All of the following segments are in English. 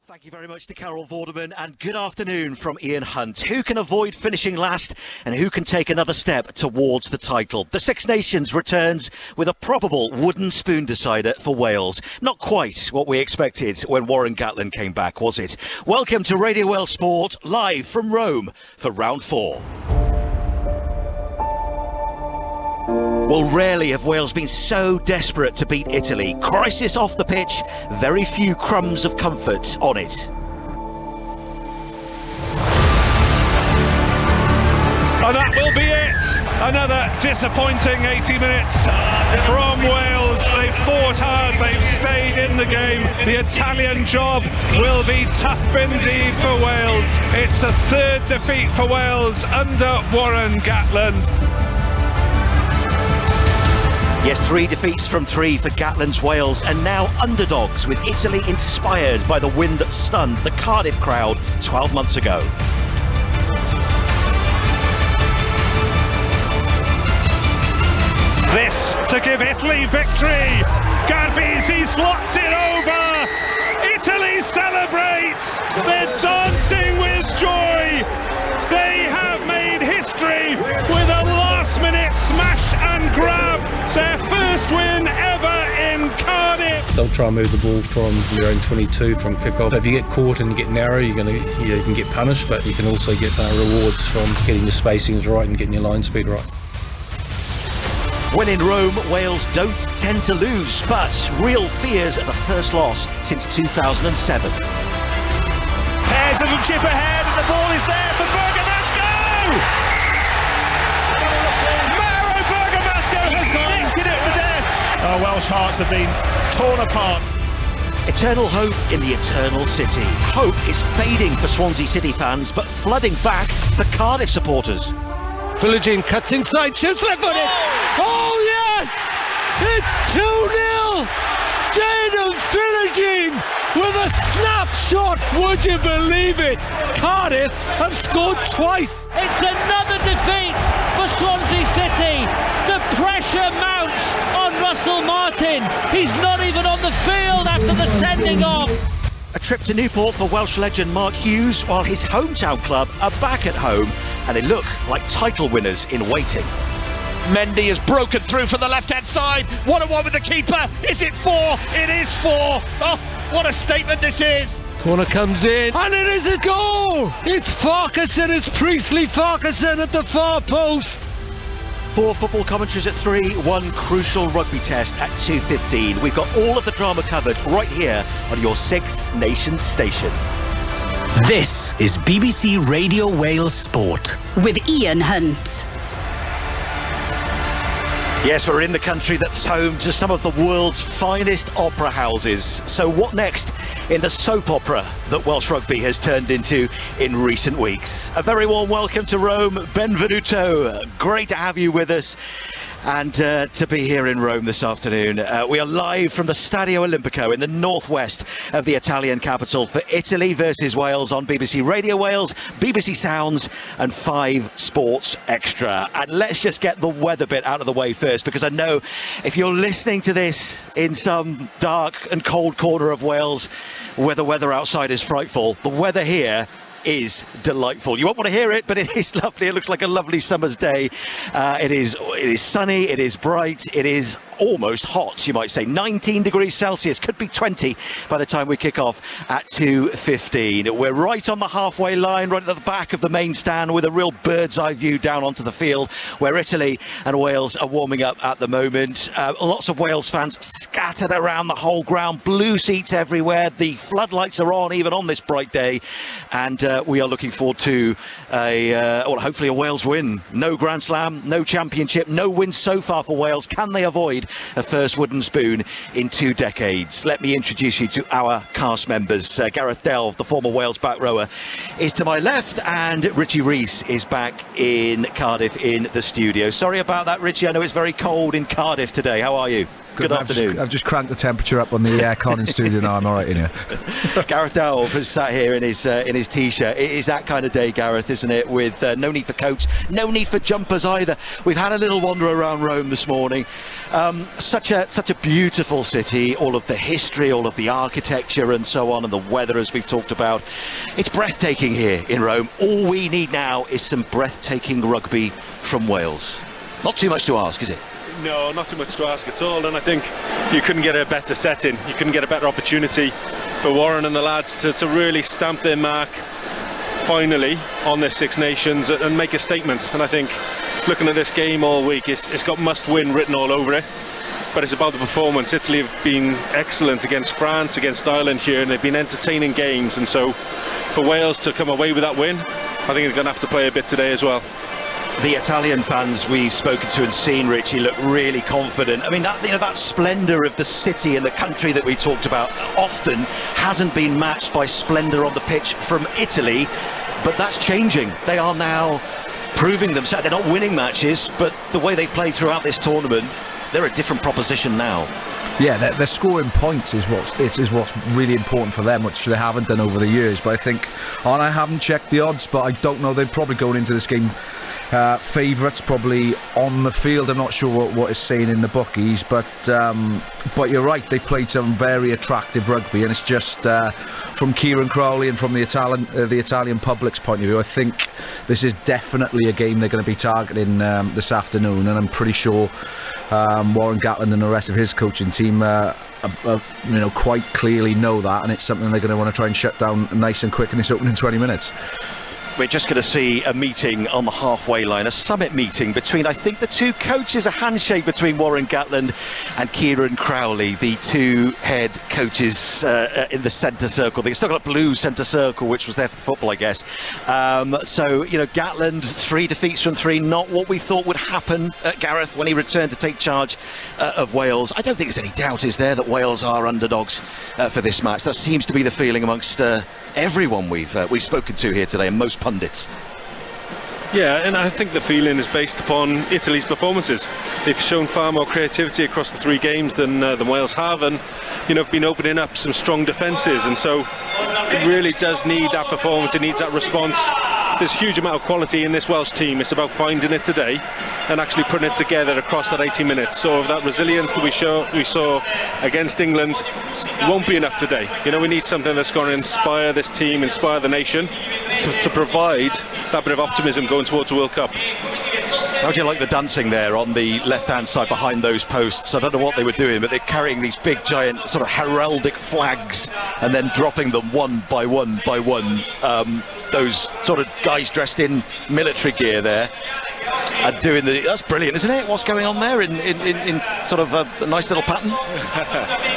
Thank you very much to Carol Vorderman, and good afternoon from Ian Hunt. Who can avoid finishing last and who can take another step towards the title? The Six Nations returns with a probable wooden spoon decider for Wales. Not quite what we expected when Warren Gatland came back, was it? Welcome to Radio Wales Sport, live from Rome for round 4. Well, rarely have Wales been so desperate to beat Italy. Crisis off the pitch, very few crumbs of comfort on it. And that will be it. Another disappointing 80 minutes from Wales. They've fought hard, they've stayed in the game. The Italian job will be tough indeed for Wales. It's a third defeat for Wales under Warren Gatland. Yes, 3 defeats from 3 for Gatland's Wales, and now underdogs with Italy inspired by the win that stunned the Cardiff crowd 12 months ago. This to give Italy victory. Garbisi slots it over. Italy celebrates. They're dancing with joy. They have made history with a last-minute smash and grab. Their first win ever in Cardiff. They'll try and move the ball from their own 22 from kick-off. So if you get caught and you get narrow, you can get punished, but you can also get rewards from getting your spacings right and getting your line speed right. When in Rome, Wales don't tend to lose, but real fears at the first loss since 2007. There's a little chip ahead, and the ball is there for Bergamasco! Mauro Bergamasco has nicked it at the death! Our Welsh hearts have been torn apart. Eternal hope in the eternal city. Hope is fading for Swansea City fans, but flooding back for Cardiff supporters. Philogene cuts inside, shoots left-footed. Oh yes! It's 2-0! Jadon Philogene with a snapshot, would you believe it? Cardiff have scored twice. It's another defeat for Swansea City. The pressure mounts on Russell Martin. He's not even on the field after the sending off. A trip to Newport for Welsh legend Mark Hughes, while his hometown club are back at home and they look like title winners in waiting. Mendy has broken through from the left-hand side. 1-on-1 with the keeper. Is it 4? It is 4. Oh, what a statement this is. Corner comes in and it is a goal. It's Farquharson, it's Priestley Farquharson at the far post. 4 football commentaries at 3, 1 crucial rugby test at 2:15. We've got all of the drama covered right here on your Six Nations station. This is BBC Radio Wales Sport with Ian Hunt. Yes, we're in the country that's home to some of the world's finest opera houses. So what next in the soap opera that Welsh rugby has turned into in recent weeks? A very warm welcome to Rome. Benvenuto. Great to have you with us and to be here in Rome this afternoon. We are live from the Stadio Olimpico in the northwest of the Italian capital for Italy versus Wales on BBC Radio Wales, BBC Sounds and 5 Sports Extra. And let's just get the weather bit out of the way first, because I know if you're listening to this in some dark and cold corner of Wales where the weather outside is frightful, the weather here is delightful. You won't want to hear it, but it is lovely. It looks like a lovely summer's day. It is sunny, it is bright, it is almost hot, you might say. 19 degrees Celsius, could be 20 by the time we kick off at 2:15. We're right on the halfway line, right at the back of the main stand, with a real bird's eye view down onto the field where Italy and Wales are warming up at the moment. Lots of Wales fans scattered around the whole ground, blue seats everywhere. The floodlights are on even on this bright day, and we are looking forward to hopefully a Wales win. No Grand Slam, no championship, no wins so far for Wales. Can they avoid a first wooden spoon in 2 decades? Let me introduce you to our cast members. Gareth Delve, the former Wales back rower, is to my left, and Richie Rees is back in Cardiff in the studio. Sorry about that, Richie. I know it's very cold in Cardiff today. How are you? Good afternoon. I've just cranked the temperature up on the aircon in studio now. I'm all right in here. Gareth Dowell has sat here in his t-shirt. It is that kind of day, Gareth, isn't it? With no need for coats, no need for jumpers either. We've had a little wander around Rome this morning. Such a beautiful city. All of the history, all of the architecture, and so on, and the weather, as we've talked about. It's breathtaking here in Rome. All we need now is some breathtaking rugby from Wales. Not too much to ask, is it? No, not too much to ask at all, and I think you couldn't get a better setting, you couldn't get a better opportunity for Warren and the lads to really stamp their mark finally on this Six Nations and make a statement. And I think looking at this game all week, it's got must win written all over it, but it's about the performance. Italy have been excellent against France, against Ireland here, and they've been entertaining games, and so for Wales to come away with that win, I think they're going to have to play a bit today as well. The Italian fans we've spoken to and seen, Richie, look really confident. I mean, that splendour of the city and the country that we talked about often hasn't been matched by splendour on the pitch from Italy, but that's changing. They are now proving themselves. They're not winning matches, but the way they play throughout this tournament, they're a different proposition now. Yeah, they're scoring points is what's really important for them, which they haven't done over the years. But I think, and I haven't checked the odds, but I don't know, they're probably going into this game favourites, probably on the field. I'm not sure what is saying in the bookies, but you're right, they played some very attractive rugby, and it's just from Kieran Crowley and from the Italian public's point of view, I think this is definitely a game they're going to be targeting this afternoon, and I'm pretty sure Warren Gatland and the rest of his coaching team quite clearly know that, and it's something they're going to want to try and shut down nice and quick in this opening 20 minutes. We're just going to see a meeting on the halfway line, a summit meeting between, I think, the two coaches, a handshake between Warren Gatland and Kieran Crowley, the two head coaches in the centre circle. They've still got a blue centre circle, which was there for the football, I guess. So, Gatland, 3 defeats from 3, not what we thought would happen, Gareth, when he returned to take charge of Wales. I don't think there's any doubt, is there, that Wales are underdogs for this match. That seems to be the feeling amongst everyone we've spoken to here today, and most pundits. Yeah, and I think the feeling is based upon Italy's performances. They've shown far more creativity across the 3 games than Wales have, and been opening up some strong defences, and so it really does need that performance. It needs that response. There's a huge amount of quality in this Welsh team. It's about finding it today and actually putting it together across that 80 minutes. So that resilience that we saw against England won't be enough today. We need something that's going to inspire this team, inspire the nation, to provide that bit of optimism going towards the World Cup. How do you like the dancing there on the left-hand side behind those posts? I don't know what they were doing, but they're carrying these big, giant sort of heraldic flags and then dropping them one by one by one. Those sort of guys dressed in military gear there and doing that's brilliant, isn't it? What's going on there in sort of a nice little pattern?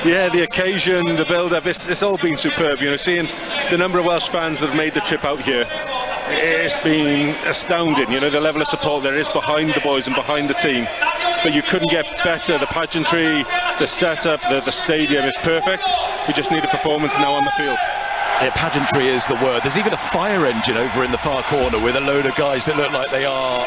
Yeah, the occasion, the build-up, it's all been superb. Seeing the number of Welsh fans that have made the trip out here, it's been astounding. The level of support there is behind the boys and behind the team, but you couldn't get better. The pageantry, the setup, the stadium is perfect. We just need a performance now on the field. Yeah, pageantry is the word. There's even a fire engine over in the far corner with a load of guys that look like they are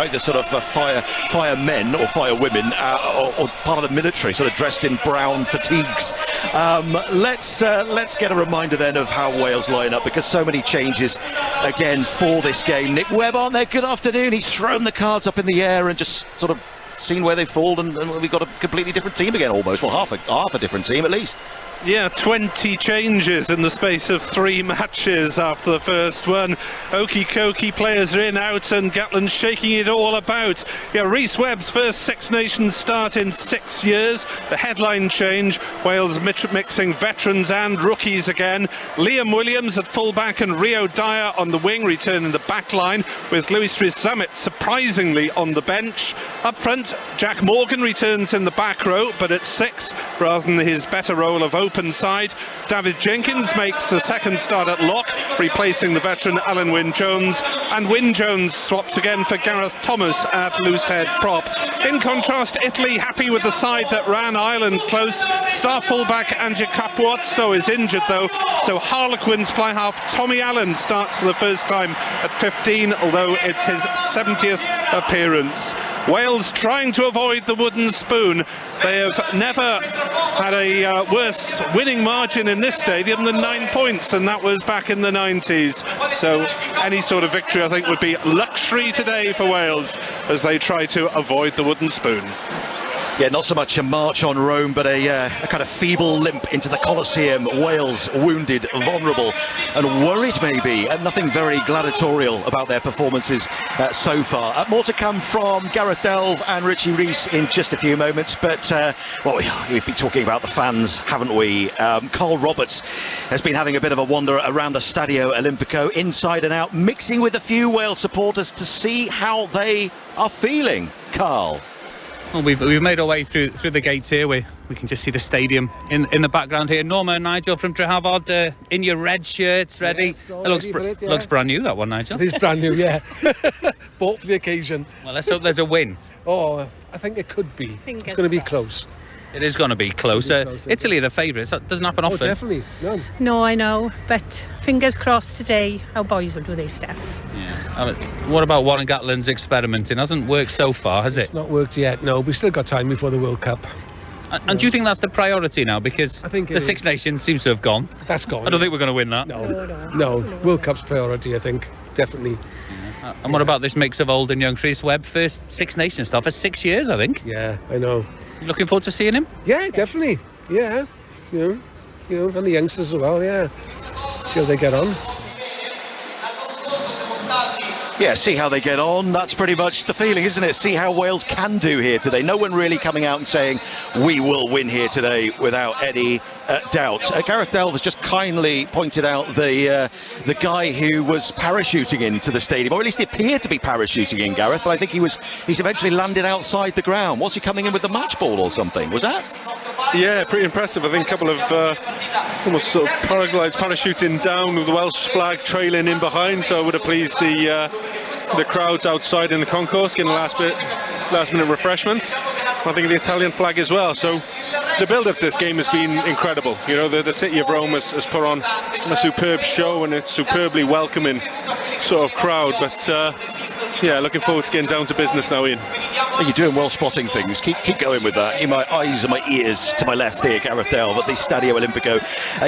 either sort of firemen or firewomen or part of the military, sort of dressed in brown fatigues. Let's get a reminder then of how Wales line up, because so many changes again for this game. Nick Webb on there, good afternoon. He's thrown the cards up in the air and just sort of seen where they've fallen, and we've got a completely different team again, almost. Well, half a different team at least. Yeah, 20 changes in the space of 3 matches after the first one. Okey-dokey players are in, out, and Gatland shaking it all about. Yeah, Rhys Webb's first Six Nations start in 6 years. The headline change, Wales mixing veterans and rookies again. Liam Williams at fullback and Rio Dyer on the wing, returning the back line, with Louis Summit surprisingly on the bench. Up front, Jack Morgan returns in the back row, but at 6, rather than his better role of open side. David Jenkins makes a second start at lock, replacing the veteran Alan Wyn-Jones, and Wyn-Jones swaps again for Gareth Thomas at loosehead prop. In contrast, Italy happy with the side that ran Ireland close. Star fullback Ange Capuozzo is injured though, so Harlequins fly half Tommy Allen starts for the first time at 15, although it's his 70th appearance. Wales trying to avoid the wooden spoon. They have never had a worse winning margin in this stadium than 9 points, and that was back in the 90s. So any sort of victory, I think, would be luxury today for Wales as they try to avoid the wooden spoon. Yeah, not so much a march on Rome, but a kind of feeble limp into the Colosseum. Wales wounded, vulnerable and worried maybe, and nothing very gladiatorial about their performances so far. More to come from Gareth Delve and Richie Rees in just a few moments, but well, we've been talking about the fans, haven't we? Carl Roberts has been having a bit of a wander around the Stadio Olimpico, inside and out, mixing with a few Wales supporters to see how they are feeling. Carl. Well, we've made our way through the gates here. We can just see the stadium in the background here. Norma and Nigel from Trehavod in your red shirts, ready. Yes, It looks brand new, that one, Nigel. It is brand new, yeah. Bought for the occasion. Well, let's hope there's a win. Oh, I think it could be. It's going to be close. It is going to be close. Italy are the favourites. That doesn't happen often. Oh, definitely. No, I know. But fingers crossed today, our boys will do their stuff. Yeah. What about Warren Gatland's experimenting? Hasn't worked so far, has it? It's not worked yet, no. We've still got time before the World Cup. And do you think that's the priority now? Because I think the Six Nations seems to have gone. That's gone. I don't think we're going to win that. No. World Cup's priority, I think. Definitely. And what about this mix of old and young? Chris Webb, first Six Nations stuff for 6 years, I think. Yeah, I know. You looking forward to seeing him? Yeah, definitely. Yeah. You know, and the youngsters as well, yeah. See how they get on. Yeah, see how they get on. That's pretty much the feeling, isn't it? See how Wales can do here today. No one really coming out and saying we will win here today without any doubt. Gareth Delve has just kindly pointed out the guy who was parachuting into the stadium, or at least he appeared to be parachuting in, Gareth, but I think he's eventually landed outside the ground. Was he coming in with the match ball or something? Was that? Yeah, pretty impressive. I think a couple of almost sort of paraglides parachuting down with the Welsh flag trailing in behind, so it would have pleased the crowds outside in the concourse, getting last minute refreshments. I think the Italian flag as well. So the build-up to this game has been incredible. You know, the city of Rome has put on a superb show and a superbly welcoming sort of crowd. But yeah, looking forward to getting down to business now, Ian. You're doing well spotting things. Keep going with that. In my eyes and my ears to my left here, Gareth Delve at the Stadio Olimpico.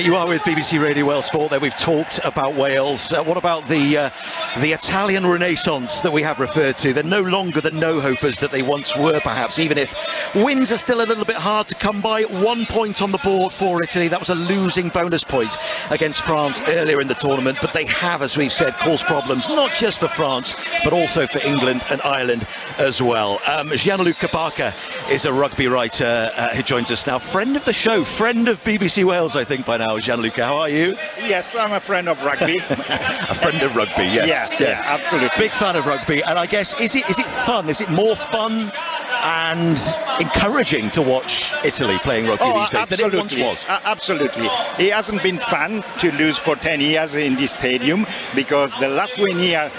You are with BBC Radio Wales Sport. There we've talked about Wales. What about the Italian Renaissance that we have referred to? They're no longer the no-hopers that they once were, perhaps, even if wins are still a little bit hard to come by. 1 point on the board for Italy. That was a losing bonus point against France earlier in the tournament, but they have, as we've said, caused problems not just for France but also for England and Ireland as well. Gianluca Barca is a rugby writer who joins us now. Friend of the show, friend of BBC Wales, I think, by now. Gianluca, how are you? Yes, I'm a friend of rugby. A friend of rugby, yes. Yeah, absolutely. Big fan of rugby, and I guess, is it fun? Is it more fun and encouraging to watch Italy playing rugby these days than it once was? Absolutely. It hasn't been fun to lose for 10 years in this stadium, because the last win here,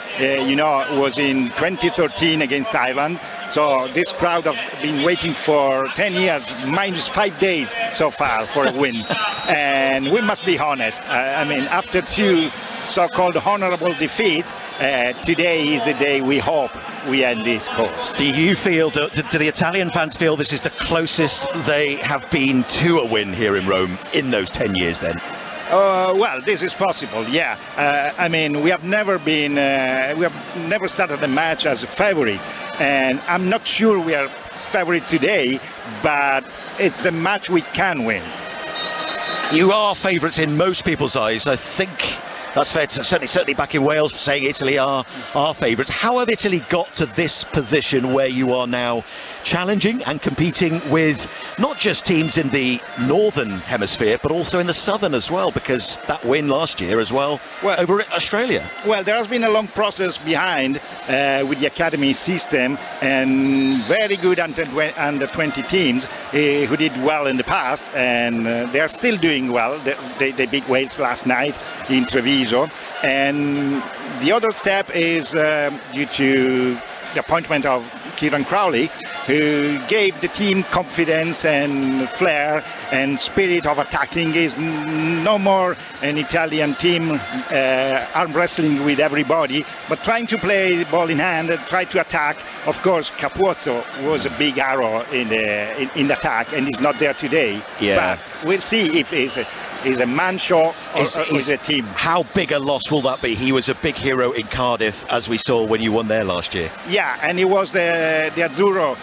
was in 2013 against Ireland. So this crowd have been waiting for 10 years, minus 5 days so far for a win. And we must be honest. I mean, after two so-called honourable defeats, today is the day we hope we end this course. Do you feel, do the Italian fans feel this is the closest they have been to a win here in Rome in those 10 years then? Well, this is possible, yeah. I mean, we have never started a match as a favourite, and I'm not sure we are favourite today, but it's a match we can win. You are favourites in most people's eyes. I think That's fair. Certainly back in Wales, saying Italy are our favourites. How have Italy got to this position where you are now challenging and competing with not just teams in the northern hemisphere, but also in the southern as well, because that win last year as well over Australia? Well, there has been a long process behind with the academy system, and very good under 20 teams who did well in the past, and they are still doing well. They beat Wales last night in Treviso, and the other step is due to the appointment of Kieran Crowley, who gave the team confidence and flair and spirit of attacking. Is no more an Italian team arm wrestling with everybody, but trying to play ball in hand and try to attack. Of course, Capuzzo was a big arrow in the attack, and he's not there today. Yeah. But we'll see if he's a man show or is a team. How big a loss will that be? He was a big hero in Cardiff, as we saw when you won there last year. Yeah, and he was the Azzurro.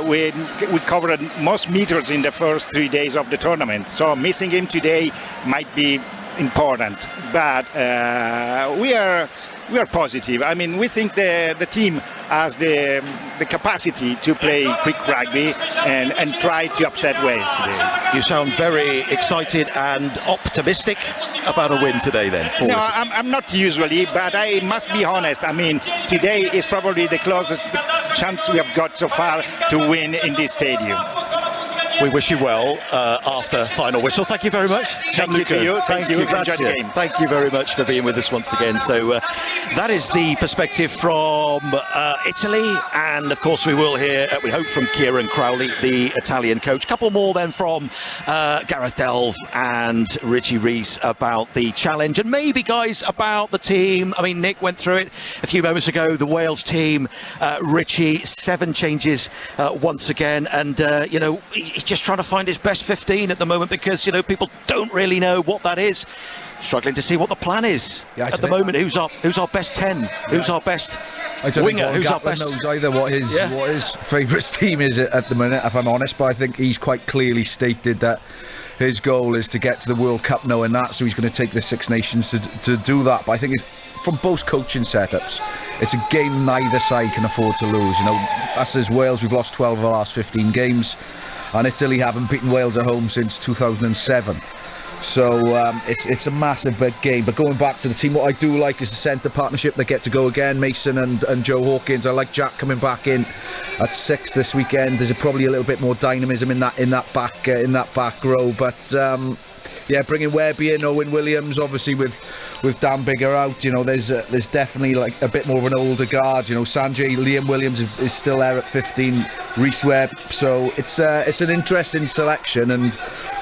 We covered most meters in the first 3 days of the tournament. So missing him today might be important. But we are positive. I mean, we think the team has the capacity to play quick rugby and try to upset Wales today. You sound very excited and optimistic about a win today then. No, I'm not usually, but I must be honest. I mean, today is probably the closest chance we have got so far to win in this stadium. We wish you well after final whistle. Thank you very much, Gianluca. Thank you to you. Thank you. Enjoy the game. Thank you very much for being with us once again. So that is the perspective from Italy, and of course we will hear, we hope, from Kieran Crowley, the Italian coach. A couple more then from Gareth Delve and Richie Rees about the challenge, and maybe, guys, about the team. I mean, Nick went through it a few moments ago. The Wales team, Richie, 7 changes once again, and he's just trying to find his best 15 at the moment, because people don't really know what that is. Struggling to see what the plan is at the moment. Who's our best 10? Who's our best winger? Who's our best? Knows either what his favourite team is at the minute, if I'm honest. But I think he's quite clearly stated that his goal is to get to the World Cup knowing that, so he's going to take the Six Nations to do that. But I think from both coaching setups, it's a game neither side can afford to lose. Us as Wales, we've lost 12 of the last 15 games, and Italy haven't beaten Wales at home since 2007. So it's a massive big game. But going back to the team, what I do like is the centre partnership. They get to go again, Mason and Joe Hawkins. I like Jack coming back in at 6 this weekend. There's probably a little bit more dynamism in that back row. But bringing Webby in, Owen Williams, obviously with Dan Biggar out, there's definitely like a bit more of an older guard. Sanjay, Liam Williams is still there at 15, Reece Webb. So it's an interesting selection, and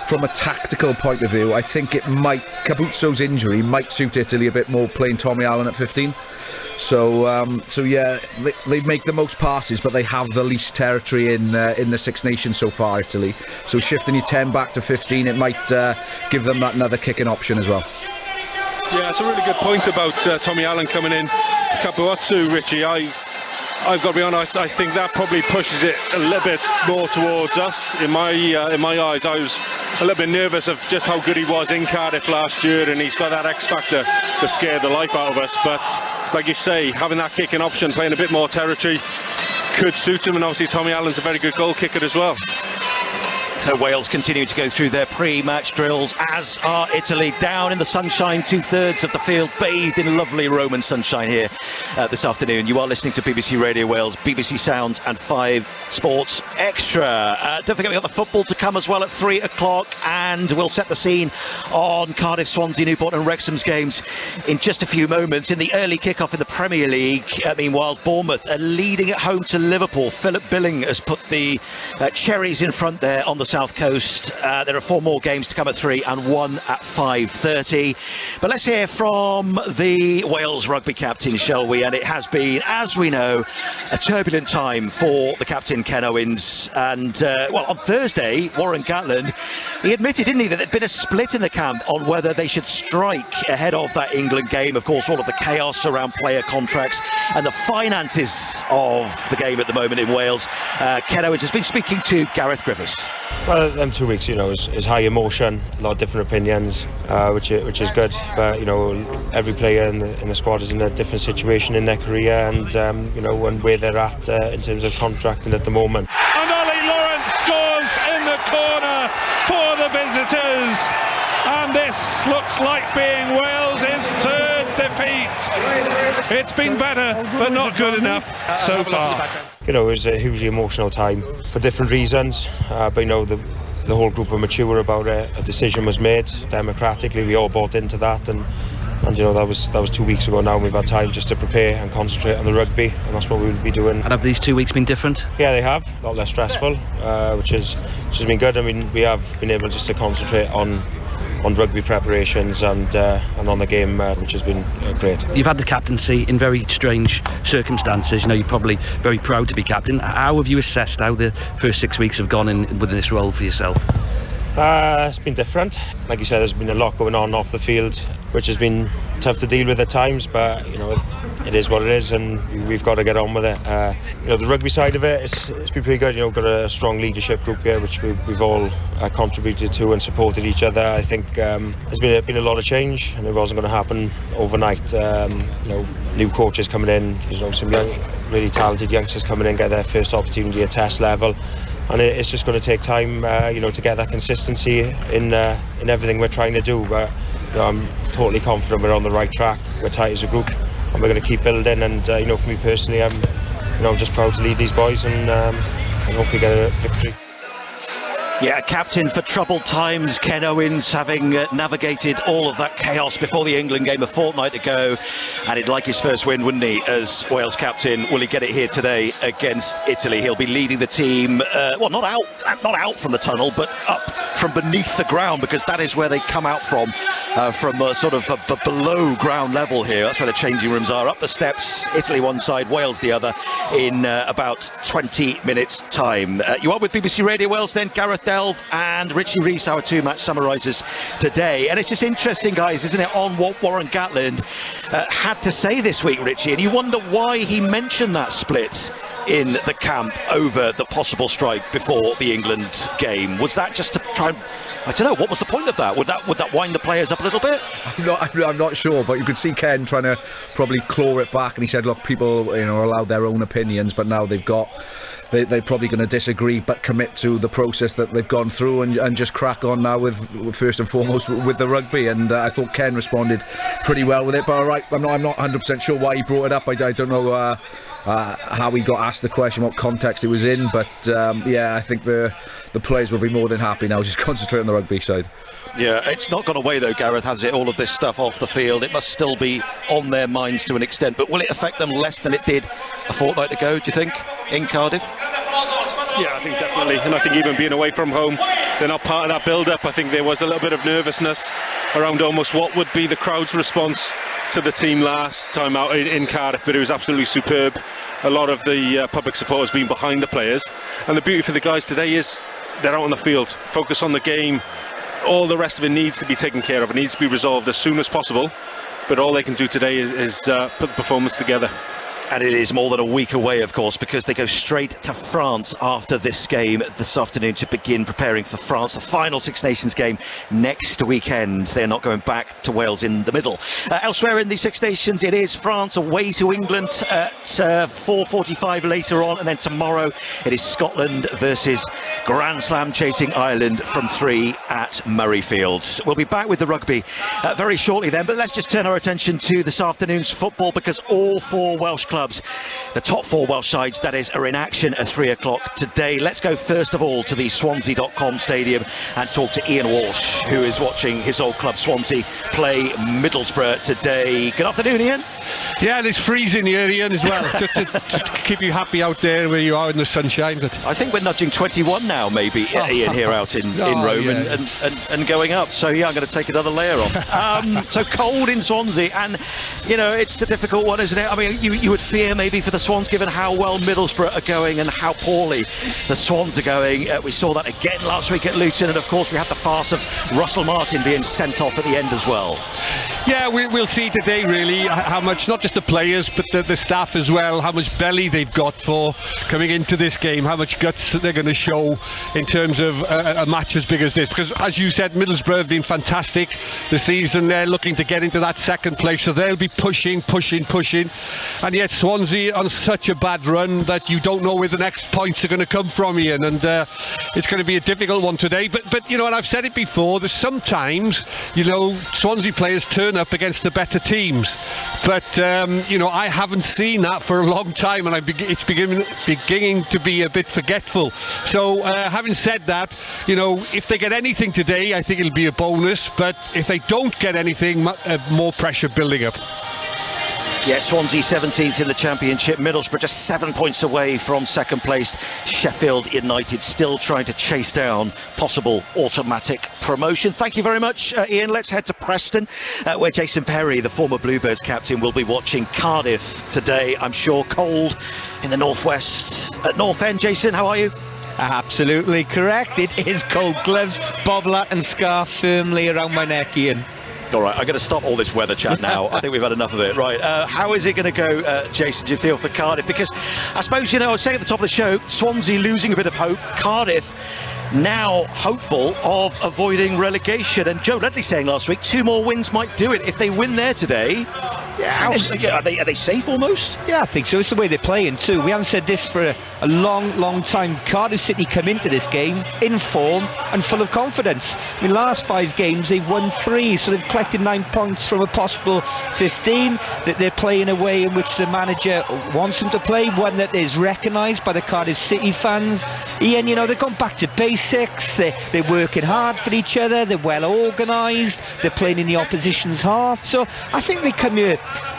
from a tactical point of view, I think Capuzzo's injury might suit Italy a bit more, playing Tommy Allen at 15. So they make the most passes, but they have the least territory in the Six Nations so far, Italy. So shifting your 10 back to 15, it might give them that another kicking option as well. Yeah, it's a really good point about Tommy Allen coming in. Capuzzo, Richie, I've got to be honest, I think that probably pushes it a little bit more towards us. In my eyes, I was a little bit nervous of just how good he was in Cardiff last year, and he's got that X factor to scare the life out of us. But like you say, having that kicking option, playing a bit more territory, could suit him, and obviously Tommy Allen's a very good goal kicker as well. So Wales continue to go through their pre-match drills, as are Italy, down in the sunshine, 2/3 of the field bathed in lovely Roman sunshine here this afternoon. You are listening to BBC Radio Wales, BBC Sounds and 5 Sports Extra. Don't forget, we've got the football to come as well at 3 o'clock, and we'll set the scene on Cardiff, Swansea, Newport and Wrexham's games in just a few moments. In the early kick-off in the Premier League, meanwhile, Bournemouth are leading at home to Liverpool. Philip Billing has put the cherries in front there on the South Coast. There are 4 more games to come at 3 and 1 at 5:30. But let's hear from the Wales rugby captain, shall we? And it has been, as we know, a turbulent time for the captain, Ken Owens. And on Thursday, Warren Gatland, he admitted, didn't he, that there'd been a split in the camp on whether they should strike ahead of that England game. Of course, all of the chaos around player contracts and the finances of the game at the moment in Wales. Ken Owens has been speaking to Gareth Griffiths. Well, them 2 weeks, is high emotion, a lot of different opinions, which is good. But every player in the squad is in a different situation in their career, and and where they're at in terms of contracting at the moment. And Ollie Lawrence scores in the corner for the visitors, and this looks like being Wales' third defeat. It's been better, but not good enough so far. It was a hugely emotional time for different reasons, but the whole group were mature about it. A decision was made democratically. We all bought into that, and that was 2 weeks ago now, and we've had time just to prepare and concentrate on the rugby, and that's what we'll be doing. And have these 2 weeks been different? Yeah, they have. A lot less stressful, which has been good. I mean, we have been able just to concentrate on rugby preparations and on the game, which has been great. You've had the captaincy in very strange circumstances. You're probably very proud to be captain. How have you assessed how the first 6 weeks have gone within this role for yourself? It's been different. Like you said, there's been a lot going on off the field, which has been tough to deal with at times, but it is what it is, and we've got to get on with it. The rugby side of it, it's been pretty good. We've got a strong leadership group here, which we've all contributed to and supported each other. I think there's been a lot of change, and it wasn't going to happen overnight. New coaches coming in, some young, really talented youngsters coming in, get their first opportunity at test level. And it's just going to take time, to get that consistency in everything we're trying to do. But I'm totally confident we're on the right track. We're tight as a group, and we're going to keep building. And for me personally, I'm just proud to lead these boys and hopefully get a victory. Yeah, captain for troubled times, Ken Owens, having navigated all of that chaos before the England game a fortnight ago, and he'd like his first win, wouldn't he, as Wales captain? Will he get it here today against Italy? He'll be leading the team, not out from the tunnel, but up from beneath the ground, because that is where they come out from sort of a below ground level here. That's where the changing rooms are. Up the steps, Italy one side, Wales the other, in about 20 minutes time. You are with BBC Radio Wales then, Gareth Delve and Richie Rees, our two match summarisers today. And it's just interesting, guys, isn't it, on what Warren Gatland had to say this week, Richie, and you wonder why he mentioned that split in the camp over the possible strike before the England game. Was that just to try and, I don't know, what was the point of that? Would that wind the players up a little bit? I'm not sure, but you could see Ken trying to probably claw it back, and he said, look, people are allowed their own opinions, but now they're probably going to disagree, but commit to the process that they've gone through and just crack on now with first and foremost with the rugby. And I thought Ken responded pretty well with it. But all right, I'm not 100% sure why he brought it up. I don't know how he got asked the question, what context it was in. But I think the players will be more than happy now. Just concentrate on the rugby side. Yeah, it's not gone away though, Gareth, has it? All of this stuff off the field, it must still be on their minds to an extent. But will it affect them less than it did a fortnight ago, do you think, in Cardiff? Yeah, I think definitely, and I think even being away from home, they're not part of that build-up. I think there was a little bit of nervousness around almost what would be the crowd's response to the team last time out in Cardiff, but it was absolutely superb. A lot of the public support has been behind the players, and the beauty for the guys today is they're out on the field, focus on the game. All the rest of it needs to be taken care of. It needs to be resolved as soon as possible, but all they can do today is put the performance together. And it is more than a week away, of course, because they go straight to France after this game this afternoon to begin preparing for France, the final Six Nations game next weekend. They're not going back to Wales in the middle. Elsewhere in the Six Nations, it is France away to England at 4:45 later on, and then tomorrow it is Scotland versus Grand Slam chasing Ireland from 3 at Murrayfield. We'll be back with the rugby very shortly then, but let's just turn our attention to this afternoon's football, because all 4 Welsh clubs, the top 4 Welsh sides that is, are in action at 3 o'clock today. Let's go first of all to the Swansea.com stadium and talk to Ian Walsh, who is watching his old club Swansea play Middlesbrough today. Good afternoon, Ian. Yeah, and it's freezing here, Ian, as well, just to keep you happy out there where you are in the sunshine. But I think we're nudging 21 now, maybe, Ian, here out in Rome, yeah. and going up. So yeah, I'm going to take another layer off. So cold in Swansea, and it's a difficult one, isn't it? I mean, you would fear maybe for the Swans, given how well Middlesbrough are going and how poorly the Swans are going. We saw that again last week at Luton, and of course we had the farce of Russell Martin being sent off at the end as well. Yeah, we'll see today really how much, not just the players but the staff as well, how much belly they've got for coming into this game, how much guts they're going to show in terms of a match as big as this, because as you said, Middlesbrough have been fantastic this season. They're looking to get into that second place, so they'll be pushing, and yet Swansea on such a bad run that you don't know where the next points are going to come from, Ian, and it's going to be a difficult one today, but you know, and I've said it before, there's sometimes, you know, Swansea players turn up against the better teams, but you know, I haven't seen that for a long time, and it's beginning to be a bit forgetful. So having said that, you know, if they get anything today, I think it'll be a bonus, but if they don't get anything, more pressure building up. Yeah, Swansea 17th in the Championship, Middlesbrough just 7 points away from second place. Sheffield United still trying to chase down possible automatic promotion. Thank you very much, Ian. Let's head to Preston, where Jason Perry, the former Bluebirds captain, will be watching Cardiff today. I'm sure cold in the northwest at North End. Jason, how are you? Absolutely correct. It is cold. Gloves, bobler and scarf firmly around my neck, Ian. All right, I'm going to stop all this weather chat now. I think we've had enough of it. Right, how is it going to go, Jason, do you feel, for Cardiff? Because I suppose, you know, I was saying at the top of the show, Swansea losing a bit of hope. Cardiff now hopeful of avoiding relegation. And Joe Ledley saying last week 2 more wins might do it. If they win there today, are they safe almost? Yeah, I think so. It's the way they're playing too. We haven't said this for a long time. Cardiff City come into this game in form and full of confidence. I mean, last 5 games they've won 3, so they've collected 9 points from a possible 15. That they're playing a way in which the manager wants them to play, one that is recognised by the Cardiff City fans. Ian, you know, they've gone back to basics. They're working hard for each other. They're well organised. They're playing in the opposition's half. So I think they come here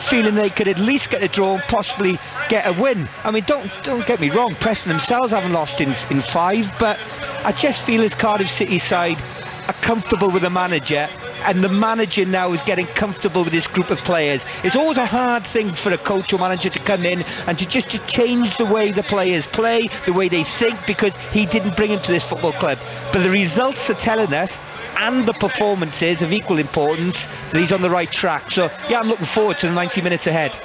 feeling they could at least get a draw and possibly get a win. I mean, don't get me wrong, Preston themselves haven't lost in 5, but I just feel as Cardiff City side are comfortable with the manager, and the manager now is getting comfortable with this group of players. It's always a hard thing for a coach or manager to come in and to change the way the players play, the way they think, because he didn't bring him to this football club. But the results are telling us, and the performances of equal importance, that he's on the right track. So yeah, I'm looking forward to the 90 minutes ahead.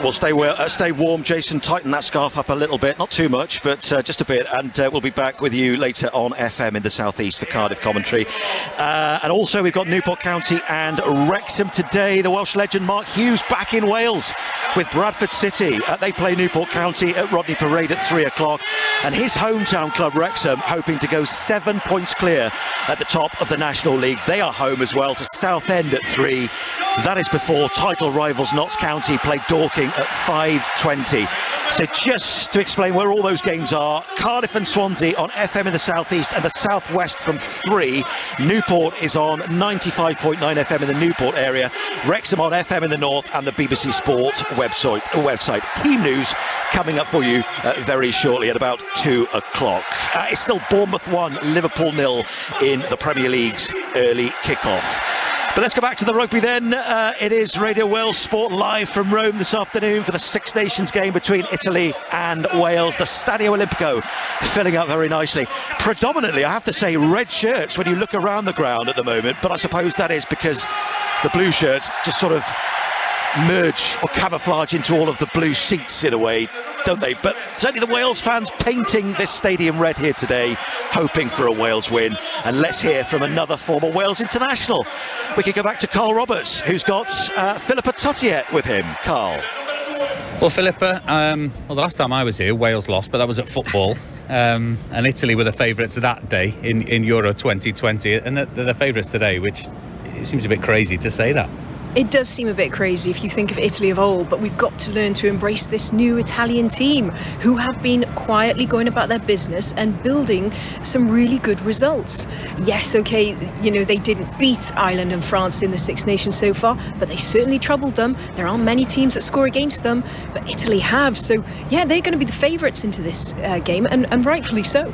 Well, stay warm, Jason. Tighten that scarf up a little bit, not too much, but just a bit, and we'll be back with you later on FM in the southeast for Cardiff commentary. And also we've got Newport County and Wrexham today. The Welsh legend Mark Hughes back in Wales with Bradford City. They play Newport County at Rodney Parade at 3 o'clock, and his hometown club Wrexham hoping to go 7 points clear at the top of the National League. They are home as well to Southend at 3. That is before title rivals Notts County play Dorking at 5:20. So just to explain where all those games are, Cardiff and Swansea on FM in the southeast and the southwest from 3. Newport is on 95.9 FM in the Newport area. Wrexham on FM in the north and the BBC Sport website. Team news coming up for you very shortly at about 2 o'clock. It's still Bournemouth 1, Liverpool 0 in the Premier League's early kickoff. But let's go back to the rugby then. It is Radio Wales Sport live from Rome this afternoon for the Six Nations game between Italy and Wales. The Stadio Olimpico filling up very nicely. Predominantly, I have to say, red shirts when you look around the ground at the moment, but I suppose that is because the blue shirts just sort of merge or camouflage into all of the blue seats in a way, don't they? But certainly the Wales fans painting this stadium red here today, hoping for a Wales win. And let's hear from another former Wales international. We could go back to Carl Roberts, who's got Philippa Tuttiett with him. Carl. Well, Philippa, the last time I was here, Wales lost, but that was at football. And Italy were the favourites that day in Euro 2020, and they're the favourites today, which it seems a bit crazy to say that. It does seem a bit crazy if you think of Italy of old, but we've got to learn to embrace this new Italian team who have been quietly going about their business and building some really good results. Yes, okay, you know, they didn't beat Ireland and France in the Six Nations so far, but they certainly troubled them. There aren't many teams that score against them, but Italy have. So, yeah, they're going to be the favourites into this game, and rightfully so.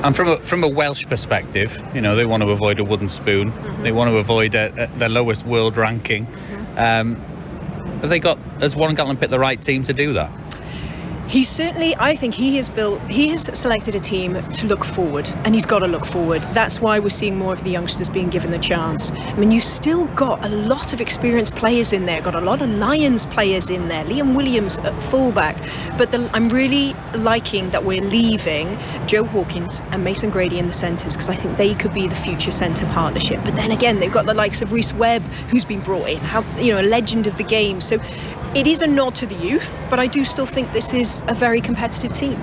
And from a Welsh perspective, you know, they want to avoid a wooden spoon. Mm-hmm. They want to avoid their lowest world ranking. Mm-hmm. Have they got, has Warren Gatland picked the right team to do that? He's certainly, I think he has selected a team to look forward, and he's got to look forward. That's why we're seeing more of the youngsters being given the chance. I mean, you've still got a lot of experienced players in there, got a lot of Lions players in there, Liam Williams at fullback, but I'm really liking that we're leaving Joe Hawkins and Mason Grady in the centres, because I think they could be the future centre partnership. But then again, they've got the likes of Rhys Webb, who's been brought in, a legend of the game. So it is a nod to the youth, but I do still think this is a very competitive team.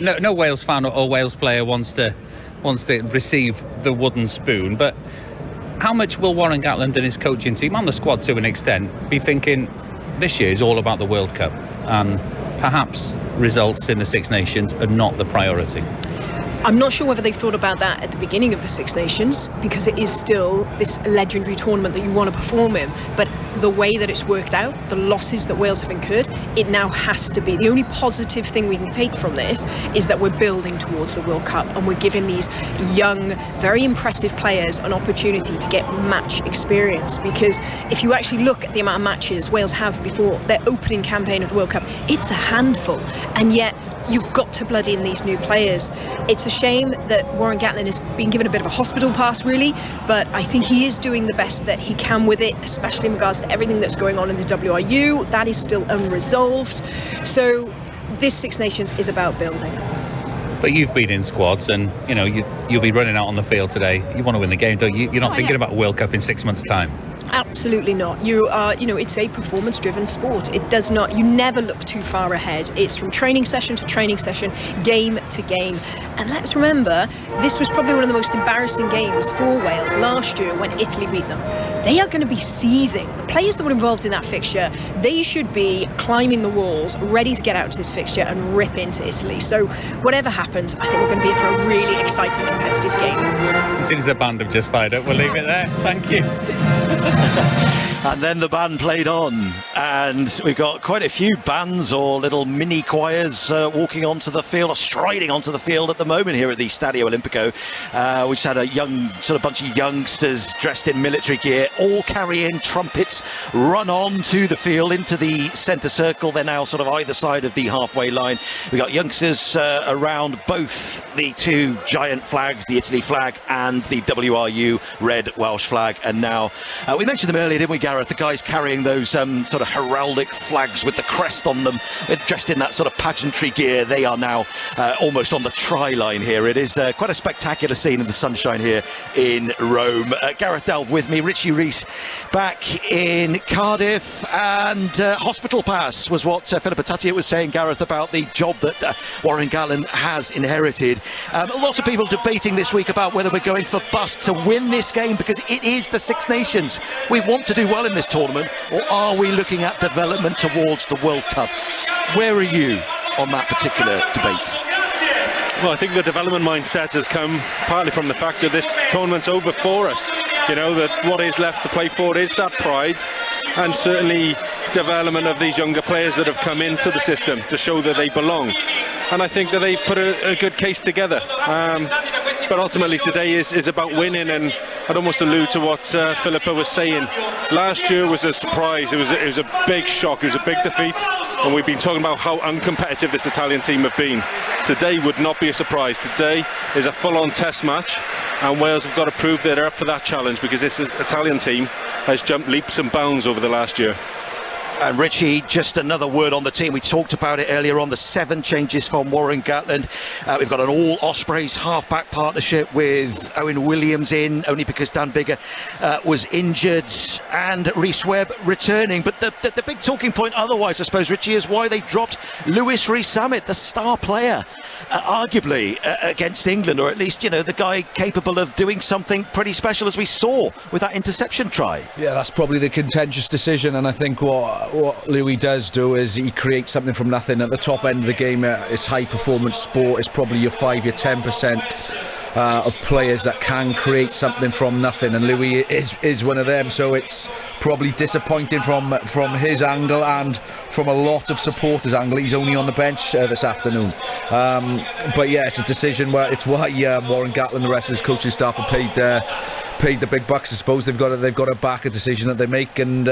No Wales fan or Wales player wants to receive the wooden spoon, but how much will Warren Gatland and his coaching team, and the squad to an extent, be thinking this year is all about the World Cup, and perhaps results in the Six Nations are not the priority? I'm not sure whether they've thought about that at the beginning of the Six Nations, because it is still this legendary tournament that you want to perform in. But the way that it's worked out, the losses that Wales have incurred, it now has to be. The only positive thing we can take from this is that we're building towards the World Cup, and we're giving these young, very impressive players an opportunity to get match experience. Because if you actually look at the amount of matches Wales have before their opening campaign of the World Cup, it's a handful. And yet you've got to blood in these new players. It's a shame that Warren Gatland has been given a bit of a hospital pass, really, but I think he is doing the best that he can with it, especially in regards to everything that's going on in the WRU. That is still unresolved. So this Six Nations is about building. But you've been in squads, and you'll be running out on the field today. You want to win the game, don't you? You're not thinking about a World Cup in 6 months' time. Absolutely not. You are, it's a performance-driven sport. It does not, you never look too far ahead. It's from training session to training session, game to game. And let's remember, this was probably one of the most embarrassing games for Wales last year when Italy beat them. They are going to be seething. The players that were involved in that fixture, they should be climbing the walls, ready to get out to this fixture and rip into Italy. So whatever happens, I think we're going to be in for a really exciting, competitive game. As soon as the band have just fired up, we'll leave it there. Thank you. And then the band played on, and we've got quite a few bands or little mini choirs walking onto the field, or striding onto the field at the moment here at the Stadio Olimpico. We just had a young bunch of youngsters dressed in military gear, all carrying trumpets, run on to the field into the centre circle. They're now sort of either side of the halfway line. We got youngsters around both the two giant flags, the Italy flag and the WRU red Welsh flag. And now we mentioned them earlier, didn't we, Gareth? The guys carrying those sort of heraldic flags with the crest on them, dressed in that sort of pageantry gear. They are now almost on the try line here. It is quite a spectacular scene in the sunshine here in Rome. Gareth Delve with me, Richie Rees back in Cardiff, and hospital pass was what Philippa Tatia was saying, Gareth, about the job that Warren Gatland has inherited. Lots of people debating this week about whether we're going for bust to win this game, because it is the Six Nations. We want to do well in this tournament, or are we looking at development towards the World Cup? Where are you on that particular debate? Well, I think the development mindset has come partly from the fact that this tournament's over for us. That what is left to play for is that pride, and certainly development of these younger players that have come into the system to show that they belong. And I think that they've put a good case together. But ultimately today is about winning, and I'd almost allude to what Philippa was saying. Last year was a surprise. It was a big shock. It was a big defeat, and we've been talking about how uncompetitive this Italian team have been. Today would not be a surprise. Today is a full-on test match, and Wales have got to prove they're up for that challenge, because this Italian team has jumped leaps and bounds over the last year. And Richie, just another word on the team. We talked about it earlier on, the 7 changes from Warren Gatland. We've got an all Ospreys half-back partnership with Owen Williams in, only because Dan Biggar was injured, and Rhys Webb returning. But the big talking point otherwise, I suppose, Richie, is why they dropped Louis Rees-Zammit, the star player, arguably against England, or at least, the guy capable of doing something pretty special, as we saw with that interception try. Yeah, that's probably the contentious decision, and I think what Louis does do is he creates something from nothing. At the top end of the game, it's high performance sport. It's probably your 5, your 10% of players that can create something from nothing, and Louis is one of them. So it's probably disappointing from his angle and from a lot of supporters' angle. He's only on the bench this afternoon, but yeah, it's a decision where it's why Warren Gatland and the rest of his coaching staff are paid the big bucks. I suppose they've got to back a decision that they make and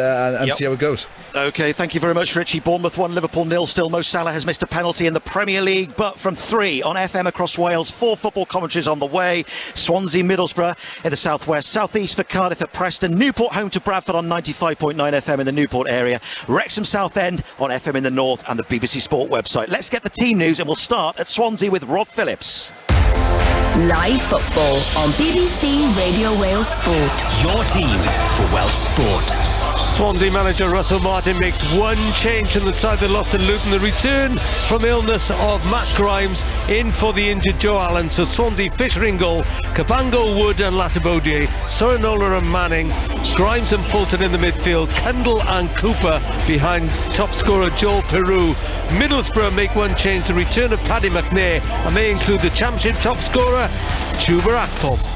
see how it goes. Okay, thank you very much, Richie. Bournemouth 1, Liverpool 0 still. Mo Salah has missed a penalty in the Premier League, but from 3 on FM across Wales. 4 football commentaries on the way. Swansea, Middlesbrough in the southwest, southeast for Cardiff at Preston, Newport home to Bradford on 95.9 FM in the Newport area, Wrexham Southend on FM in the north, and the BBC Sport website. Let's get the team news, and we'll start at Swansea with Rob Phillips. Live football on BBC Radio Wales Sport. Your team for Welsh sport. Swansea manager Russell Martin makes one change in the side that lost to Luton. The return from illness of Matt Grimes, in for the injured Joe Allen. So Swansea, Fisher in goal, Cabango, Wood and Latabodier, Sorinola and Manning, Grimes and Fulton in the midfield, Kendall and Cooper behind top scorer Joel Peru. Middlesbrough make one change, the return of Paddy McNair, and they include the championship top scorer Chuba Akpom.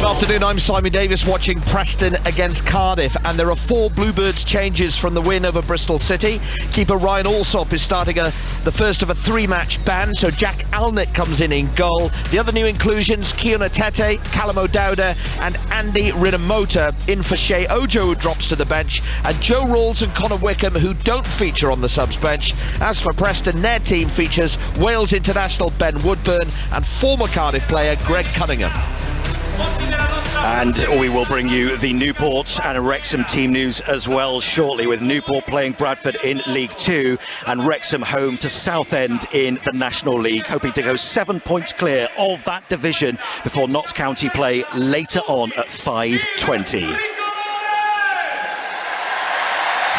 Good afternoon, I'm Simon Davis watching Preston against Cardiff, and there are 4 Bluebirds changes from the win over Bristol City. Keeper Ryan Alsop is starting the first of a 3-match ban, so Jack Alnwick comes in goal. The other new inclusions, Keon Atete, Callum O'Dowda and Andy Rinomota in for Shea Ojo, who drops to the bench, and Joe Rawls and Connor Wickham, who don't feature on the subs bench. As for Preston, their team features Wales international Ben Woodburn and former Cardiff player Greg Cunningham. And we will bring you the Newport and Wrexham team news as well shortly, with Newport playing Bradford in League 2 and Wrexham home to Southend in the National League, hoping to go 7 points clear of that division before Notts County play later on at 5:20.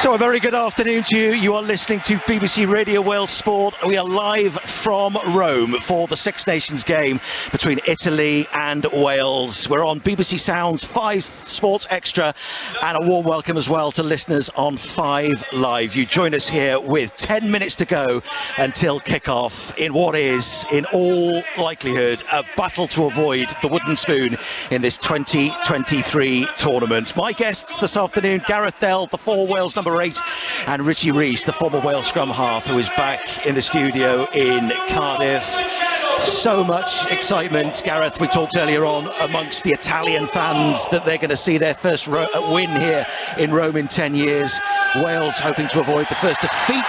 So a very good afternoon to you. You are listening to BBC Radio Wales Sport. We are live from Rome for the Six Nations game between Italy and Wales. We're on BBC Sounds 5 Sports Extra, and a warm welcome as well to listeners on 5 Live. You join us here with 10 minutes to go until kick-off in what is, in all likelihood, a battle to avoid the wooden spoon in this 2023 tournament. My guests this afternoon, Gareth Dell, the for Wales number 8, and Richie Rees, the former Wales scrum half, who is back in the studio in Cardiff. So much excitement, Gareth. We talked earlier on amongst the Italian fans that they're going to see their first win here in Rome in 10 years. Wales hoping to avoid the first defeat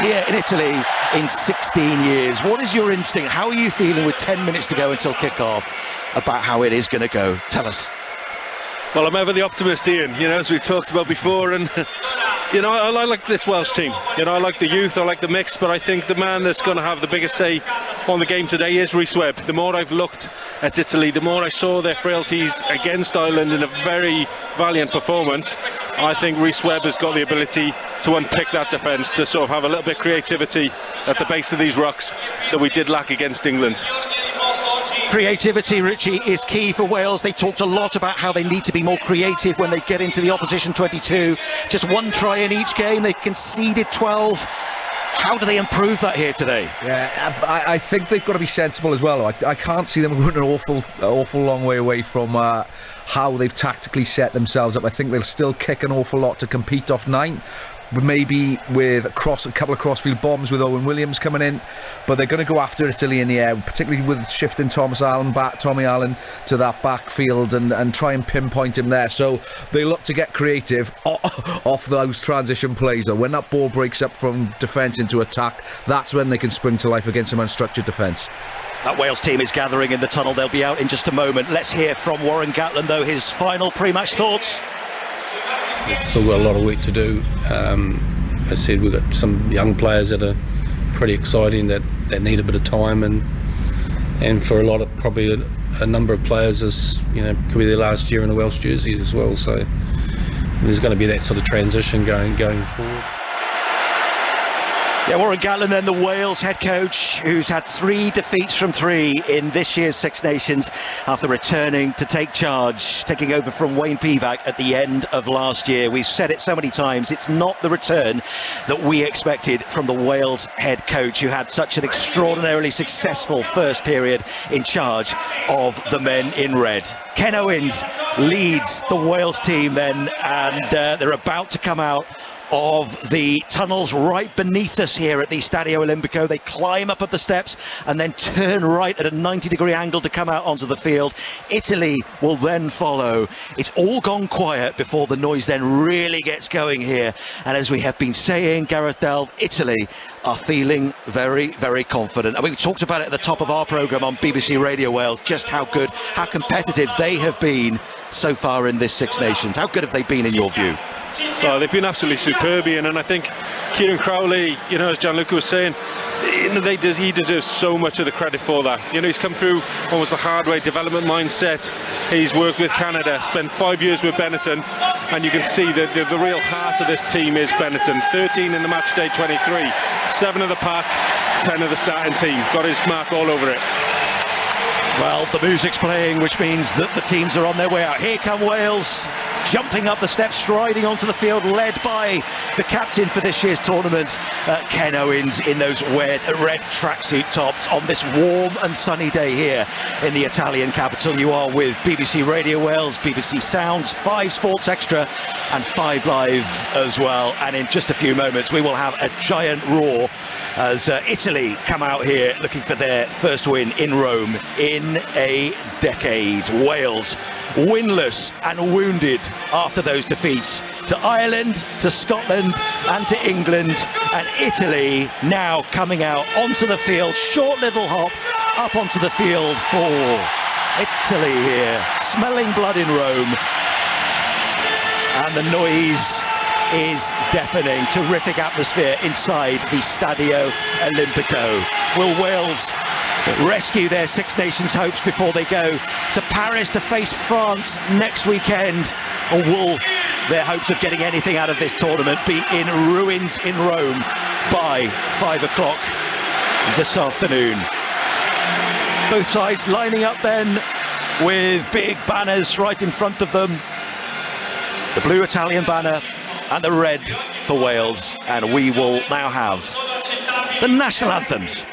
here in Italy in 16 years. What is your instinct? How are you feeling with 10 minutes to go until kick-off about how it is going to go? Tell us. Well, I'm ever the optimist, Ian, as we've talked about before, and I like this Welsh team. I like the youth, I like the mix, but I think the man that's going to have the biggest say on the game today is Rhys Webb. The more I've looked at Italy, the more I saw their frailties against Ireland in a very valiant performance. I think Rhys Webb has got the ability to unpick that defence, to sort of have a little bit of creativity at the base of these rucks that we did lack against England. Creativity, Richie, is key for Wales. They talked a lot about how they need to be more creative when they get into the opposition 22. Just 1 try in each game. They've conceded 12. How do they improve that here today? Yeah, I think they've got to be sensible as well. I can't see them going an awful long way away from how they've tactically set themselves up. I think they'll still kick an awful lot to compete off 9. Maybe with a couple of crossfield bombs with Owen Williams coming in, but they're going to go after Italy in the air, particularly with shifting Tommy Allen to that backfield and try and pinpoint him there. So they look to get creative off those transition plays. When that ball breaks up from defence into attack, that's when they can spring to life against some unstructured defence. That Wales team is gathering in the tunnel. They'll be out in just a moment. Let's hear from Warren Gatland, though, his final pre-match thoughts. We've still got a lot of work to do. As I said, we've got some young players that are pretty exciting that need a bit of time, and for a lot of probably a number of players, as could be their last year in a Welsh jersey as well. So there's going to be that sort of transition going forward. Yeah, Warren Gatland, then the Wales head coach, who's had 3 defeats from 3 in this year's Six Nations after returning to take charge, taking over from Wayne Pivac at the end of last year. We've said it so many times, it's not the return that we expected from the Wales head coach, who had such an extraordinarily successful first period in charge of the men in red. Ken Owens leads the Wales team then, and they're about to come out of the tunnels right beneath us here at the Stadio Olimpico. They climb up the steps and then turn right at a 90-degree angle to come out onto the field. Italy will then follow. It's all gone quiet before the noise then really gets going here. And as we have been saying, Gareth Delve, Italy are feeling very, very confident. And we talked about it at the top of our programme on BBC Radio Wales, just how good, how competitive they have been so far in this Six Nations. How good have they been in your view? Well, they've been absolutely superb, Ian, and I think Kieran Crowley, you know, as Gianluca was saying, he deserves so much of the credit for that. You know, he's come through almost the hard way, development mindset. He's worked with Canada, spent 5 years with Benetton, and you can see that the real heart of this team is Benetton. 13 in the match day 23, 7 of the pack, 10 of the starting team. Got his mark all over it. Well, the music's playing, which means that the teams are on their way out. Here come Wales, jumping up the steps, striding onto the field, led by the captain for this year's tournament, Ken Owens, in those red tracksuit tops on this warm and sunny day here in the Italian capital. You are with BBC Radio Wales, BBC Sounds, 5 Sports Extra and 5 Live as well. And in just a few moments, we will have a giant roar as Italy come out here looking for their first win in Rome in a decade. Wales winless and wounded after those defeats to Ireland, to Scotland and to England, and Italy now coming out onto the field, short little hop up onto the field for Italy here, smelling blood in Rome, and the noise is deafening. Terrific atmosphere inside the Stadio Olimpico. Will Wales rescue their Six Nations hopes before they go to Paris to face France next weekend, or will their hopes of getting anything out of this tournament be in ruins in Rome by 5 o'clock this afternoon? Both sides lining up then with big banners right in front of them, the blue Italian banner and the red for Wales, and we will now have the national anthems.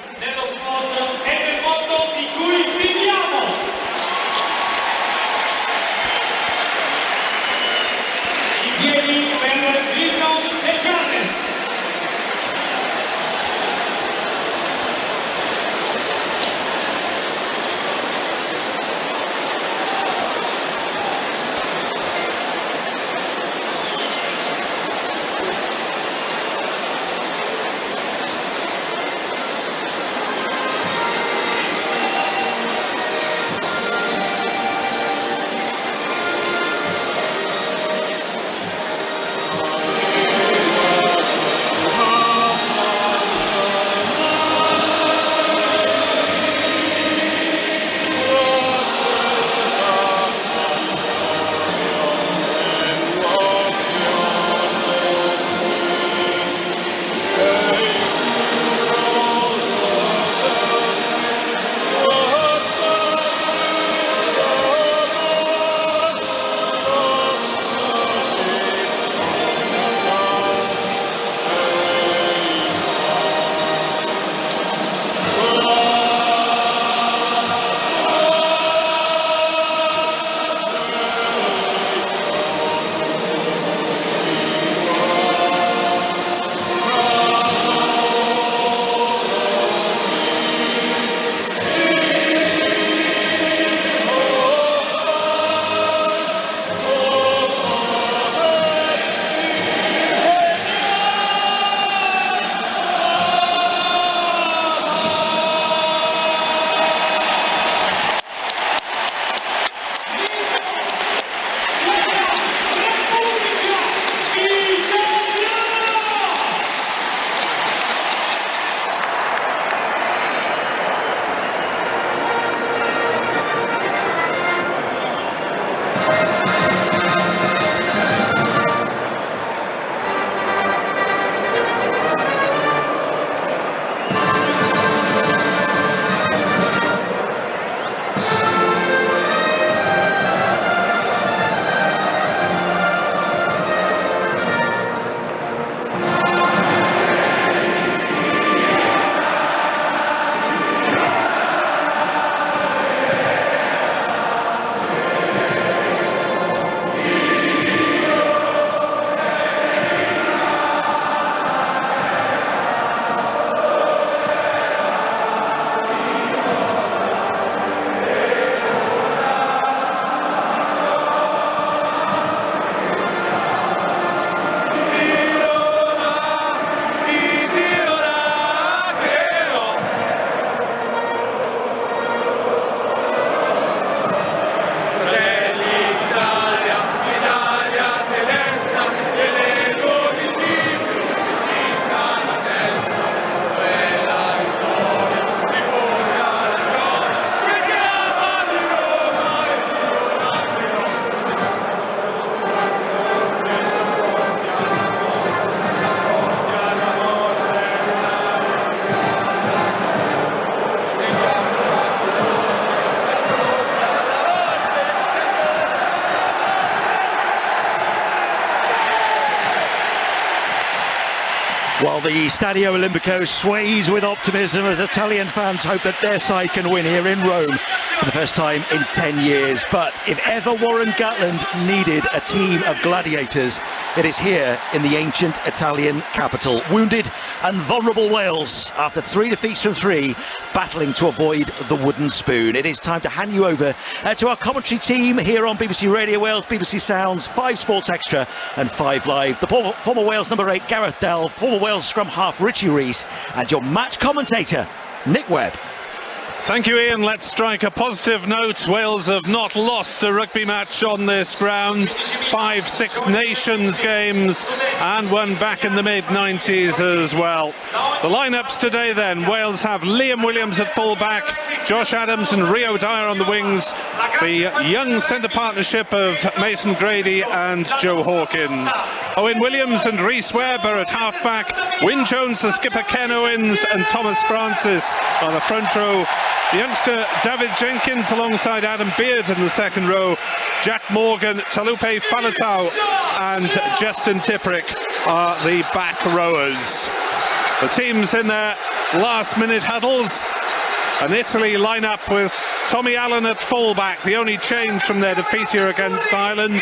While the Stadio Olimpico sways with optimism as Italian fans hope that their side can win here in Rome for the first time in 10 years. But if ever Warren Gatland needed a team of gladiators, it is here in the ancient Italian capital. Wounded and vulnerable Wales, after 3 defeats from 3, battling to avoid the wooden spoon. It is time to hand you over to our commentary team here on BBC Radio Wales, BBC Sounds, 5 Sports Extra and 5 Live. The former Wales number 8, Gareth Delve, former Wales scrum half Richie Rees, and your match commentator, Nick Webb. Thank you, Ian. Let's strike a positive note. Wales have not lost a rugby match on this ground. 5 Six Nations games and one back in the mid-90s as well. The lineups today then. Wales have Liam Williams at full-back, Josh Adams and Rio Dyer on the wings, the young centre partnership of Mason Grady and Joe Hawkins. Owen Williams and Rhys Webb are at half-back, Wyn Jones, the skipper Ken Owens and Thomas Francis on the front row. The youngster David Jenkins alongside Adam Beard in the second row. Jack Morgan, Talupe Faletau and Justin Tipuric are the back rowers. The teams in their last minute huddles. An Italy lineup with Tommy Allen at fullback, the only change from their defeat here against Ireland.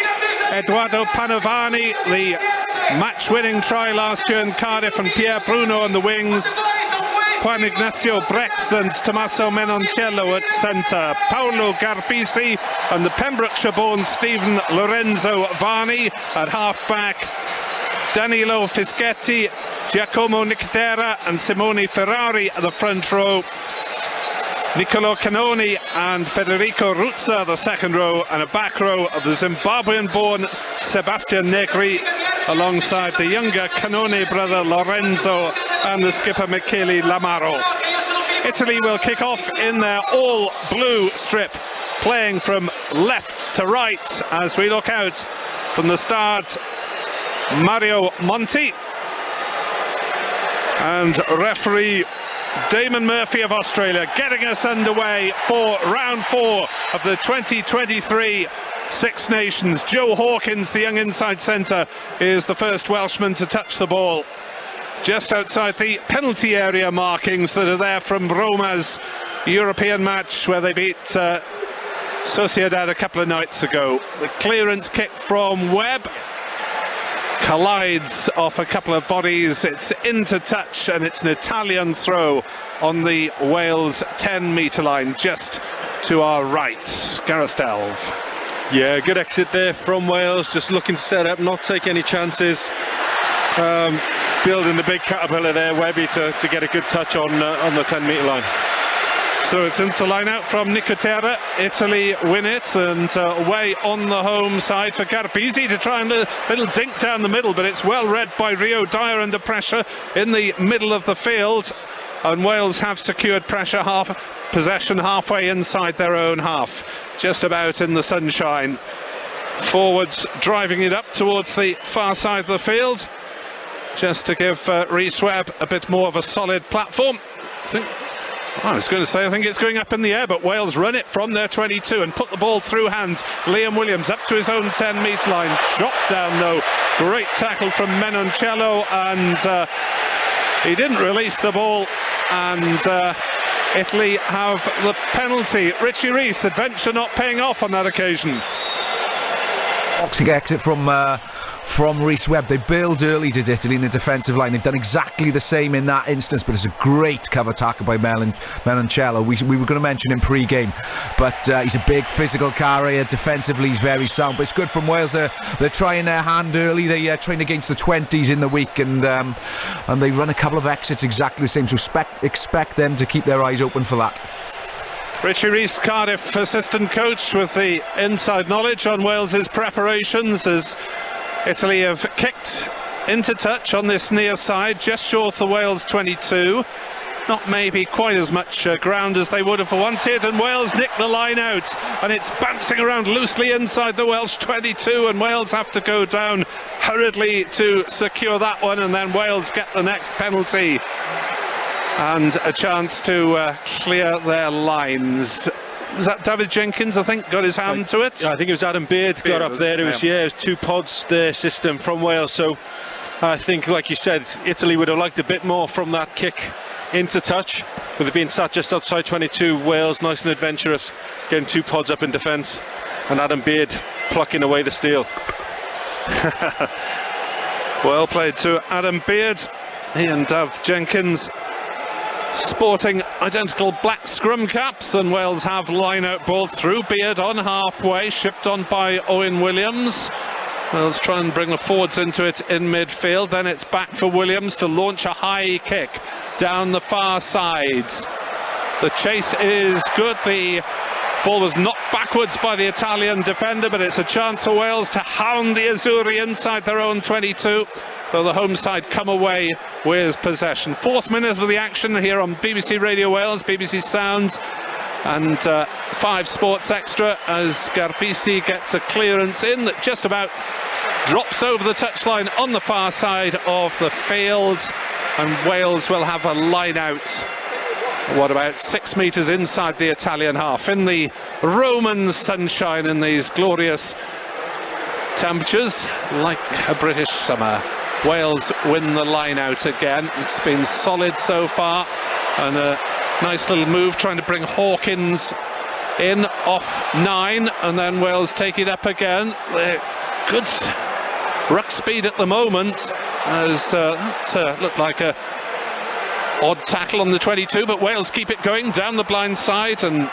Edoardo Panovani, the match-winning try last year in Cardiff, and Pierre Bruno on the wings. Juan Ignacio Brex and Tommaso Menoncello at centre. Paolo Garbisi and the Pembrokeshire-born Stephen Lorenzo Varney at half-back. Danilo Fischetti, Giacomo Nicotera and Simone Ferrari at the front row. Niccolo Canoni and Federico Ruzza the second row, and a back row of the Zimbabwean-born Sebastian Negri alongside the younger Canone brother Lorenzo and the skipper Michele Lamaro. Italy will kick off in their all-blue strip, playing from left to right as we look out from the start. Mario Monti and referee Damon Murphy of Australia getting us underway for round 4 of the 2023 Six Nations. Joe Hawkins, the young inside centre, is the first Welshman to touch the ball just outside the penalty area markings that are there from Roma's European match where they beat Sociedad a couple of nights ago. The clearance kick from Webb collides off a couple of bodies. It's into touch and it's an Italian throw on the Wales 10-metre line just to our right. Gareth Delve. Yeah, good exit there from Wales, just looking to set up, not take any chances. Building the big caterpillar there, Webby, to get a good touch on the 10-metre line. So it's into line out from Nicotera. Italy win it, and away on the home side for Garbisi to try and little dink down the middle, but it's well read by Rio Dyer under pressure in the middle of the field, and Wales have secured pressure possession halfway inside their own half, just about in the sunshine. Forwards driving it up towards the far side of the field, just to give Rhys Webb a bit more of a solid platform. I was going to say, I think it's going up in the air, but Wales run it from their 22 and put the ball through hands. Liam Williams up to his own 10-metre line, chopped down though. Great tackle from Menoncello, and he didn't release the ball, and Italy have the penalty. Richie Rees, adventure not paying off on that occasion. Boxing exit from Rhys Webb. They bailed early, did Italy, in the defensive line. They've done exactly the same in that instance, but it's a great cover tackle by Menoncello. We were going to mention him pre-game, but he's a big physical carrier. Defensively, he's very sound, but it's good from Wales. They're trying their hand early. They train against the 20s in the week, and they run a couple of exits exactly the same, so expect them to keep their eyes open for that. Richie Rees, Cardiff assistant coach, with the inside knowledge on Wales's preparations as Italy have kicked into touch on this near side, just short of the Wales 22. Not maybe quite as much ground as they would have wanted, and Wales nick the line out, and it's bouncing around loosely inside the Welsh 22, and Wales have to go down hurriedly to secure that one, and then Wales get the next penalty and a chance to clear their lines. Was that David Jenkins, I think, got his hand to it? Yeah, I think it was Adam Beard got up there. It was 2 pods there system from Wales, so I think, like you said, Italy would have liked a bit more from that kick into touch. With it being sat just outside 22, Wales nice and adventurous, getting 2 pods up in defence, and Adam Beard plucking away the steal. Well played to Adam Beard. He and Dav Jenkins sporting identical black scrum caps, and Wales have line-out balls through. Beard on halfway, shipped on by Owen Williams. Wales try and bring the forwards into it in midfield. Then it's back for Williams to launch a high kick down the far side. The chase is good. The ball was knocked backwards by the Italian defender, but it's a chance for Wales to hound the Azzurri inside their own 22. Though the home side come away with possession. 4th minute of the action here on BBC Radio Wales, BBC Sounds, and 5 Sports Extra, as Garbisi gets a clearance in that just about drops over the touchline on the far side of the field, and Wales will have a line out. What, about 6 metres inside the Italian half in the Roman sunshine in these glorious temperatures, like a British summer. Wales win the line out again. It's been solid so far, and a nice little move trying to bring Hawkins in off 9, and then Wales take it up again. Good ruck speed at the moment, as that looked like a odd tackle on the 22, but Wales keep it going down the blind side, and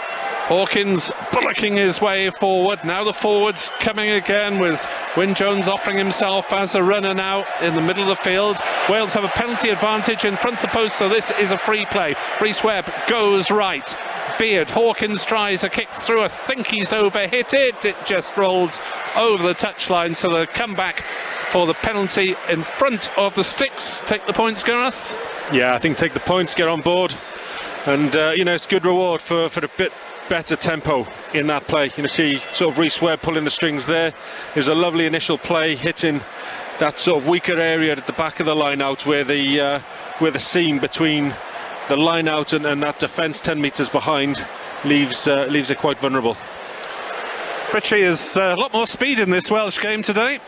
Hawkins bullocking his way forward. Now the forwards coming again, with Wyn Jones offering himself as a runner now in the middle of the field. Wales have a penalty advantage in front of the post, so this is a free play. Rhys Webb goes right. Beard, Hawkins tries a kick through. I think he's overhit it. It just rolls over the touchline, so the comeback for the penalty in front of the sticks. Take the points, Gareth? Yeah, I think take the points, get on board, and it's good reward for a bit better tempo in that play. See sort of Rhys Webb pulling the strings there. It was a lovely initial play, hitting that sort of weaker area at the back of the line out, where the seam between the line out and that defence 10 metres behind leaves it quite vulnerable. Ritchie has a lot more speed in this Welsh game today.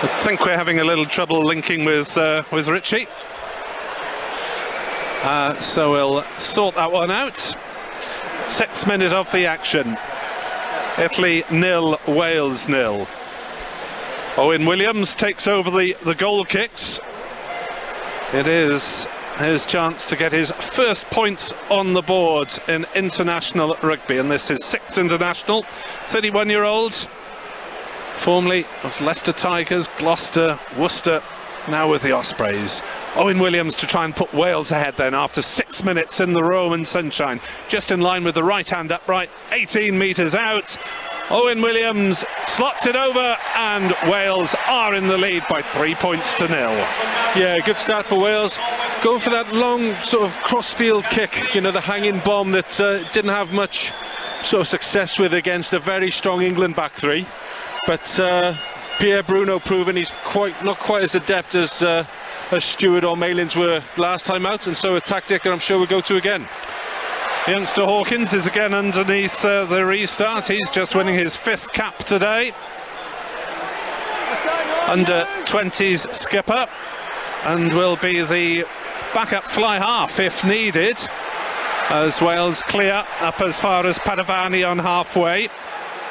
I think we're having a little trouble linking with Ritchie. So we'll sort that one out. 6th minute of the action. Italy 0, Wales 0. Owen Williams takes over the goal kicks. It is his chance to get his first points on the board in international rugby, and this is 6th international. 31-year-old, formerly of Leicester Tigers, Gloucester, Worcester, now with the Ospreys. Owen Williams to try and put Wales ahead then after 6 minutes in the Roman sunshine. Just in line with the right hand upright, 18 metres out. Owen Williams slots it over, and Wales are in the lead by 3 points to 0. Yeah, good start for Wales. Going for that long sort of crossfield kick, the hanging bomb that didn't have much sort of success with against a very strong England back three. But Pierre Bruno proving he's not quite as adept as Stewart or Malins were last time out, and so a tactic that I'm sure we'll go to again. Youngster Hawkins is again underneath the restart. He's just winning his 5th cap today. Under 20s skipper, and will be the backup fly half if needed, as Wales clear up as far as Padovani on halfway.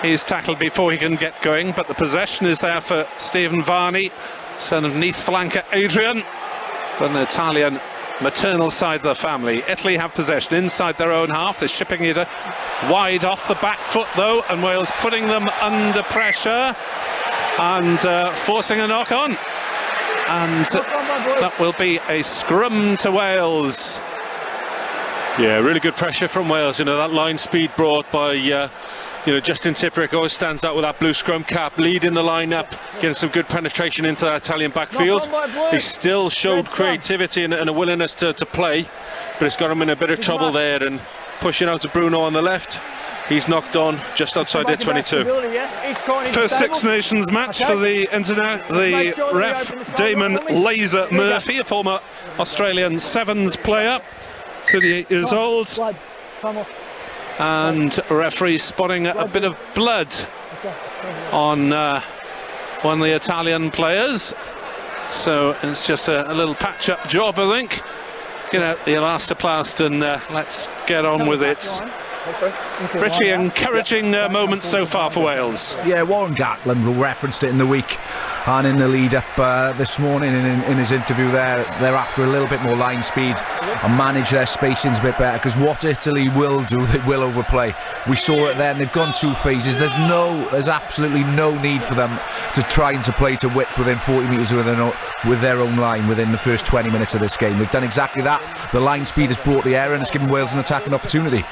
He's tackled before he can get going, but the possession is there for Stephen Varney, son of Neath flanker Adrian, an Italian maternal side of the family. Italy have possession inside their own half. They're shipping it wide off the back foot though, and Wales putting them under pressure and forcing a knock on, and that will be a scrum to Wales. Yeah, really good pressure from Wales. That line speed brought by Justin Tipuric always stands out with that blue scrum cap, leading the line up, getting some good penetration into that Italian backfield. He still showed creativity and a willingness to play, but it's got him in a bit of trouble there, and pushing out to Bruno on the left. He's knocked on just outside their 22. First Six Nations match for the internet. The ref, Damon Laser Murphy, a former Australian Sevens player, 38 years old. and referee spotting a bit of blood on one of the Italian players, so it's just a little patch-up job, I think. Get out the elastoplast and let's get on with it. Richie, encouraging moment so far for Wales. Yeah, Warren Gatland referenced it in the week and in the lead-up this morning in his interview there. They're after a little bit more line speed and manage their spacings a bit better, because what Italy will do, they will overplay. We saw it then. They've gone 2 phases. There's absolutely no need for them to try and to play to width within 40 metres with their own line within the first 20 minutes of this game. They've done exactly that. The line speed has brought the error and it's given Wales an attacking opportunity.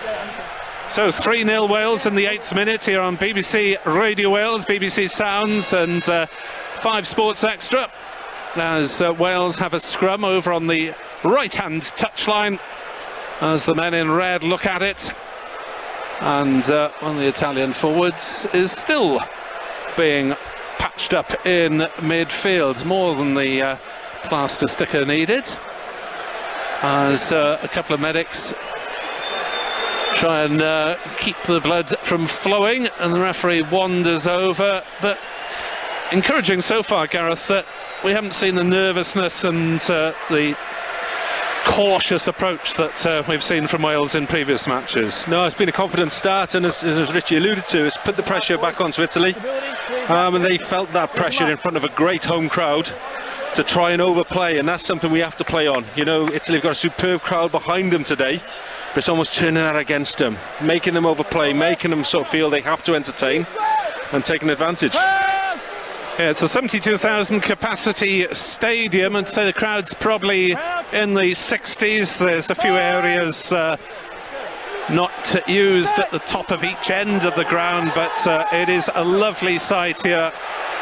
So 3-0 Wales in the 8th minute here on BBC Radio Wales, BBC Sounds and 5 Sports Extra, as Wales have a scrum over on the right-hand touchline as the men in red look at it, and one of the Italian forwards is still being patched up in midfield, more than the plaster sticker needed, as a couple of medics try and keep the blood from flowing, and the referee wanders over. But encouraging so far, Gareth, that we haven't seen the nervousness and the cautious approach that we've seen from Wales in previous matches. No, it's been a confident start, and as Richie alluded to, it's put the pressure back onto Italy, and they felt that pressure in front of a great home crowd to try and overplay, and that's something we have to play on. You know, Italy have got a superb crowd behind them today, but it's almost turning that against them, making them overplay, making them sort of feel they have to entertain and taking advantage. Yeah, it's a 72,000 capacity stadium, and so the crowd's probably in the 60s. There's a few areas not used at the top of each end of the ground, but it is a lovely sight here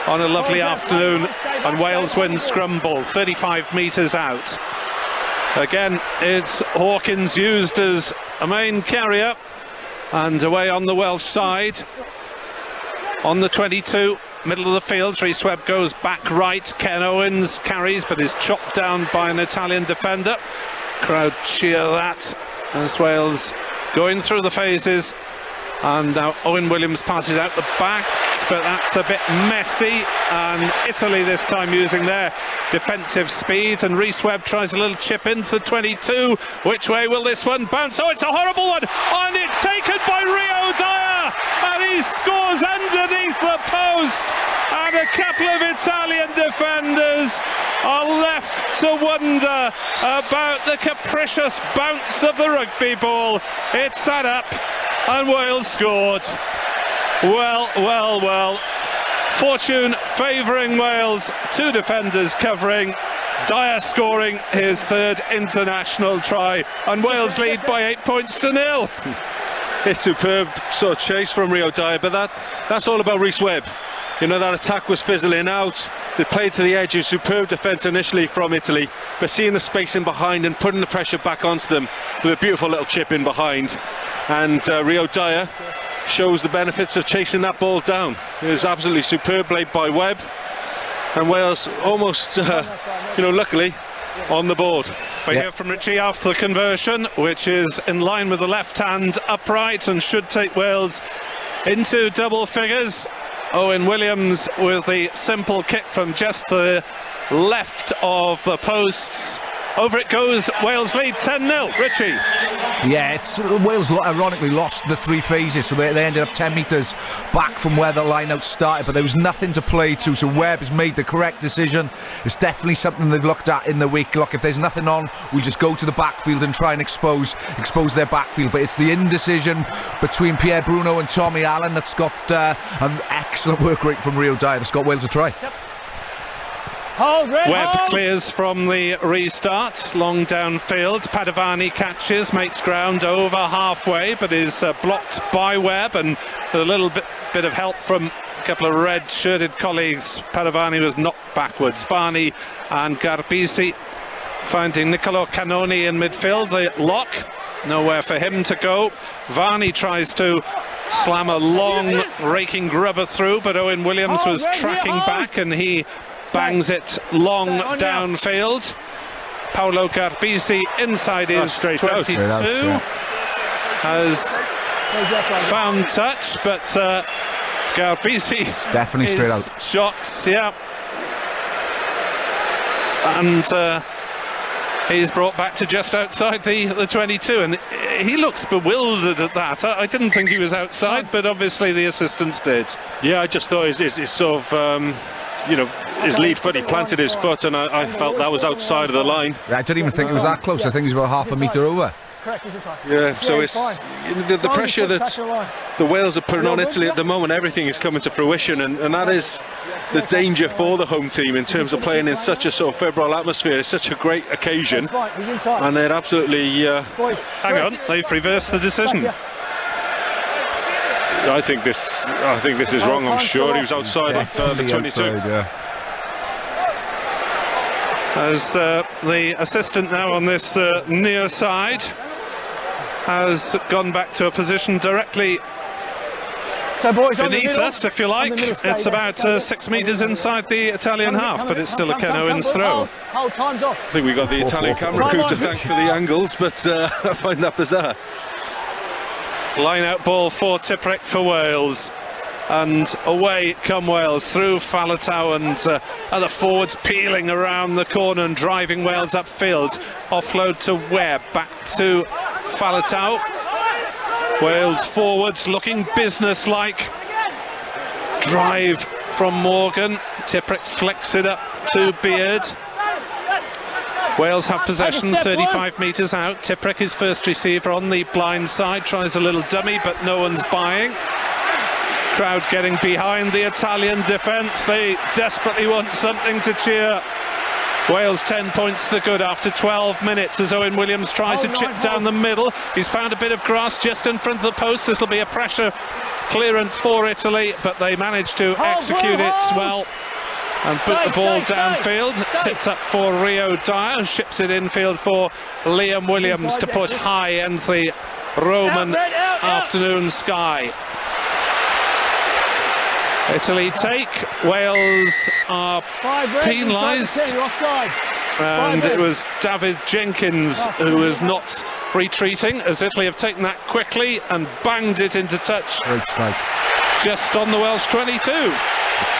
on a lovely afternoon, and Wales win scrum ball 35 metres out. Again, it's Hawkins used as a main carrier, and away on the Welsh side on the 22, middle of the field. Rhys Webb goes back right. Ken Owens carries but is chopped down by an Italian defender. Crowd cheer that as Wales going through the phases, and now Owen Williams passes out the back, but that's a bit messy, and Italy this time using their defensive speed, and Rhys Webb tries a little chip into the 22. Which way will this one bounce? Oh, it's a horrible one, and it's taken by Rio Dyer, and he scores underneath the post, and a couple of Italian defenders are left to wonder about the capricious bounce of the rugby ball. It sat up and Wales scored. Well, fortune favouring Wales. 2 defenders covering, Dyer scoring his 3rd international try, and Wales lead by 8 points to 0. It's superb sort of chase from Rio Dyer, but that's all about Rhys Webb. You know, that attack was fizzling out. They played to the edge. Superb defence initially from Italy, but seeing the space in behind and putting the pressure back onto them with a beautiful little chip in behind. And Rio Dyer shows the benefits of chasing that ball down. It was absolutely superb played by Webb, and Wales almost, luckily on the board. We hear from Richie after the conversion, which is in line with the left hand upright and should take Wales into double figures. Owen Williams with the simple kick from just the left of the posts. Over it goes. Wales lead 10-0. Richie. Yeah, Wales ironically lost the 3 phases, so they ended up 10 metres back from where the line-out started, but there was nothing to play to, so Webb has made the correct decision. It's definitely something they've looked at in the week. Look, if there's nothing on, we just go to the backfield and try and expose their backfield, but it's the indecision between Pierre Bruno and Tommy Allen that's got an excellent work rate from Rio Dyer that's got Wales a try. Yep. Webb clears from the restart, long downfield. Padovani catches, makes ground over halfway, but is blocked by Webb, and with a little bit of help from a couple of red-shirted colleagues, Padovani was knocked backwards. Varney and Garbisi finding Niccolò Cannoni in midfield. The lock, nowhere for him to go. Varney tries to slam a long raking grubber through, but Owen Williams was tracking back, and he bangs it long downfield. Paolo Garbisi inside his 22 as found touch, but Garbisi definitely straight out. Shots, yeah. And he's brought back to just outside the 22, and he looks bewildered at that. I didn't think he was outside, but obviously the assistants did. Yeah, I just thought his sort of his lead foot, he planted his foot, and I felt that was outside of the line. I didn't even think it was that close. I think he was about half a metre over. Yeah, so it's the pressure that the Wales are putting on Italy at the moment. Everything is coming to fruition, and that is the danger for the home team in terms of playing in such a sort of febrile atmosphere. It's such a great occasion, and they're absolutely hang on, they've reversed the decision. I think this is wrong. I'm sure he was outside of the 22. Outside, As the assistant now on this near side has gone back to a position directly beneath us, if you like. It's about 6 metres inside the Italian half, but it's still a Ken Owens throw. I think we got the Italian camera crew to thank for the angles, but I find that bizarre. Line out ball for Tipuric for Wales. And away come Wales through Faletau, and other forwards peeling around the corner and driving Wales upfield. Offload to Webb, back to Faletau. Wales forwards looking businesslike. Drive from Morgan. Tipuric flicks it up to Beard. Wales have possession 35 metres out. Tipuric is first receiver on the blind side, tries a little dummy, but no one's buying. Crowd getting behind the Italian defence. They desperately want something to cheer. Wales 10 points to the good after 12 minutes as Owen Williams tries a chip down the middle. He's found a bit of grass just in front of the post. This will be a pressure clearance for Italy, but they manage to execute it well and put the ball downfield. Sits up for Rio Dyer, ships it infield for Liam Williams to put high into the Roman afternoon sky. Italy take, Wales are penalised, and it was David Jenkins who was not retreating, as Italy have taken that quickly and banged it into touch. Great strike. Just on the Welsh 22.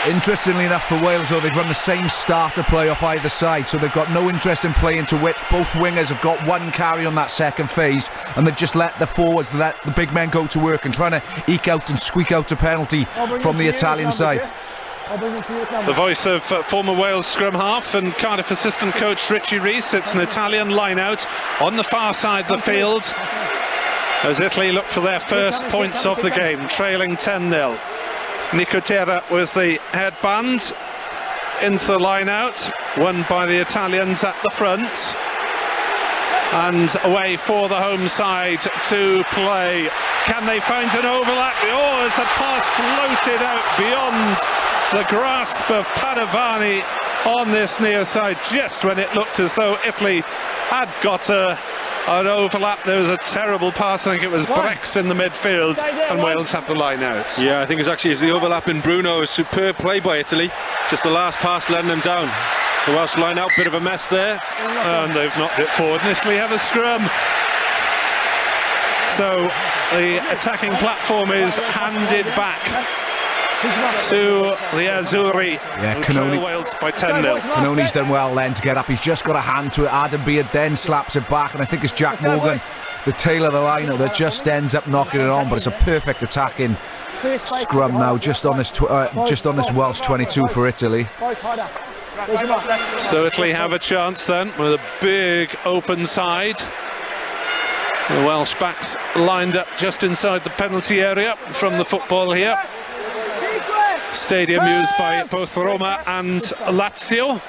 Interestingly enough for Wales, though, they've run the same starter play off either side, so they've got no interest in playing to width. Both wingers have got one carry on that second phase, and they've just let the forwards, let the big men go to work and trying to eke out and squeak out a penalty from the Italian side. The voice of former Wales scrum half and Cardiff assistant coach Richie Rees. It's an Italian line out on the far side of the field as Italy look for their first points of the game, trailing 10-0. Nicotera was the headband into the line out, won by the Italians at the front, and away for the home side to play. Can they find an overlap? Oh, there's a pass floated out beyond the grasp of Padovani on this near side, just when it looked as though Italy had got an overlap. There was a terrible pass. I think it was Brex in the midfield, and Wales have the line out. Yeah, I think it's the overlap in Bruno. A superb play by Italy. Just the last pass letting them down. The Welsh line out, bit of a mess there, and they've knocked it forward. And Italy have a scrum. So the attacking platform is handed back to the Azzurri. Yeah, Cannoni. Wales by 10-0. Cannoni's done well then to get up. He's just got a hand to it. Adam Beard then slaps it back, and I think it's Jack Morgan, the tail of the line, that just ends up knocking it on. But it's a perfect attacking scrum now, just on this Welsh 22 for Italy. So Italy have a chance then with a big open side. The Welsh backs lined up just inside the penalty area from the football here. Stadium used by both Roma and Lazio,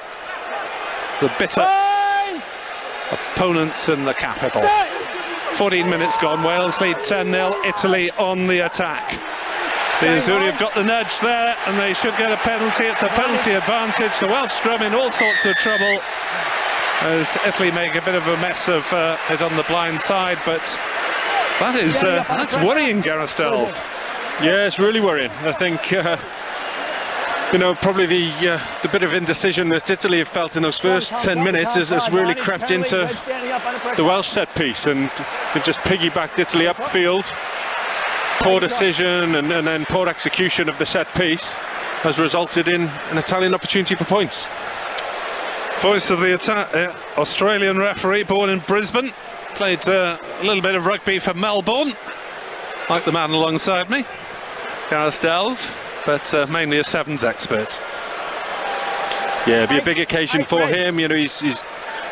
the bitter opponents in the capital. 14 minutes gone, Wales lead 10-0, Italy on the attack. The Azzurri have got the nudge there, and they should get a penalty. It's a penalty advantage. The Welsh scrum in all sorts of trouble as Italy make a bit of a mess of it on the blind side, but that's worrying, Gareth Delve. Yeah, it's really worrying. I think probably the bit of indecision that Italy have felt in those first 10 minutes has really crept into the Welsh set piece, and they've just piggybacked Italy upfield. poor decision and then poor execution of the set piece has resulted in an Italian opportunity for points. Voice of the Australian referee, born in Brisbane, played a little bit of rugby for Melbourne, like the man alongside me, Gareth Delve, but mainly a sevens expert. Yeah, it'll be a big occasion for him. You know, he's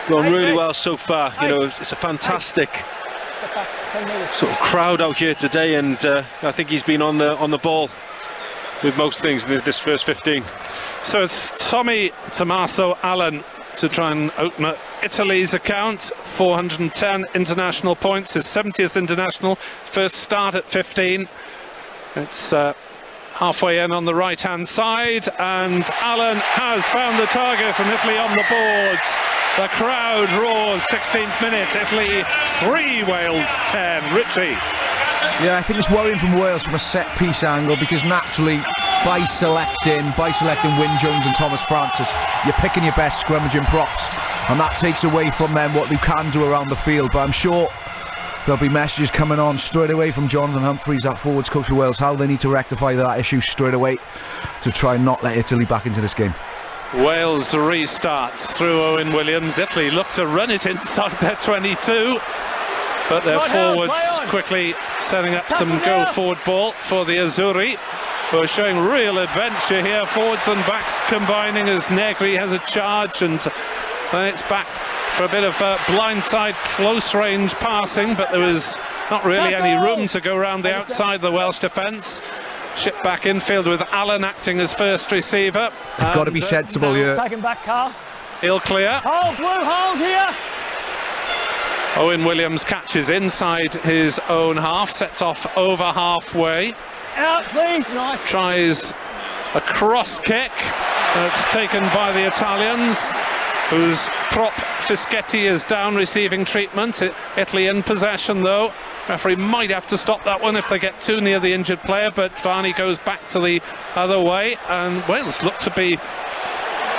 gone really well so far. You know, it's a fantastic sort of crowd out here today, and I think he's been on the ball with most things in this first 15. So it's Tommy Tommaso Allen to try and open up Italy's account. 410 international points, his 70th international, first start at 15. It's halfway in on the right hand side, and Allen has found the target and Italy on the boards. The crowd roars. 16th minute, Italy 3, Wales 10. Richie. Yeah, I think it's worrying from Wales from a set piece angle, because naturally by selecting Wyn Jones and Thomas Francis, you're picking your best scrummaging props, and that takes away from them what they can do around the field. But I'm sure there'll be messages coming on straight away from Jonathan Humphreys, that forwards coach for Wales, how they need to rectify that issue straight away to try and not let Italy back into this game. Wales restarts through Owen Williams. Italy look to run it inside their 22, but their forwards quickly setting up some go-forward ball for the Azzurri, who are showing real adventure here. Forwards and backs combining as Negri has a charge, and then it's back for a bit of blindside close-range passing, but there was not really any room to go around the outside of the Welsh defence. Chip back infield with Allen acting as first receiver. They've got to be sensible here. Take him back, Carl. He'll clear. Hold, Blue, hold here. Owen Williams catches inside his own half, sets off over halfway. Out, please. Nice. Tries a cross kick. That's taken by the Italians, whose prop Fischetti is down receiving treatment. Italy in possession though. Referee might have to stop that one if they get too near the injured player, but Varney goes back to the other way, and Wales look to be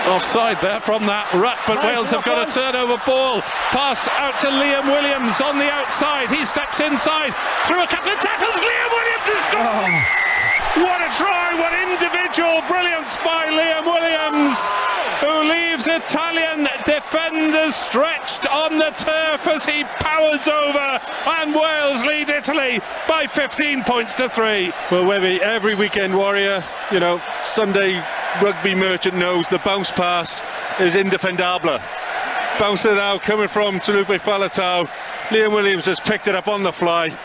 offside there from that ruck, but Wales have got a turnover ball. Pass out to Liam Williams on the outside. He steps inside through a couple of tackles. Liam Williams has scored! What a try, what individual brilliance by Liam Williams, who leaves Italian defenders stretched on the turf as he powers over, and Wales lead Italy by 15 points to 3. Well, Webby, every weekend warrior, you know, Sunday rugby merchant knows the bounce pass is indefendable. Bounce it out, coming from Taulupe Faletau. Liam Williams has picked it up on the fly,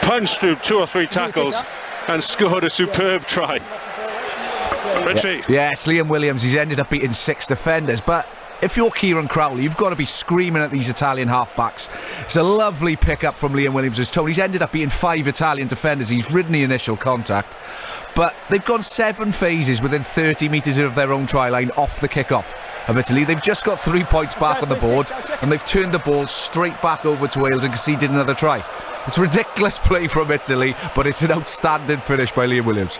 punched through 2 or 3 tackles, and scored a superb try. Richie. Yes, Liam Williams, he's ended up beating 6 defenders, but if you're Kieran Crowley, you've got to be screaming at these Italian halfbacks. It's a lovely pick-up from Liam Williams' toe. He's ended up beating 5 Italian defenders. He's ridden the initial contact, but they've gone 7 phases within 30 metres of their own try line off the kick-off of Italy. They've just got 3 points back on the board, and they've turned the ball straight back over to Wales and conceded another try. It's ridiculous play from Italy, but it's an outstanding finish by Liam Williams.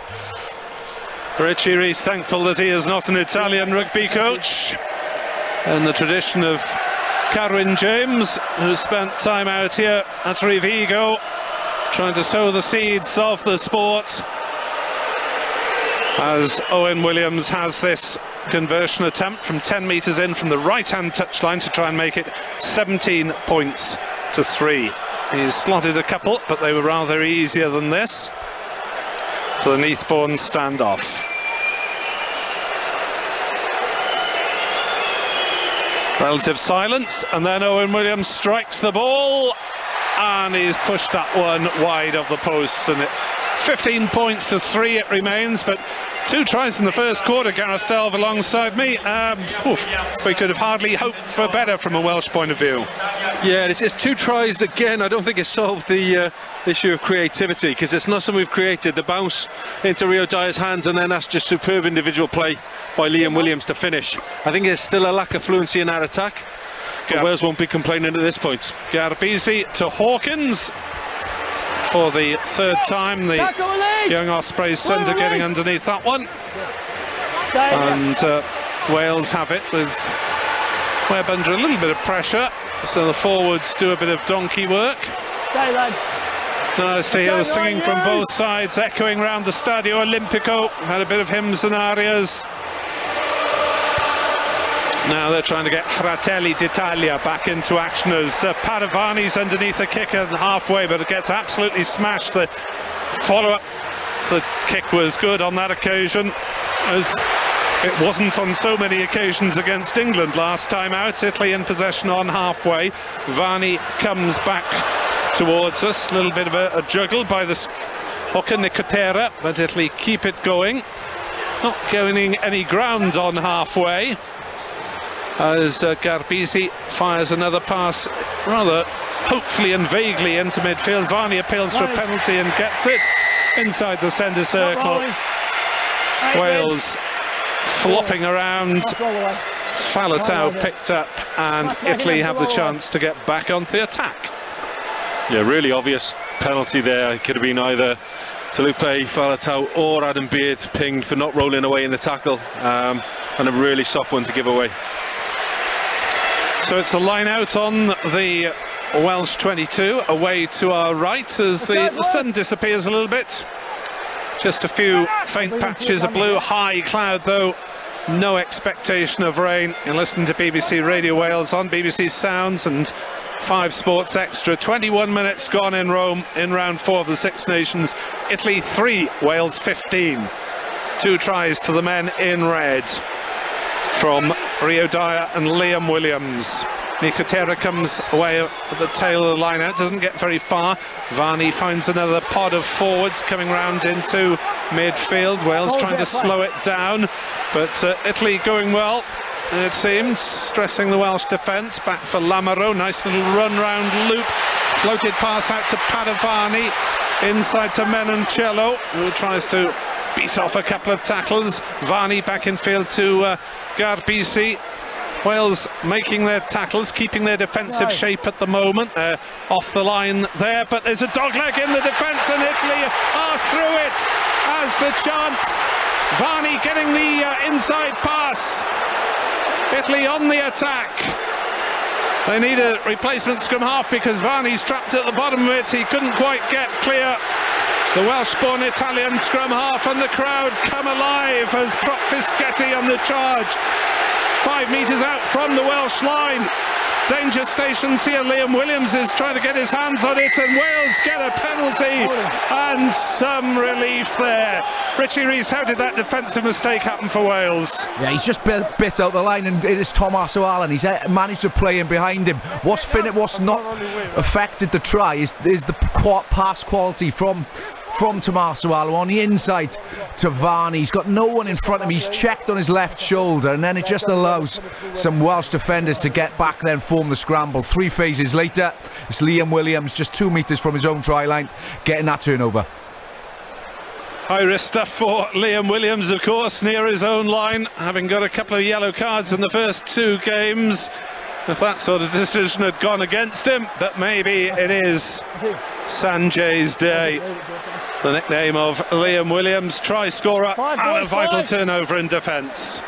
Richie Rees thankful that he is not an Italian rugby coach, in the tradition of Carwyn James, who spent time out here at Rivigo trying to sow the seeds of the sport, as Owen Williams has this conversion attempt from 10 metres in from the right-hand touchline to try and make it 17 points to 3. He's slotted a couple, but they were rather easier than this for the Neathbourne standoff. Relative silence, and then Owen Williams strikes the ball, and he's pushed that one wide of the posts, and 15 points to 3 it remains, but 2 tries in the first quarter. Gareth Delve alongside me. We could have hardly hoped for better from a Welsh point of view. Yeah, it's 2 tries again. I don't think it solved the issue of creativity, because it's not something we've created. The bounce into Rio Dyer's hands, and then that's just superb individual play by Liam Williams to finish. I think there's still a lack of fluency in our attack, but Wales won't be complaining at this point. Garbisi to Hawkins for the 3rd time. The young Ospreys centre getting underneath that one, and Wales have it with Webb under a little bit of pressure, so the forwards do a bit of donkey work. Stay, lads. Nice to hear the singing from both sides echoing around the Stadio Olimpico. Had a bit of hymns and arias. Now they're trying to get Fratelli d'Italia back into action as Padovani's underneath the kick and halfway, but it gets absolutely smashed. The follow-up, the kick was good on that occasion, as it wasn't on so many occasions against England last time out. Italy in possession on halfway. Varney comes back towards us. A little bit of a juggle by the Hoca Nicotera, but Italy keep it going. Not gaining any ground on halfway, as Garbisi fires another pass rather hopefully and vaguely into midfield. Varney appeals for a penalty and gets it inside the centre circle. Wales flopping around. Faletau picked up, and Italy have the chance to get back onto the attack. Yeah, really obvious penalty there. It could have been either Taulupe, Faletau or Adam Beard pinged for not rolling away in the tackle, and a really soft one to give away. So it's a line out on the Welsh 22, away to our right as the sun disappears a little bit. Just a few faint patches of blue, high cloud though, no expectation of rain. You're listening to BBC Radio Wales on BBC Sounds and 5 Sports Extra. 21 minutes gone in Rome in round 4 of the Six Nations. Italy 3, Wales 15. 2 tries to the men in red from Rio Dyer and Liam Williams. Nicotera comes away at the tail of the line out, doesn't get very far. Varney finds another pod of forwards coming round into midfield. Wales trying to slow it down, but Italy going well, it seems, stressing the Welsh defence. Back for Lamaro, nice little run round loop, floated pass out to Padovani, inside to Menoncello, who tries to beat off a couple of tackles. Varney back in field to Garbisi. Wales making their tackles, keeping their defensive shape at the moment. Off the line there, but there's a dogleg in the defence, and Italy are through it as the chance. Varney getting the inside pass. Italy on the attack. They need a replacement scrum half because Varney's trapped at the bottom of it. He couldn't quite get clear. The Welsh-born Italian scrum half, and the crowd come alive as Prof Fischetti on the charge. 5 metres out from the Welsh line. Danger stations here. Liam Williams is trying to get his hands on it, and Wales get a penalty and some relief there. Richie Rees, how did that defensive mistake happen for Wales? Yeah, he's just bit out the line, and it is Tommaso Allen. He's managed to play in behind him. What's not affected the try is the pass quality from Tommaso Allen on the inside to Varney. He's got no one in front of him. He's checked on his left shoulder, and then it just allows some Welsh defenders to get back there and form the scramble. 3 phases later, it's Liam Williams just 2 metres from his own try line getting that turnover. High risk stuff for Liam Williams, of course, near his own line, having got a couple of yellow cards in the first 2 games. If that sort of decision had gone against him, but maybe it is Sanjay's day. The nickname of Liam Williams, try scorer, and a vital turnover in defence.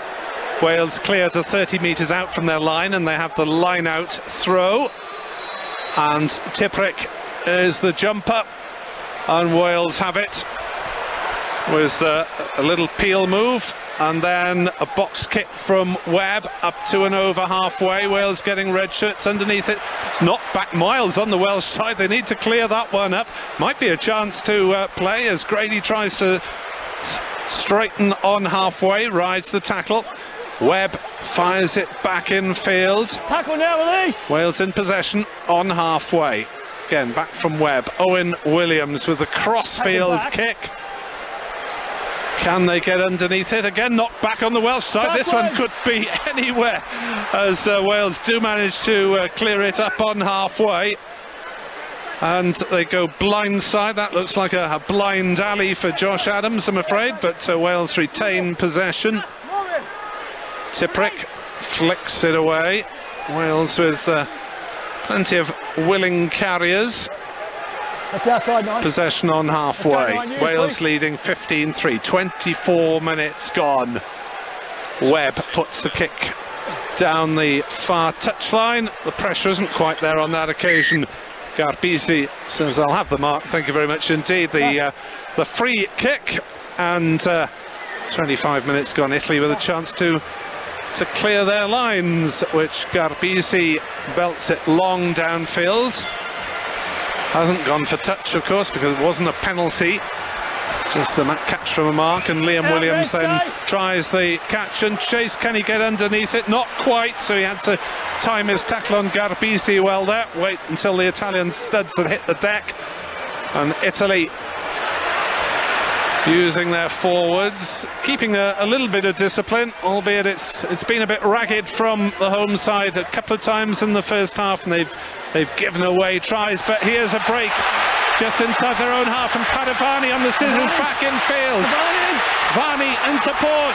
Wales clear to 30 metres out from their line, and they have the line out throw, and Tipuric is the jumper, and Wales have it with a little peel move, and then a box kick from Webb up to and over halfway. Wales getting red shirts underneath it. It's not back miles on the Welsh side. They need to clear that one up. Might be a chance to play as Grady tries to straighten on halfway, rides the tackle. Webb fires it back in field. Tackle now, release. Wales in possession on halfway. Again, back from Webb. Owen Williams with the crossfield kick. Can they get underneath it? Again, knocked back on the Welsh side. This one could be anywhere, as Wales do manage to clear it up on halfway. And they go blindside. That looks like a blind alley for Josh Adams, I'm afraid, but Wales retain possession. Tipuric flicks it away. Wales with plenty of willing carriers. Possession on halfway. Wales leading 15-3. 24 minutes gone. Webb puts the kick down the far touchline. The pressure isn't quite there on that occasion Garbisi says, I'll have the mark, thank you very much indeed. The free kick, and 25 minutes gone. Italy with a chance to clear their lines, which Garbisi belts it long downfield. Hasn't gone for touch, of course, because it wasn't a penalty. It's just a catch from a mark, and Liam Williams then tries the catch and chase. Can he get underneath it? Not quite, so he had to time his tackle on Garbisi well there. Wait until the Italian studs had hit the deck, and Italy using their forwards, keeping a little bit of discipline, albeit it's been a bit ragged from the home side a couple of times in the first half, and they've given away tries. But here's a break just inside their own half, and Padovani on the scissors back in field. Varney and support,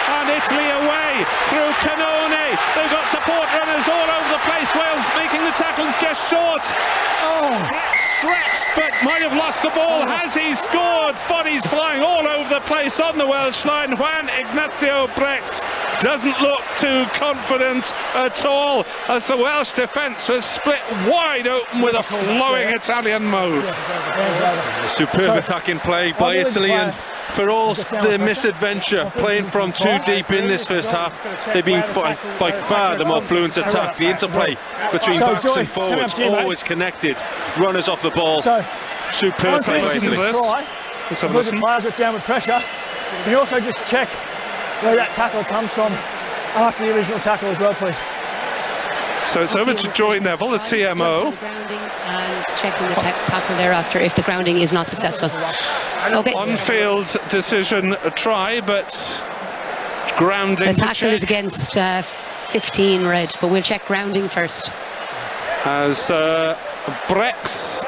and Italy away through Cannone. They've got support runners all over the place. Wales making the tackles just short. Stretched, but might have lost the ball. Has he scored? Bodies flying all over the place on the Welsh line. Juan Ignacio Brex doesn't look too confident at all, as the Welsh defence was split wide open with a flowing Italian mode. Superb attacking play by Italy, and for all the misadventure playing from too deep in this first half, they've been by far the more fluent attack. The interplay between backs and forwards, always connected, runners off the ball. Superb play by Italy. Because the players are down with pressure, can you also just check where that tackle comes from after the original tackle as well, please? So it's over to Joy Neville, the TMO. And checking the tackle thereafter if the grounding is not successful. Okay. On-field decision, a try, but grounding. The tackle is against 15 red, but we'll check grounding first. As Brex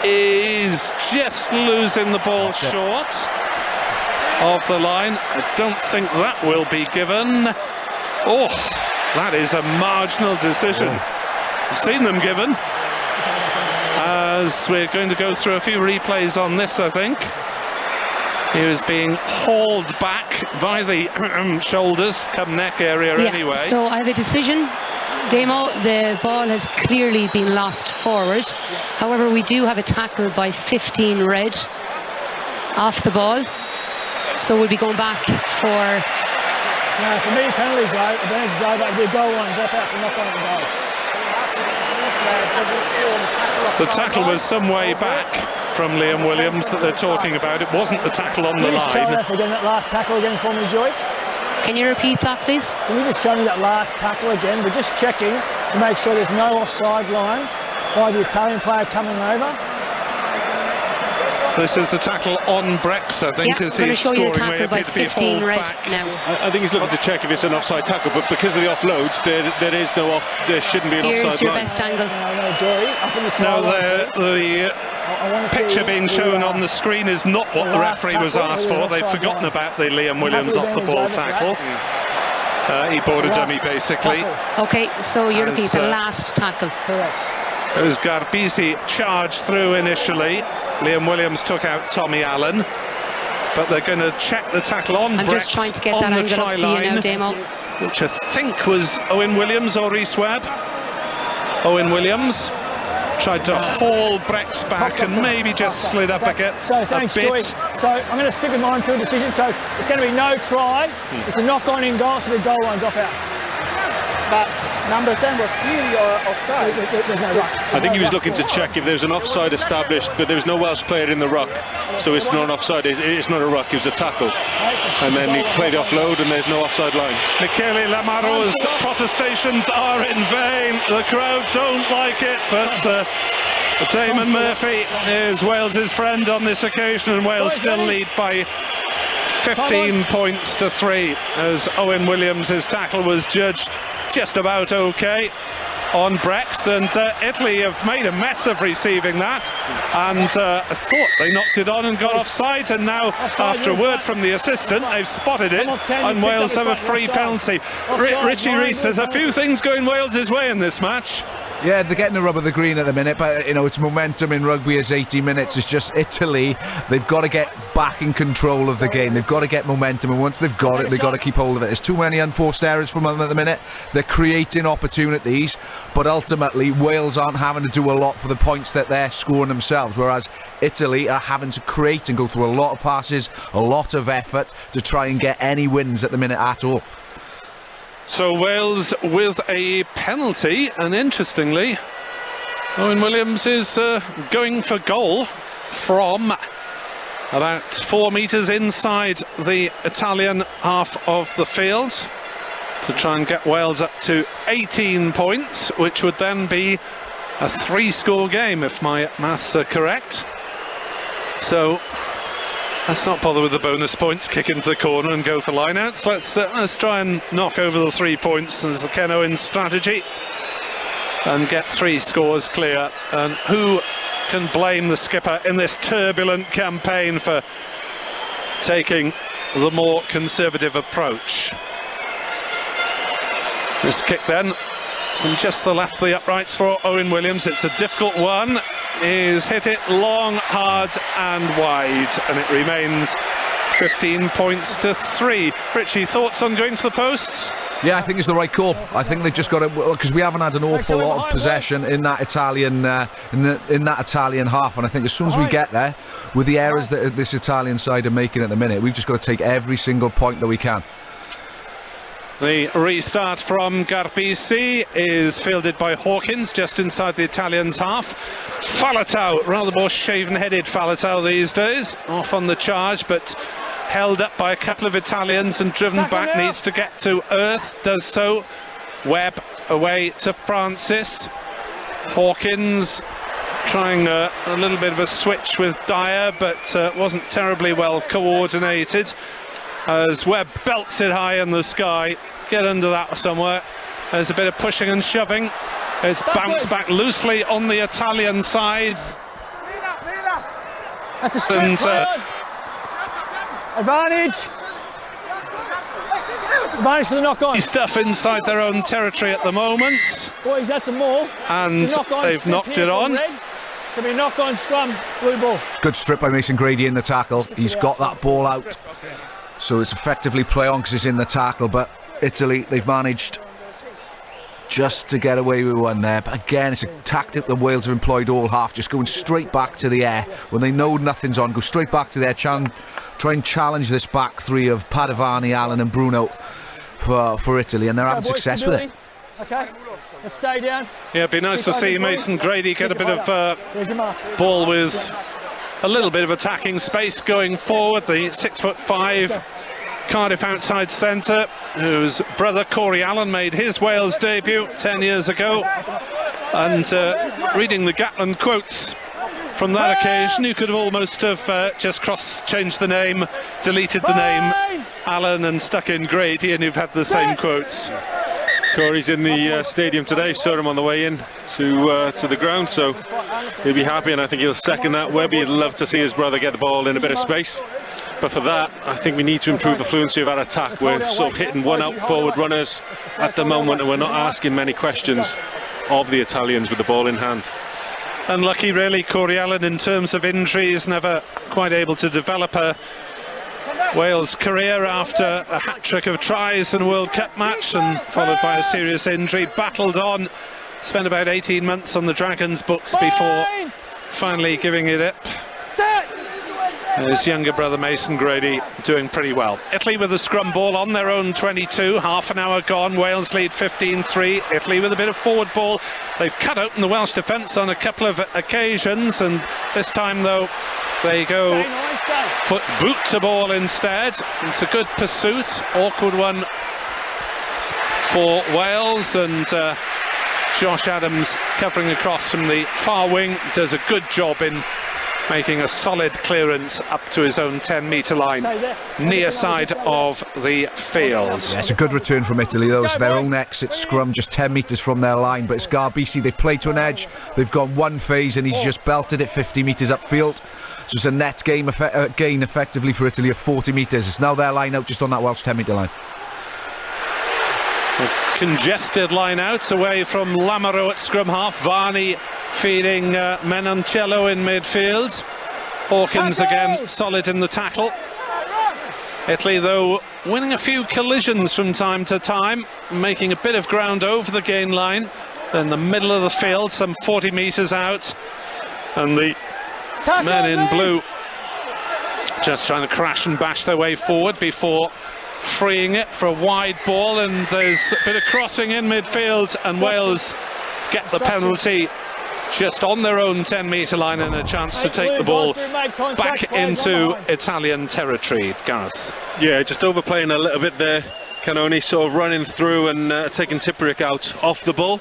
is just losing the ball short of the line. I don't think that will be given. Oh, that is a marginal decision. I've seen them given. As we're going to go through a few replays on this, I think. He was being hauled back by the shoulders, come neck area anyway. So I have a decision. Damo, the ball has clearly been lost forward. However, we do have a tackle by 15 red off the ball. So we'll be going back for... No, for me, penalties, right? The bench is over. It'll be a goal line, drop out for knock on and goal. The tackle was some way back from Liam Williams that they're talking about. It wasn't the tackle on the line. Can you just show us again that last tackle again for me, Joy? Can you repeat that, please? Can you just show me that last tackle again? We're just checking to make sure there's no offside line by the Italian player coming over. This is the tackle on Brex, I think, as he's scoring where he appeared to be hauled back. I think he's looking to check if it's an offside tackle, but because of the offloads, there shouldn't be an offside line. Here's your best angle. Now the picture being shown on the screen is not what the referee was asked for. They've forgotten about the Liam Williams off the ball tackle. He bought a dummy, basically. Okay, so you're looking at the last tackle. Correct. It was Garbisi charged through initially. Liam Williams took out Tommy Allen, but they're going to check the tackle on Brex just trying to get that angle up for you now, Damo. Which I think was Owen Williams or Rhys Webb. Owen Williams tried to haul Brex back and maybe just slid up a bit. So thanks, Joy. So I'm going to stick with my on-field decision. So it's going to be no try. It's a knock-on in goal, so the goal line drop out. But number 10 was clearly offside. I think he was looking to check if there was an offside established, but there was no Welsh player in the ruck, so it's not an offside. It's not a ruck, it was a tackle. And then he played offload, and there's no offside line. Michele Lamaro's protestations are in vain. The crowd don't like it, but Damon Murphy is Wales's friend on this occasion, and Wales still lead by 15 points to 3, as Owen Williams' tackle was judged just about okay on Brex, and Italy have made a mess of receiving that, and I thought they knocked it on and got offside, and now after a word from the assistant they've spotted it, and Wales have a free penalty. Richie Rees, there's a few things going Wales' way in this match. Yeah, they're getting the rub of the green at the minute, but you know, it's momentum in rugby is 80 minutes. It's just Italy. They've got to get back in control of the game. They've got to get momentum, and once they've got it, they've got to keep hold of it. There's too many unforced errors from them at the minute. They're creating opportunities, but ultimately Wales aren't having to do a lot for the points that they're scoring themselves, whereas Italy are having to create and go through a lot of passes, a lot of effort to try and get any wins at the minute at all. So Wales with a penalty, and interestingly, Owen Williams is going for goal from about 4 metres inside the Italian half of the field to try and get Wales up to 18 points, which would then be a 3-score game if my maths are correct. So let's not bother with the bonus points, kick into the corner and go for lineouts. Let's try and knock over the 3 points as the Ken Owen strategy and get 3 scores clear. And who can blame the skipper in this turbulent campaign for taking the more conservative approach? This kick then from just the left of the uprights for Owen Williams. It's a difficult one. He's hit it long, hard and wide, and it remains 15 points to 3. Richie, thoughts on going for the posts? Yeah, I think it's the right call. I think they've just got to, because we haven't had an awful lot of possession in that Italian in that Italian half, and I think as soon as we get there, with the errors that this Italian side are making at the minute, we've just got to take every single point that we can. The restart from Garbisi is fielded by Hawkins just inside the Italians' half. Faletau, rather more shaven-headed Faletau these days, off on the charge, but held up by a couple of Italians and driven back, needs to get to earth, does so. Webb away to Francis. Hawkins trying a little bit of a switch with Dyer, but wasn't terribly well coordinated as Webb belts it high in the sky. Get under that somewhere. There's a bit of pushing and shoving. It's bounced back loosely on the Italian side. That's a sprint. Advantage for the knock-on. Stuff inside their own territory at the moment. Boys, that's a maul. And they've knocked it on. So we knock on scrum, blue ball. Good strip by Mason Grady in the tackle. He's got that ball out. So it's effectively play on because it's in the tackle, but Italy, they've managed just to get away with one there. But again, it's a tactic that Wales have employed all half, just going straight back to the air when they know nothing's on. Go straight back to the air, try and challenge this back three of Padovani, Allen and Bruno for Italy, and they're having success with it. Okay, let's stay down. Yeah, it'd be nice to see Mason Grady get a bit of ball with a little bit of attacking space going forward. The 6'5" Cardiff outside centre, whose brother Corey Allen made his Wales debut 10 years ago, and reading the Gatland quotes from that occasion, you could have almost have just changed the name, deleted the name Allen and stuck in Grady, and you've had the same quotes. Corey's in the stadium today, saw him on the way in to the ground, so he'll be happy, and I think he'll second that. Webby would love to see his brother get the ball in a bit of space, but for that I think we need to improve the fluency of our attack. We're sort of hitting one out forward runners at the moment, and we're not asking many questions of the Italians with the ball in hand. Unlucky really, Corey Allen, in terms of injuries, never quite able to develop a Wales career after a hat-trick of tries in a World Cup match and followed by a serious injury. Battled on, spent about 18 months on the Dragons books before finally giving it up. His younger brother Mason Grady doing pretty well. Italy with the scrum ball on their own 22, half an hour gone. Wales lead 15-3. Italy with a bit of forward ball. They've cut open the Welsh defence on a couple of occasions, and this time though they go boot to ball instead. It's a good pursuit, awkward one for Wales, and Josh Adams covering across from the far wing does a good job in making a solid clearance up to his own 10-metre line, near side of the field. Yeah, it's a good return from Italy though. It's their own exit scrum, just 10 metres from their line, but it's Garbisi. They play to an edge, they've gone one phase and he's just belted it 50 metres upfield. So it's a net gain effectively for Italy of 40 metres. It's now their line out just on that Welsh 10-metre line. A congested line out away from Lamaro at scrum half. Varney feeding Menoncello in midfield. Hawkins again solid in the tackle. Italy, though, winning a few collisions from time to time, making a bit of ground over the gain line in the middle of the field, some 40 metres out, and the men in blue just trying to crash and bash their way forward before freeing it for a wide ball, and there's a bit of crossing in midfield, and Wales get the penalty just on their own 10-metre line and a chance to take the ball back into Italian territory. Gareth. Yeah, just overplaying a little bit there. Cannoni sort of running through and taking Tipuric out off the ball.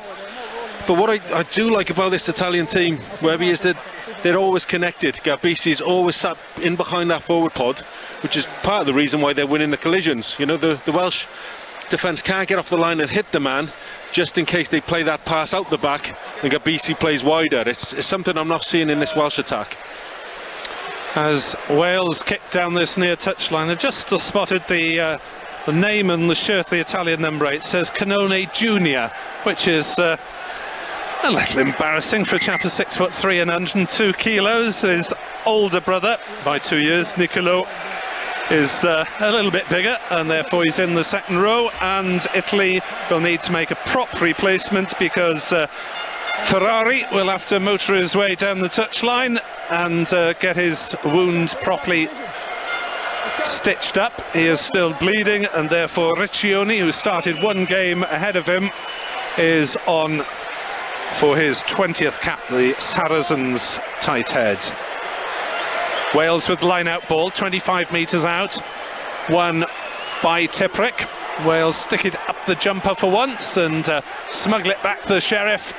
But what I do like about this Italian team, wherever he is, that they're always connected. Garbisi's always sat in behind that forward pod, which is part of the reason why they're winning the collisions. You know, the Welsh defence can't get off the line and hit the man, just in case they play that pass out the back and Garbisi plays wider. It's something I'm not seeing in this Welsh attack. As Wales kick down this near touchline, I just spotted the name and the shirt, the Italian number 8, says Cannone Jr., which is a little embarrassing for a chap who's 6'3" and 102 kilos. His older brother by 2 years, Niccolò, is a little bit bigger, and therefore he's in the second row, and Italy will need to make a prop replacement because Ferrari will have to motor his way down the touchline and get his wound properly stitched up. He is still bleeding, and therefore Riccioni, who started one game ahead of him, is on for his 20th cap, the Saracens tight head. Wales with line-out ball, 25 metres out, won by Tipuric. Wales stick it up the jumper for once and smuggle it back to the Sheriff,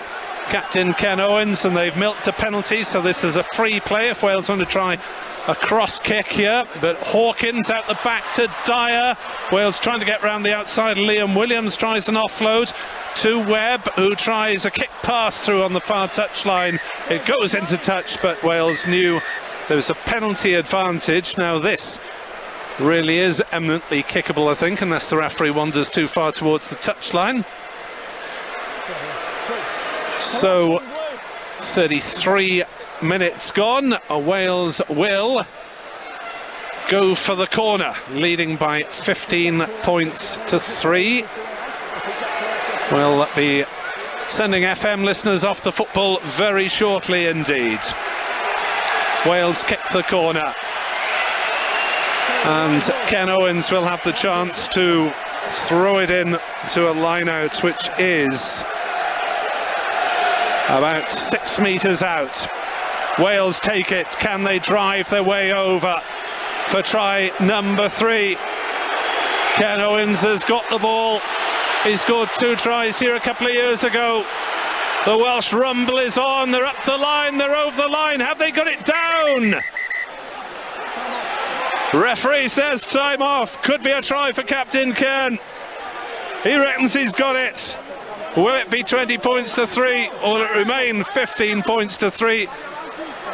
captain Ken Owens, and they've milked a penalty, so this is a free play if Wales want to try a cross kick here. But Hawkins out the back to Dyer. Wales trying to get round the outside. Liam Williams tries an offload to Webb, who tries a kick pass through on the far touchline. It goes into touch, but Wales knew there was a penalty advantage. Now this really is eminently kickable, I think, unless the referee wanders too far towards the touchline. So 33 minutes gone. Wales will go for the corner, leading by 15 points to 3. We'll be sending FM listeners off to football very shortly indeed. Wales kick the corner, and Ken Owens will have the chance to throw it in to a line out, which is about 6 metres out. Wales take it. Can they drive their way over for try number 3? Ken Owens has got the ball. He scored 2 tries here a couple of years ago. The Welsh rumble is on. They're up the line. They're over the line. Have they got it down? Referee says time off. Could be a try for Captain Ken. He reckons he's got it. Will it be 20 points to 3, or will it remain 15 points to 3?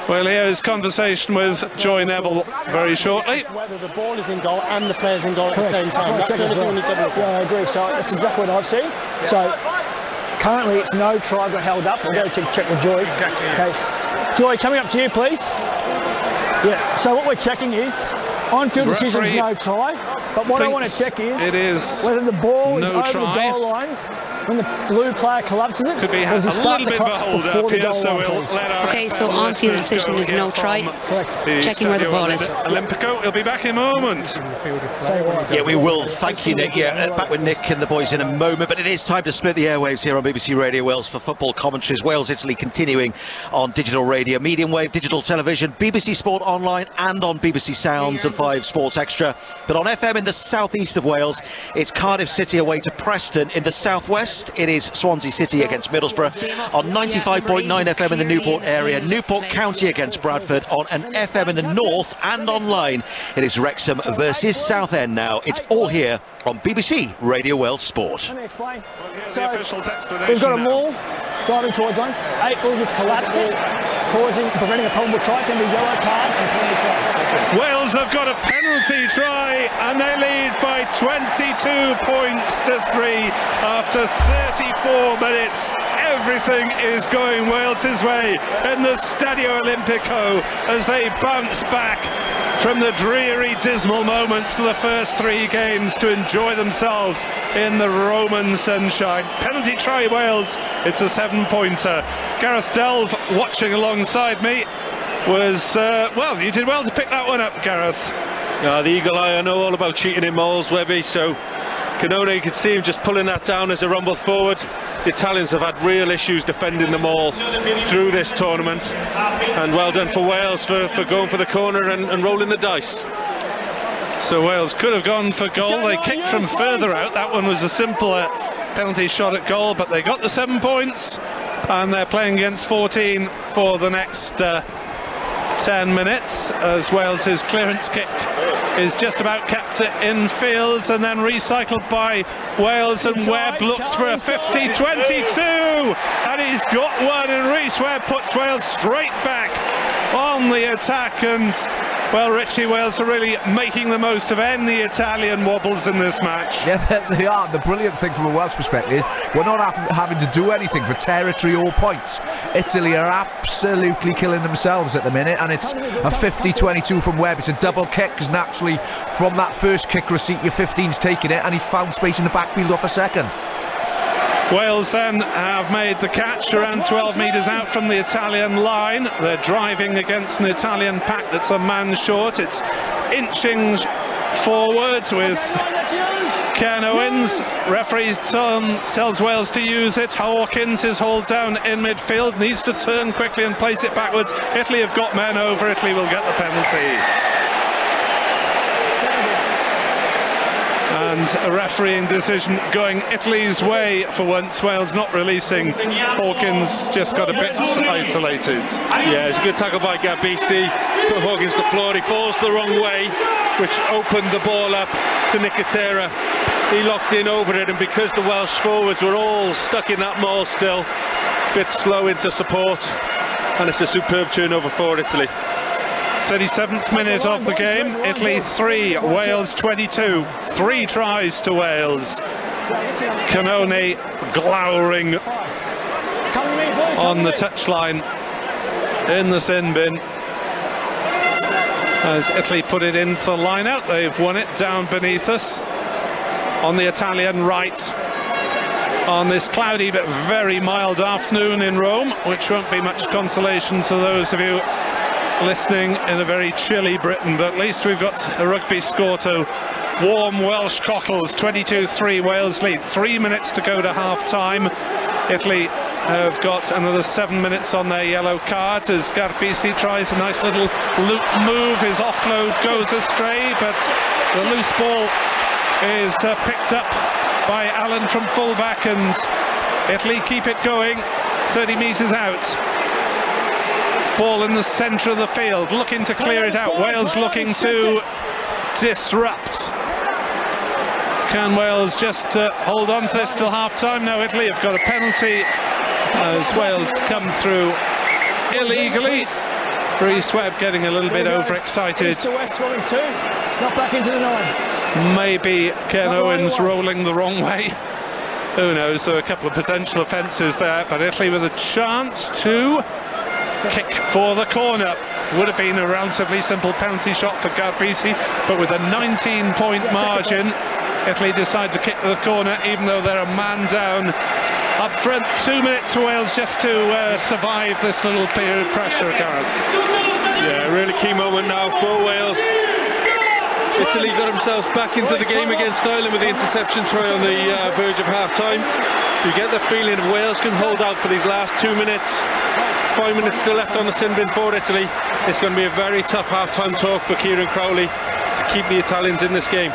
We'll hear his conversation with Joy Neville very shortly. Whether the ball is in goal and the player's in goal at the same time. That's the only thing we need to look at. Yeah, I agree. So that's exactly what I've seen. So currently it's no try got held up. We'll go to check with Joy. Exactly. Okay. Joy, coming up to you, please. Yeah. So what we're checking is on-field decisions, no try. But what I want to check is whether the ball is over the goal line when the blue player collapses it. Could be a little bit of a hold up here, so we'll let our okay, so on-field decision is no try. Checking where the ball is. Olympico, he'll be back in a moment. Yeah, we will. Thank you, Nick. Yeah, back with Nick and the boys in a moment, but it is time to split the airwaves here on BBC Radio Wales for football commentaries. Wales-Italy continuing on digital radio, medium wave, digital television, BBC Sport Online and on BBC Sounds and 5 Sports Extra. But on FM in the southeast of Wales, it's Cardiff City away to Preston. In the southwest, it is Swansea City against Middlesbrough. On 95.9 FM in the Newport area, Newport County against Bradford. On an FM in the north and online, it is Wrexham versus Southend now. It's all here on BBC Radio Wales Sport. Let me explain. So the official's explanation. We've got a maul driving towards on. 8 balls have collapsed it, preventing a probable try. It's going to be a yellow card and penalty try. Wales have got a penalty try, and they lead by by 22 points to 3 after 34 minutes. Everything is going Wales's way in the Stadio Olimpico as they bounce back from the dreary, dismal moments of the first 3 games to enjoy themselves in the Roman sunshine. Penalty try Wales, it's a 7-pointer. Gareth Delve, watching alongside me, was, well, you did well to pick that one up, Gareth. The eagle eye, I know all about cheating in mauls, Webby, so Cannone, you could see him just pulling that down as it rumbled forward. The Italians have had real issues defending the maul through this tournament, and well done for Wales for going for the corner and rolling the dice. So Wales could have gone for goal. They kicked from further out. That one was a simpler penalty shot at goal, but they got the 7 points, and they're playing against 14 for the next 10 minutes as Wales's clearance kick is just about kept in field and then recycled by Wales, and Webb looks for a 50-22 and he's got one, and Rhys Webb puts Wales straight back on the attack. And well, Richie, Wales are really making the most of any Italian wobbles in this match. Yeah, they are. The brilliant thing from a Welsh perspective, we're not having to do anything for territory or points. Italy are absolutely killing themselves at the minute, and it's a 50-22 from Webb. It's a double kick, because naturally from that first kick receipt your 15's taking it, and he's found space in the backfield off a second. Wales then have made the catch around 12 metres out from the Italian line. They're driving against an Italian pack that's a man short. It's inching forwards with Ken Owens. Referee tells Wales to use it. Hawkins is hauled down in midfield, needs to turn quickly and place it backwards. Italy have got men over. Italy will get the penalty. And a refereeing decision going Italy's way for once. Wales not releasing. Hawkins just got a bit isolated. Yeah, it's a good tackle by Garbisi. Put Hawkins to the floor. He falls the wrong way, which opened the ball up to Nicotera. He locked in over it, and because the Welsh forwards were all stuck in that maul still, a bit slow into support, and it's a superb turnover for Italy. 37th minute of the game. Italy 3, Wales 22. 3 tries to Wales. Cannone glowering on the touchline in the sin bin as Italy put it into the line out. They've won it down beneath us on the Italian right on this cloudy but very mild afternoon in Rome, which won't be much consolation to those of you listening in a very chilly Britain, but at least we've got a rugby score to warm Welsh cockles. 22-3 Wales lead. 3 minutes to go to half time. Italy have got another 7 minutes on their yellow card as Garbisi tries a nice little loop move. His offload goes astray, but the loose ball is picked up by Allen from fullback, and Italy keep it going 30 metres out. Ball in the centre of the field, looking to clear it out. Wales looking to disrupt. Can Wales just hold on to this till half-time? No, Italy have got a penalty as Wales come through illegally. Rhys Webb getting a little bit overexcited. Not back into the 9. Maybe Ken Owens rolling the wrong way. Who knows? There are a couple of potential offences there, but Italy with a chance to kick for the corner. Would have been a relatively simple penalty shot for Garbisi, but with a 19-point margin, Italy decide to kick the corner even though they're a man down. Up front, 2 minutes for Wales just to survive this little period of pressure, Gareth. Yeah, really key moment now for Wales. Italy got themselves back into the game against Ireland with the interception try on the verge of half-time. You get the feeling that Wales can hold out for these last 2 minutes. 5 minutes still left on the sin bin for Italy. It's going to be a very tough half-time talk for Kieran Crowley to keep the Italians in this game.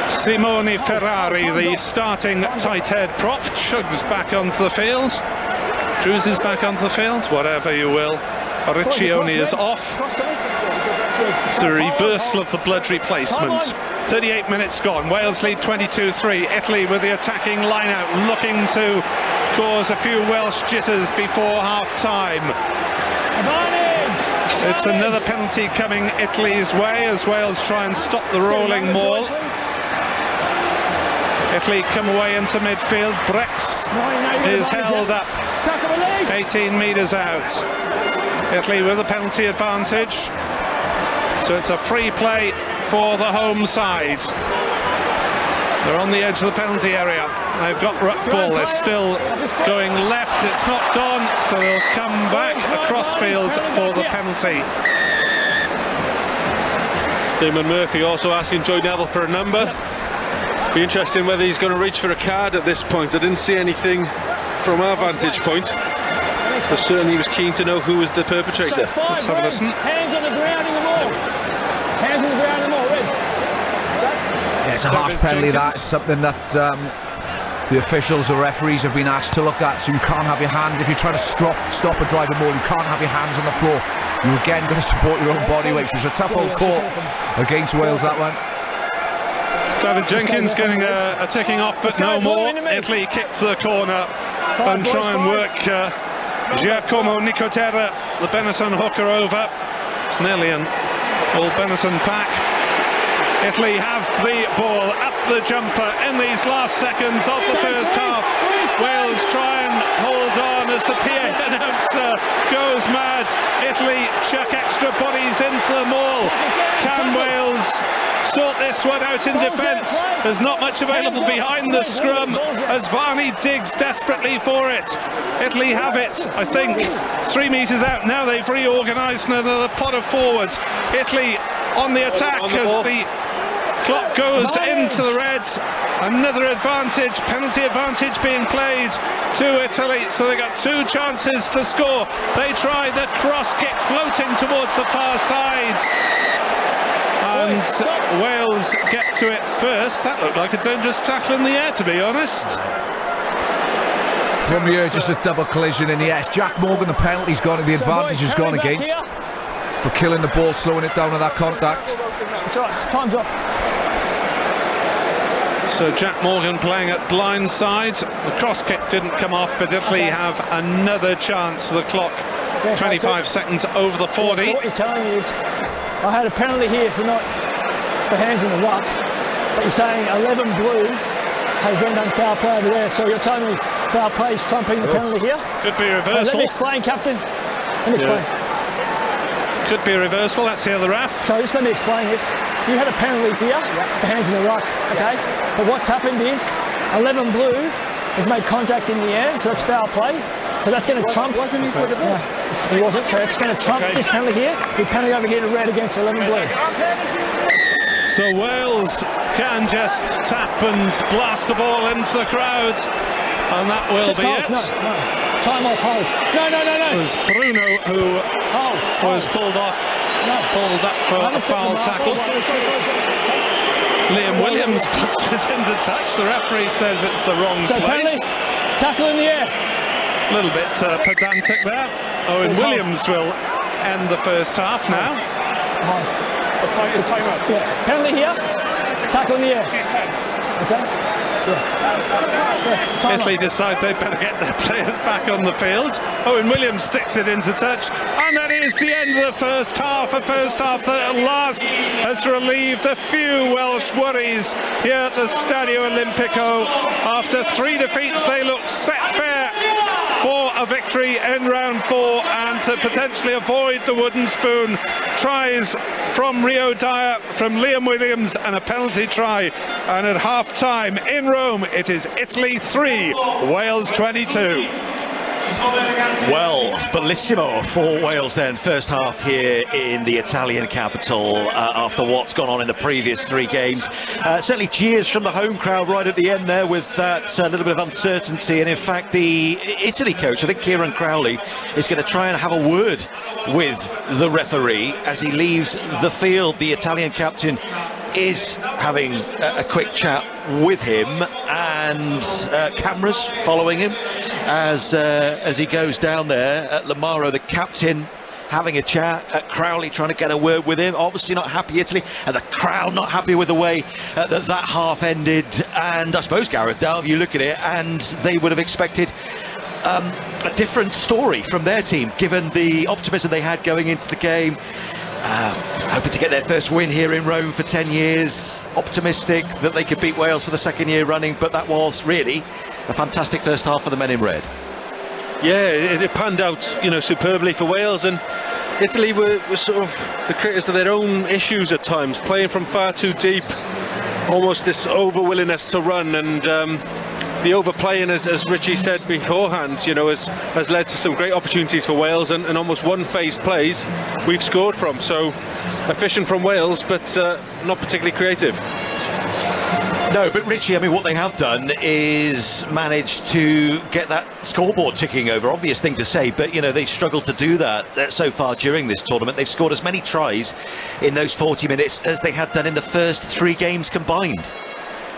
Simone Ferrari, the starting tight head prop, chugs back onto the field. Cruises back onto the field, whatever you will. Riccioni is off. It's a reversal of the blood replacement. 38 minutes gone. Wales lead 22-3. Italy with the attacking line out, looking to cause a few Welsh jitters before half-time. It's another penalty coming Italy's way as Wales try and stop the rolling maul. Italy come away into midfield. Brex is held up 18 metres out. Italy with a penalty advantage. So it's a free play for the home side. They're on the edge of the penalty area. They've got ruck ball. They're still going left. It's knocked on, so they'll come back across field for the penalty. Damon Murphy also asking Joy Neville for a number. Be interesting whether he's going to reach for a card at this point. I didn't see anything from our vantage point, but certainly he was keen to know who was the perpetrator. Let's have a listen. Hands on the ground in the ball. Hands on the ground in the ball. Red. Yeah, it's a harsh penalty. That it's something that the officials, the referees have been asked to look at. So you can't have your hand, if you're trying to stop a driving ball, you can't have your hands on the floor. You again got to support your own body weight. So it's a tough old call against Wales, that one. David Jenkins getting a ticking off, but no more. Italy kick for the corner and try and work Giacomo Nicotera, the Benetton hooker, over. It's nearly an old Benetton pack. Italy have the ball up the jumper in these last seconds of the first half. Wales try and hold on as the PA announcer goes mad. Italy chuck extra bodies into the maul. Can Wales sort this one out in defence? There's not much available behind the scrum as Varney digs desperately for it. Italy have it, I think, 3 metres out. Now they've reorganised another pot of forwards. Italy on the attack as the clock goes into the Reds. Another advantage, penalty advantage being played to Italy, so they got 2 chances to score. They try the cross kick floating towards the far side, and Wales get to it first. That looked like a dangerous tackle in the air, to be honest. From here, just a double collision, and yes, Jack Morgan, the penalty's gone, the advantage has gone against for killing the ball, slowing it down with that contact. That's right, time's up. So Jack Morgan playing at blind side. The cross kick didn't come off, but Italy have another chance for the clock. 25 seconds over the 40. So what you're telling me is, I had a penalty here for hands in the ruck, but you're saying 11 blue has then done foul play over there. So you're telling me foul play is trumping the penalty here? Could be reversal. Let me explain, Captain. Let me explain. Could be a reversal. Let's hear the ref. So just let me explain this. You had a penalty here for hands in the ruck, okay? But what's happened is 11 blue has made contact in the air, so that's foul play. So that's going to trump. Wasn't he for the ball? He wasn't. So it's going to trump this penalty here. The penalty over here to red against 11 blue. So Wales can just tap and blast the ball into the crowd, and that will be it. No. Time off, hold. No. It was Bruno who was pulled off, pulled up for a foul tackle. Liam Williams puts it into touch. The referee says it's the wrong place. Penalty, tackle in the air. A little bit pedantic there. Owen Williams will end the first half now. It's time out. Yeah. Penalty here, tackle in the air. Okay. Yeah. Italy decide they better get their players back on the field. Owen Williams sticks it into touch, and that is the end of the first half. A first half that at last has relieved a few Welsh worries here at the Stadio Olimpico. After 3 defeats, they look set fair for a victory in round 4 and to potentially avoid the wooden spoon. Tries from Rio Dyer, from Liam Williams, and a penalty try. And at half time in Rome, it is Italy 3, Wales 22. Well, bellissimo for Wales then, first half here in the Italian capital after what's gone on in the previous 3 games. Certainly cheers from the home crowd right at the end there with that little bit of uncertainty, and in fact the Italy coach, I think Kieran Crowley, is going to try and have a word with the referee as he leaves the field. The Italian captain is having a quick chat with him, and cameras following him as he goes down there at Lamaro. The captain having a chat at Crowley, trying to get a word with him. Obviously not happy, Italy, and the crowd not happy with the way that half ended. And I suppose, Gareth Dale, you look at it and they would have expected a different story from their team, given the optimism they had going into the game. Hoping to get their first win here in Rome for 10 years, optimistic that they could beat Wales for the second year running, but that was really a fantastic first half for the men in red. Yeah, it panned out, superbly for Wales, and Italy were sort of the creators of their own issues at times, playing from far too deep, almost this over-willingness to run, and the overplaying, as Richie said beforehand, has led to some great opportunities for Wales, and almost one-phase plays we've scored from. So efficient from Wales, but not particularly creative. No, but Richie, what they have done is managed to get that scoreboard ticking over. Obvious thing to say, but they've struggled to do that so far during this tournament. They've scored as many tries in those 40 minutes as they had done in the first 3 games combined.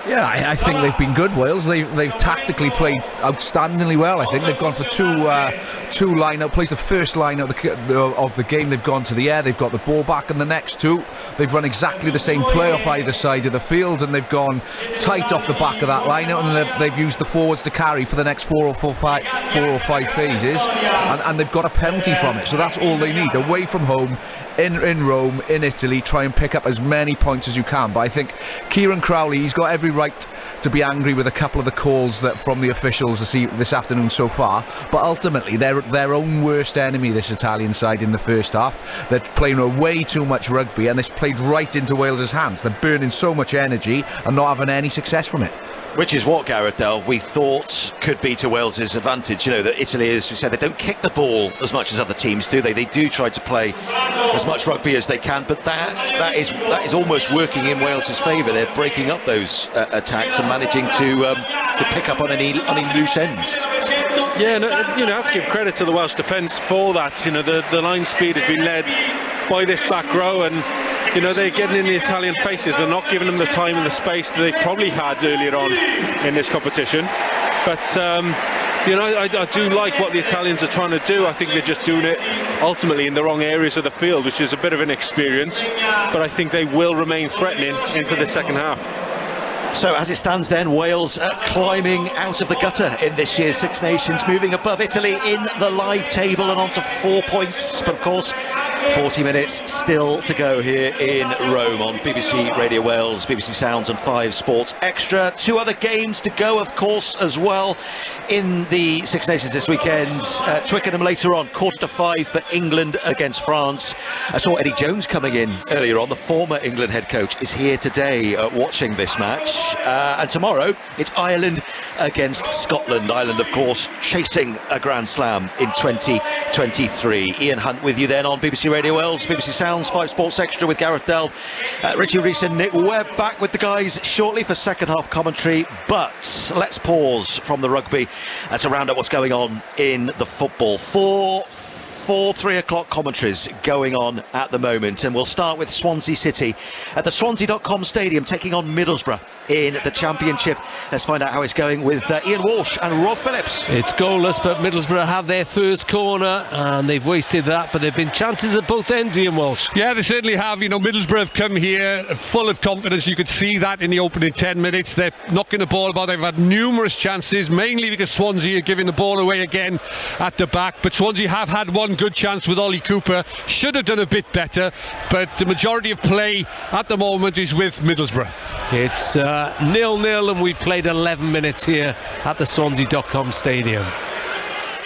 Yeah, I think they've been good, Wales. They've tactically played outstandingly well. I think they've gone for two line-out plays. The first line of the game, they've gone to the air. They've got the ball back, and the next 2, they've run exactly the same play off either side of the field, and they've gone tight off the back of that line-out, and they've used the forwards to carry for the next 4 or 5 phases, and they've got a penalty from it. So that's all they need. Away from home, in Rome, in Italy, try and pick up as many points as you can. But I think Kieran Crowley, he's got every right to be angry with a couple of the calls that from the officials this afternoon so far, but ultimately they're their own worst enemy, this Italian side, in the first half. They're playing way too much rugby, and it's played right into Wales's hands. They're burning so much energy and not having any success from it. Which is what, Gareth Dell, we thought could be to Wales's advantage. That Italy, as we said, they don't kick the ball as much as other teams do. They do try to play as much rugby as they can, but that is almost working in Wales's favour. They're breaking up those attacks and managing to pick up on any loose ends. Yeah, I have to give credit to the Welsh defence for that. The line speed has been led by this back row, and they're getting in the Italian faces. They're not giving them the time and the space that they probably had earlier on in this competition. But I do like what the Italians are trying to do. I think they're just doing it ultimately in the wrong areas of the field, which is a bit of an experience, but I think they will remain threatening into the second half. So as it stands then, Wales climbing out of the gutter in this year's Six Nations, moving above Italy in the live table and on to 4 points. But of course, 40 minutes still to go here in Rome on BBC Radio Wales, BBC Sounds and 5 Sports Extra. 2 other games to go, of course, as well in the Six Nations this weekend. Twickenham later on, 4:45 for England against France. I saw Eddie Jones coming in earlier on. The former England head coach is here today watching this match. And tomorrow it's Ireland against Scotland. Ireland, of course, chasing a Grand Slam in 2023. Ian Hunt with you then on BBC Radio Wales, BBC Sounds, 5 Sports Extra with Gareth Dell, Richie Rees and Nick Webb back with the guys shortly for second half commentary. But let's pause from the rugby to round up what's going on in the football. 4 3 o'clock commentaries going on at the moment, and we'll start with Swansea City at the Swansea.com Stadium taking on Middlesbrough in the Championship. Let's find out how it's going with Ian Walsh and Rob Phillips. It's goalless, but Middlesbrough have their first corner and they've wasted that, but there have been chances at both ends, Ian Walsh. Yeah, they certainly have. Middlesbrough have come here full of confidence. You could see that in the opening 10 minutes. They're knocking the ball about. They've had numerous chances, mainly because Swansea are giving the ball away again at the back, but Swansea have had one good chance with Ollie Cooper. Should have done a bit better, but the majority of play at the moment is with Middlesbrough. It's 0-0 and we've played 11 minutes here at the Swansea.com Stadium.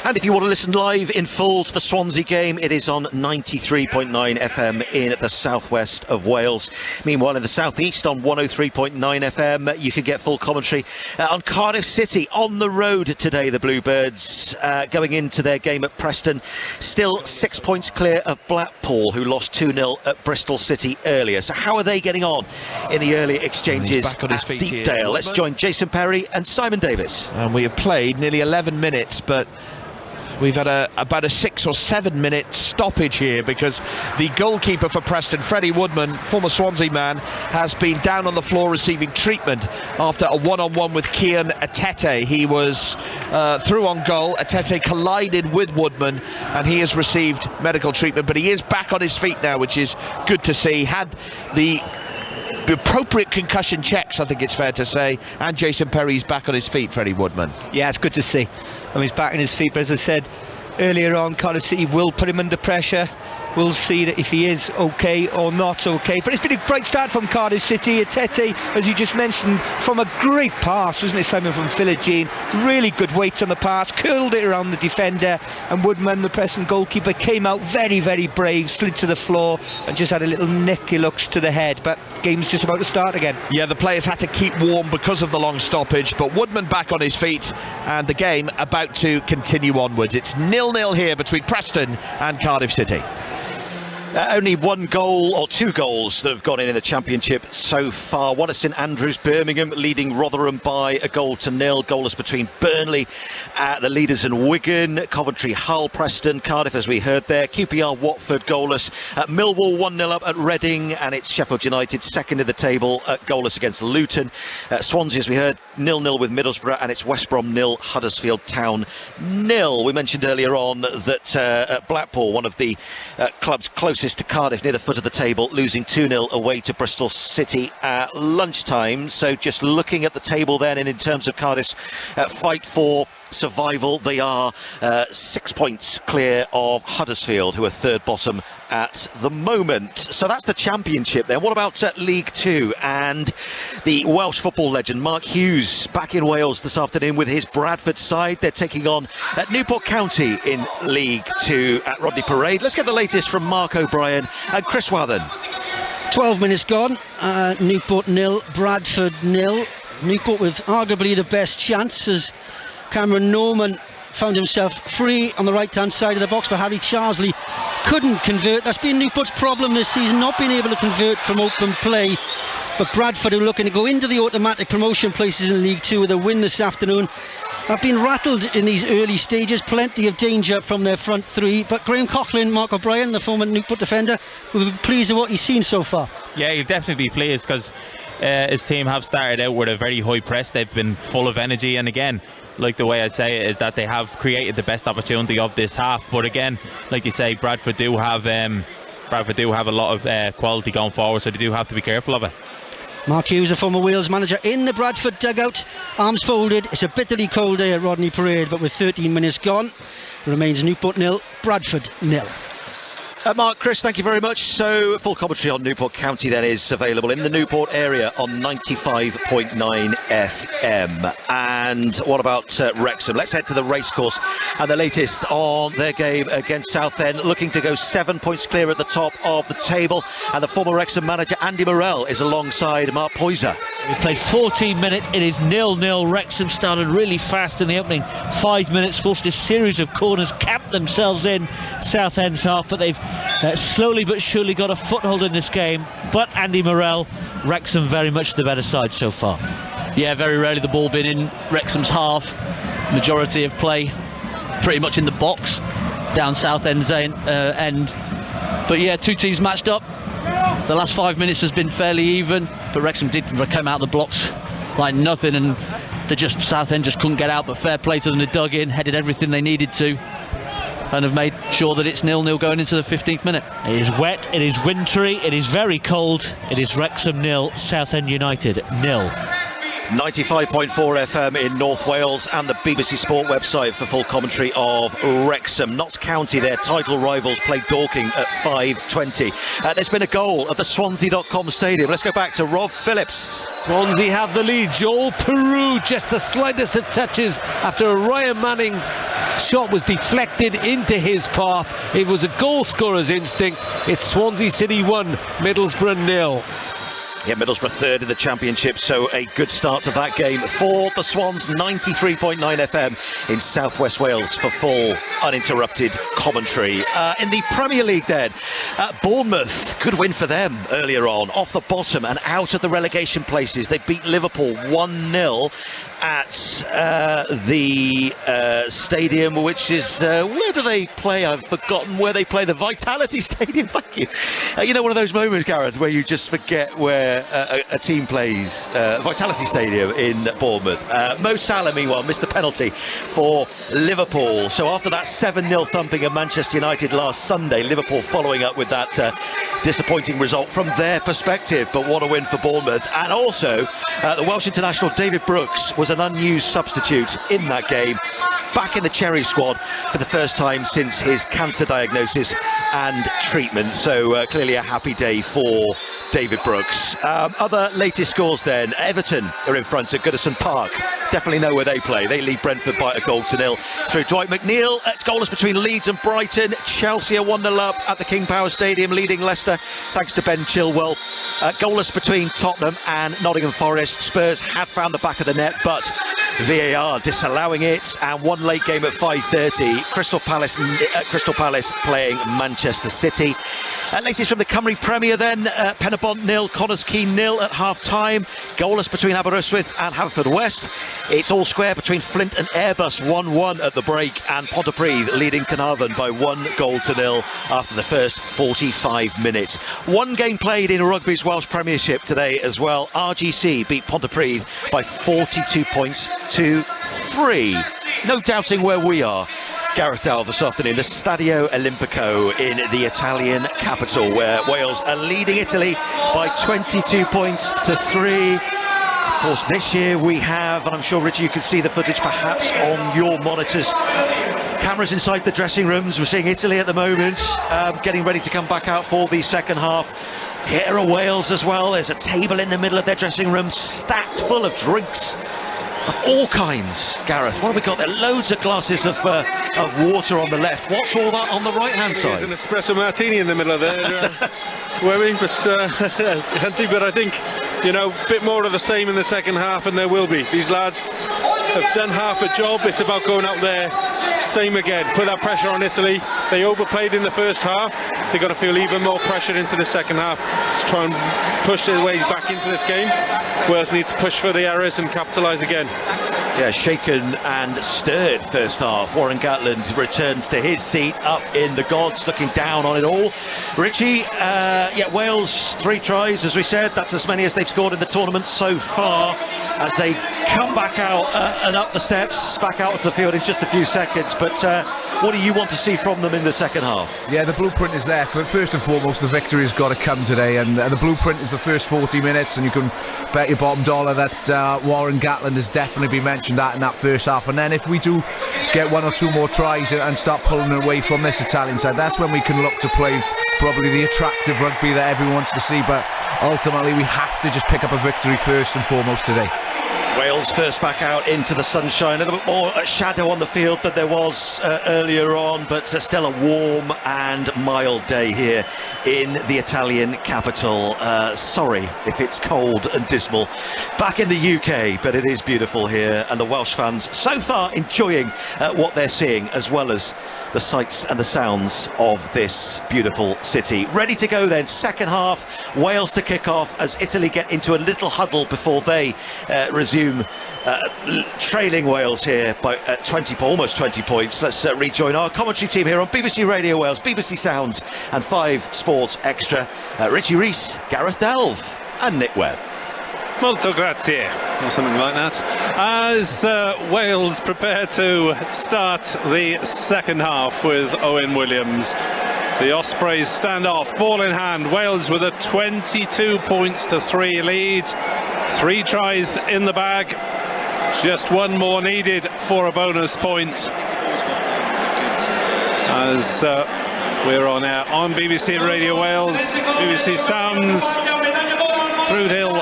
And if you want to listen live in full to the Swansea game, it is on 93.9 FM in the southwest of Wales. Meanwhile, in the southeast on 103.9 FM, you can get full commentary on Cardiff City on the road today. The Bluebirds going into their game at Preston, still 6 points clear of Blackpool, who lost 2-0 at Bristol City earlier. So how are they getting on in the early exchanges at Deepdale? Let's join Jason Perry and Simon Davis. And we have played nearly 11 minutes, but we've had about a 6 or 7 minute stoppage here because the goalkeeper for Preston, Freddie Woodman, former Swansea man, has been down on the floor receiving treatment after a one-on-one with Kian Atete. He was through on goal. Atete collided with Woodman and he has received medical treatment, but he is back on his feet now, which is good to see. Had the appropriate concussion checks, I think it's fair to say, and Jason Perry's back on his feet, Freddie Woodman. Yeah, it's good to see. I mean, he's back on his feet, but as I said earlier on, Cardiff City will put him under pressure. We'll see that if he is okay or not okay. But it's been a great start from Cardiff City. Tete, as you just mentioned, from a great pass, wasn't it, Simon, from Philogene? Really good weight on the pass, curled it around the defender, and Woodman, the Preston goalkeeper, came out very, very brave, slid to the floor and just had a little nick, it looks, to the head. But game's just about to start again. Yeah, the players had to keep warm because of the long stoppage, but Woodman back on his feet and the game about to continue onwards. It's 0-0 here between Preston and Cardiff City. Only one goal or two goals that have gone in the Championship so far. One at St Andrews, Birmingham leading Rotherham by 1-0. Goalless between Burnley, the leaders, and Wigan. Coventry, Hull, Preston, Cardiff, as we heard there. QPR, Watford goalless. Millwall 1-0 up at Reading, and it's Sheffield United second in the table, goalless against Luton. Swansea, as we heard, 0-0 with Middlesbrough, and it's West Brom 0, Huddersfield Town 0. We mentioned earlier on that at Blackpool, one of the clubs closest to Cardiff, near the foot of the table, losing 2-0 away to Bristol City at lunchtime. So just looking at the table then, and in terms of Cardiff's fight for survival, they are 6 points clear of Huddersfield, who are third bottom at the moment. So that's the Championship then. What about League Two? And the Welsh football legend Mark Hughes back in Wales this afternoon with his Bradford side. They're taking on Newport County in League Two at Rodney Parade. Let's get the latest from Mark O'Brien and Chris Wathen. 12 minutes gone. Newport 0, Bradford 0. Newport with arguably the best chance, as Cameron Norman found himself free on the right hand side of the box, but Harry Charsley couldn't convert. That's been Newport's problem this season, not being able to convert from open play. But Bradford, who are looking to go into the automatic promotion places in League Two with a win this afternoon, have been rattled in these early stages. Plenty of danger from their front three, but Graham Coughlin, Mark O'Brien, the former Newport defender, will be pleased with what he's seen so far. Yeah, he'll definitely be pleased, because his team have started out with a very high press. They've been full of energy, and again, like the way I'd say it is that they have created the best opportunity of this half. But again, like you say, Bradford do have a lot of quality going forward, so they do have to be careful of it. Mark Hughes, a former Wales manager, in the Bradford dugout, arms folded. It's a bitterly cold day at Rodney Parade, but with 13 minutes gone, it remains Newport 0, Bradford 0. Mark, Chris, thank you very much. So full commentary on Newport County then is available in the Newport area on 95.9 FM. And what about Wrexham? Let's head to the racecourse and the latest on their game against Southend, looking to go 7 points clear at the top of the table. And the former Wrexham manager Andy Morrell is alongside Mark Poyser. We played 14 minutes. It is 0-0. Wrexham started really fast in the opening 5 minutes, forced a series of corners, camped themselves in Southend's half, but they've slowly but surely got a foothold in this game. But Andy Morrell, Wrexham very much the better side so far. Yeah, very rarely the ball been in Wrexham's half. Majority of play pretty much in the box down Southend's end. But yeah, two teams matched up. The last 5 minutes has been fairly even, but Wrexham did come out of the blocks like nothing, and Southend just couldn't get out. But fair play to them, they dug in, headed everything they needed to, and have made sure that it's 0-0 going into the 15th minute. It is wet, it is wintry, it is very cold. It is Wrexham 0, Southend United 0. 95.4 FM in North Wales and the BBC Sport website for full commentary of Wrexham. Notts County, their title rivals, play Dorking at 5:20. There's been a goal at the Swansea.com stadium. Let's go back to Rob Phillips. Swansea have the lead. Joel Peru, just the slightest of touches after a Ryan Manning shot was deflected into his path. It was a goal scorer's instinct. It's Swansea City 1, Middlesbrough 0. Yeah, Middlesbrough third in the Championship, so a good start to that game for the Swans. 93.9 FM in South West Wales for full uninterrupted commentary. In the Premier League then, Bournemouth, good win for them earlier on, off the bottom and out of the relegation places. They beat Liverpool 1-0 at the stadium, which is where do they play? I've forgotten where they play. The Vitality Stadium. Thank you. You know, one of those moments, Gareth, where you just forget where where a team plays, Vitality Stadium in Bournemouth. Mo Salah, meanwhile, missed the penalty for Liverpool. So after that 7-0 thumping of Manchester United last Sunday, Liverpool following up with that disappointing result from their perspective, but what a win for Bournemouth. And also the Welsh international David Brooks was an unused substitute in that game, back in the Cherry squad for the first time since his cancer diagnosis and treatment. So clearly a happy day for David Brooks. Other latest scores then. Everton are in front at Goodison Park. Definitely know where they play. They lead Brentford by 1-0 through Dwight McNeil. It's goalless between Leeds and Brighton. Chelsea are 1-0 up at the King Power Stadium, leading Leicester thanks to Ben Chilwell. Goalless between Tottenham and Nottingham Forest. Spurs have found the back of the net, but VAR disallowing it. And one late game at 5:30. Crystal Palace playing Manchester City. Latest from the Cymru Premier then. Penybont 0, Connors Keen 0 at half-time. Goalless between Aberystwyth and Haverfordwest. It's all square between Flint and Airbus, 1-1 at the break, and Pontypridd leading Carnarvon by 1-0 after the first 45 minutes. One game played in rugby's Welsh Premiership today as well. RGC beat Pontypridd by 42 points to 3. No doubting where we are. Gareth Dowell this afternoon, the Stadio Olimpico in the Italian capital, where Wales are leading Italy by 22 points to 3. Of course, this year we have, and I'm sure, Richie, you can see the footage perhaps on your monitors, cameras inside the dressing rooms. We're seeing Italy at the moment, getting ready to come back out for the second half. Here are Wales as well. There's a table in the middle of their dressing room stacked full of drinks of all kinds. Gareth, what have we got there? Loads of glasses of water on the left. What's all that on the right-hand side? There's an espresso martini in the middle of there. Swimming, but Hunty, but I think, you know, a bit more of the same in the second half, and there will be. These lads have done half a job. It's about going out there, same again, put that pressure on Italy. They overplayed in the first half. They've got to feel even more pressure into the second half to try and push their way back into this game. Wales need to push for the errors and capitalise again. Yeah, shaken and stirred first half. Warren Gatland returns to his seat up in the gods, looking down on it all. Richie, Wales 3 tries, as we said. That's as many as they've scored in the tournament so far, as they come back out and up the steps, back out to the field in just a few seconds. But what do you want to see from them in the second half? Yeah, the blueprint is there. First and foremost, the victory has got to come today, and the blueprint is the first 40 minutes, and you can bet your bottom dollar that Warren Gatland has definitely been mentioned that in that first half. And then if we do get 1 or 2 more tries and start pulling away from this Italian side, that's when we can look to play probably the attractive rugby that everyone wants to see. But ultimately we have to just pick up a victory first and foremost today. Wales first back out into the sunshine, a little bit more shadow on the field than there was earlier on, but still a warm and mild day here in the Italian capital. Sorry if it's cold and dismal back in the UK, but it is beautiful here, and the Welsh fans so far enjoying what they're seeing, as well as the sights and the sounds of this beautiful city. Ready to go then, second half, Wales to kick off as Italy get into a little huddle before they resume trailing Wales here by almost 20 points. Let's rejoin our commentary team here on BBC Radio Wales, BBC Sounds and 5 Sports Extra. Richie Rees, Gareth Delve and Nick Webb. Molto grazie, or something like that. As Wales prepare to start the second half with Owen Williams. The Ospreys stand off, ball in hand. Wales with a 22 points to 3 lead. 3 tries in the bag. Just 1 more needed for a bonus point. As we're on air on BBC Radio Wales, BBC Sounds, Threwd Hill,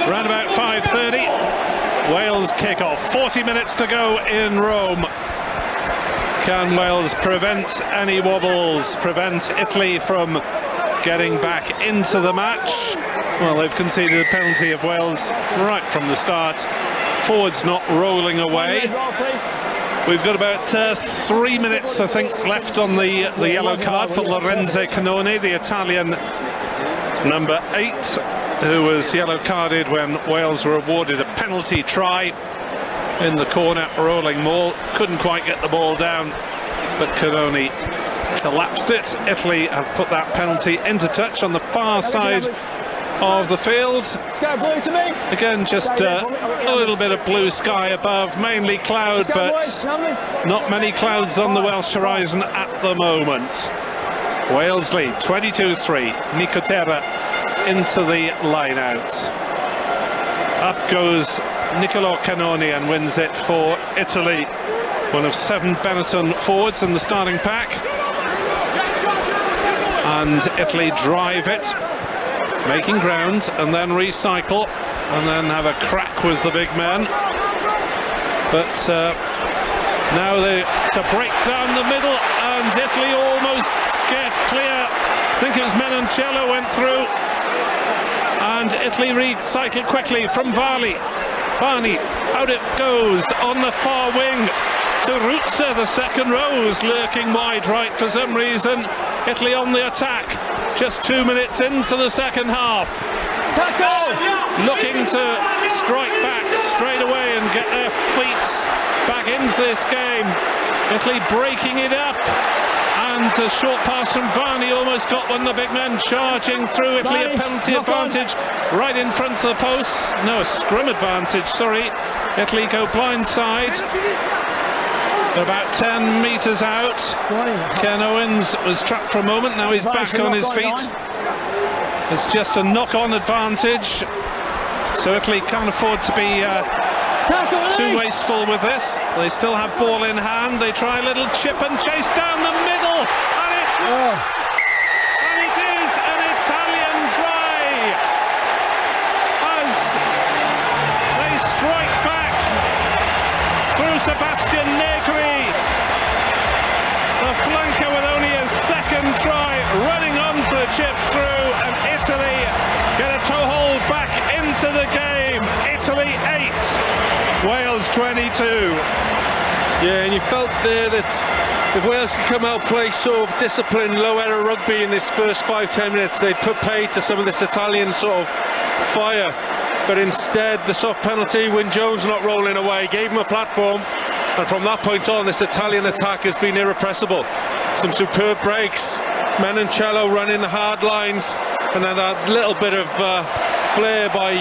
around about 5:30. Wales kick off. 40 minutes to go in Rome. Can Wales prevent any wobbles, prevent Italy from getting back into the match? Well, they've conceded a penalty of Wales right from the start. Forwards not rolling away. We've got about 3 minutes, I think, left on the yellow card for Lorenzo Cannone, the Italian number 8, who was yellow carded when Wales were awarded a penalty try in the corner, rolling maul. Couldn't quite get the ball down, but Cannone collapsed it. Italy have put that penalty into touch on the far side of the field. Let's go blue to me. Again, just a little bit of blue sky above, mainly cloud, but not many clouds on the Welsh horizon at the moment. Wales lead 22-3. Nicotera into the line out. Up goes Niccolò Canoni and wins it for Italy. One of 7 Benetton forwards in the starting pack. And Italy drive it, making ground, and then recycle, and then have a crack with the big men. But now it's a break down the middle, and Italy almost get clear. I think it was Menoncello went through, and Italy recycled quickly from Varney. Out it goes on the far wing to Ruzza. The second row is lurking wide right for some reason. Italy on the attack, just 2 minutes into the second half. Looking to strike back straight away and get their feet back into this game. Italy breaking it up, and a short pass from Varney almost got one. The big men charging through. Italy a penalty advantage right in front of the posts. No, a scrum advantage, sorry. Italy go blindside. They're about 10 metres out. Ken Owens was trapped for a moment, now he's back on his feet. It's just a knock-on advantage, so Italy can't afford to be too wasteful with this. They still have ball in hand. They try a little chip and chase down the middle, and it is an Italian try as they strike back through Sebastian Negri. The flanker with only a second try, running on for the chip through, and Italy get a toe hold back into the game. Italy 8, Wales 22. Yeah, and you felt there that if Wales could come out, play sort of disciplined, low error rugby in this first 5-10 minutes, they'd put pay to some of this Italian sort of fire. But instead, the soft penalty, Wyn Jones not rolling away, gave him a platform. And from that point on, this Italian attack has been irrepressible. Some superb breaks, Menoncello running the hard lines, and then that little bit of flair by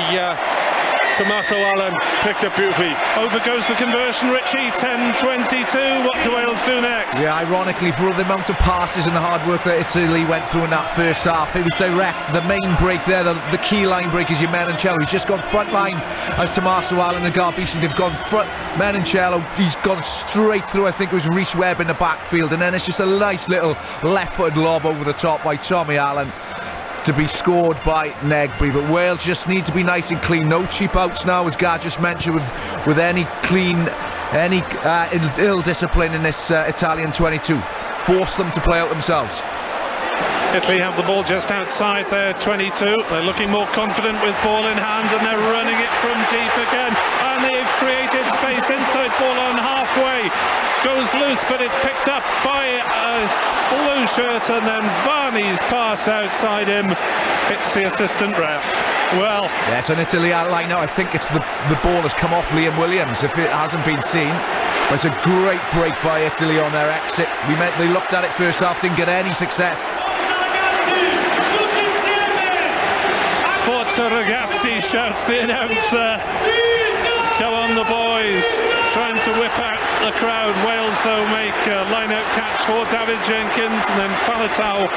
Tommaso Allen picked up beautifully. Over goes the conversion, Richie, 10-22. What do Wales do next? Yeah, ironically, for the amount of passes and the hard work that Italy went through in that first half, it was direct. The main break there, the key line break is your Menoncello. He's just gone front line as Tommaso Allen and Garbisi. They've gone front. Menoncello, he's gone straight through. I think it was Rhys Webb in the backfield, and then it's just a nice little left-footed lob over the top by Tommy Allen to be scored by Negri. But Wales just need to be nice and clean. No cheap outs now, as Gar just mentioned, with any ill discipline in this Italian 22. Force them to play out themselves. Italy have the ball just outside their 22. They're looking more confident with ball in hand, and they're running it from deep again, and they've created space. Inside ball on halfway goes loose, but it's picked up by a blue shirt, and then Varney's pass outside him hits the assistant ref. Well, yes, on Italy line now. I think it's the ball has come off Liam Williams, if it hasn't been seen. It's a great break by Italy on their exit. They looked at it first half, didn't get any success. Forza ragazzi, shouts the announcer. Come on the boys, trying to whip out the crowd. Wales though make a line-out catch for David Jenkins, and then Faletau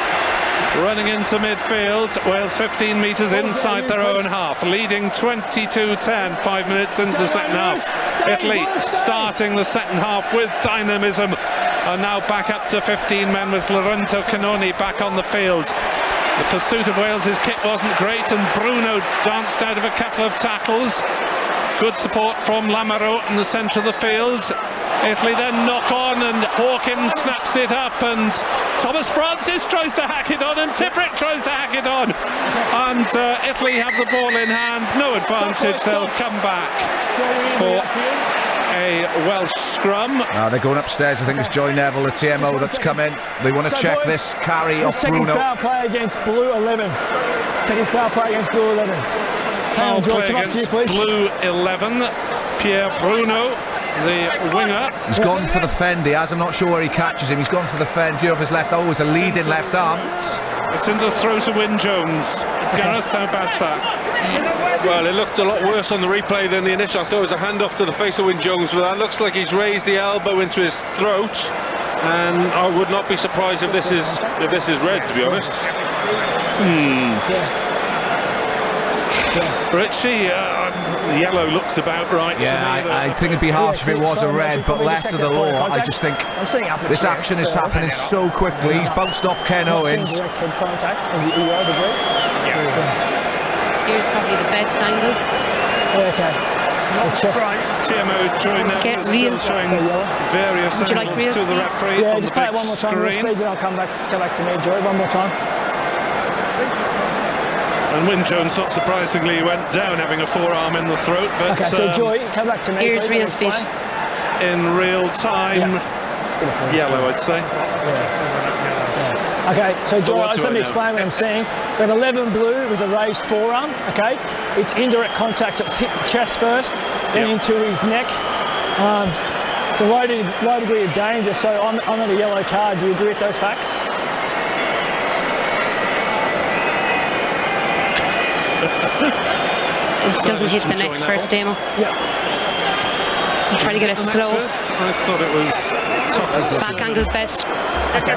running into midfield. Wales 15 metres inside their own half, leading 22-10, 5 minutes into the second half. Italy starting the second half with dynamism, are now back up to 15 men with Lorenzo Canoni back on the field. The pursuit of Wales's kit wasn't great, and Bruno danced out of a couple of tackles. Good support from Lamoureux in the centre of the field. Italy then knock on, and Hawkins snaps it up, and Thomas Francis tries to hack it on, and Tipperick tries to hack it on, and Italy have the ball in hand. No advantage. They'll come back for a Welsh scrum. They're going upstairs. I think it's Joy Neville, the TMO, that's come in. They want to check boys, this carry off Bruno. Taking foul play against Blue 11. Taking foul play against Blue 11. Foul play against Blue 11. Pierre Bruno the winger. He's gone for the fend, he has. I'm not sure where he catches him. He's gone for the fend here of his left. Oh, it's a leading left arm. It's into the throat of Wyn Jones. Gareth, how bad's that? Well, it looked a lot worse on the replay than the initial. I thought it was a handoff to the face of Wyn Jones, but that looks like he's raised the elbow into his throat, and I would not be surprised if this is red, to be honest. Richie, yellow looks about right. Yeah, I think it'd be harsh if it was a red, but left to the law, I just think this action is happening so quickly. He's bounced off Ken Owens. Here's probably the best angle. TMO Joyner still showing various angles to the referee on the just play it big one more time, screen. then I'll come back to me, Joy, one more time. And Wyn Jones, not surprisingly, went down having a forearm in the throat. But okay, so Joy, come back to me. Here's real speed. In real time, yellow, I'd say. Okay, so Joy, let me explain what I'm saying. We have 11 blue with a raised forearm, okay? It's indirect contact, so it's hit the chest first, then into his neck. It's a low degree of danger, so I'm on a yellow card. Do you agree with those facts? It doesn't hit the neck first, Damo. You try to get it slow. First? I thought it was back angle's best. Okay.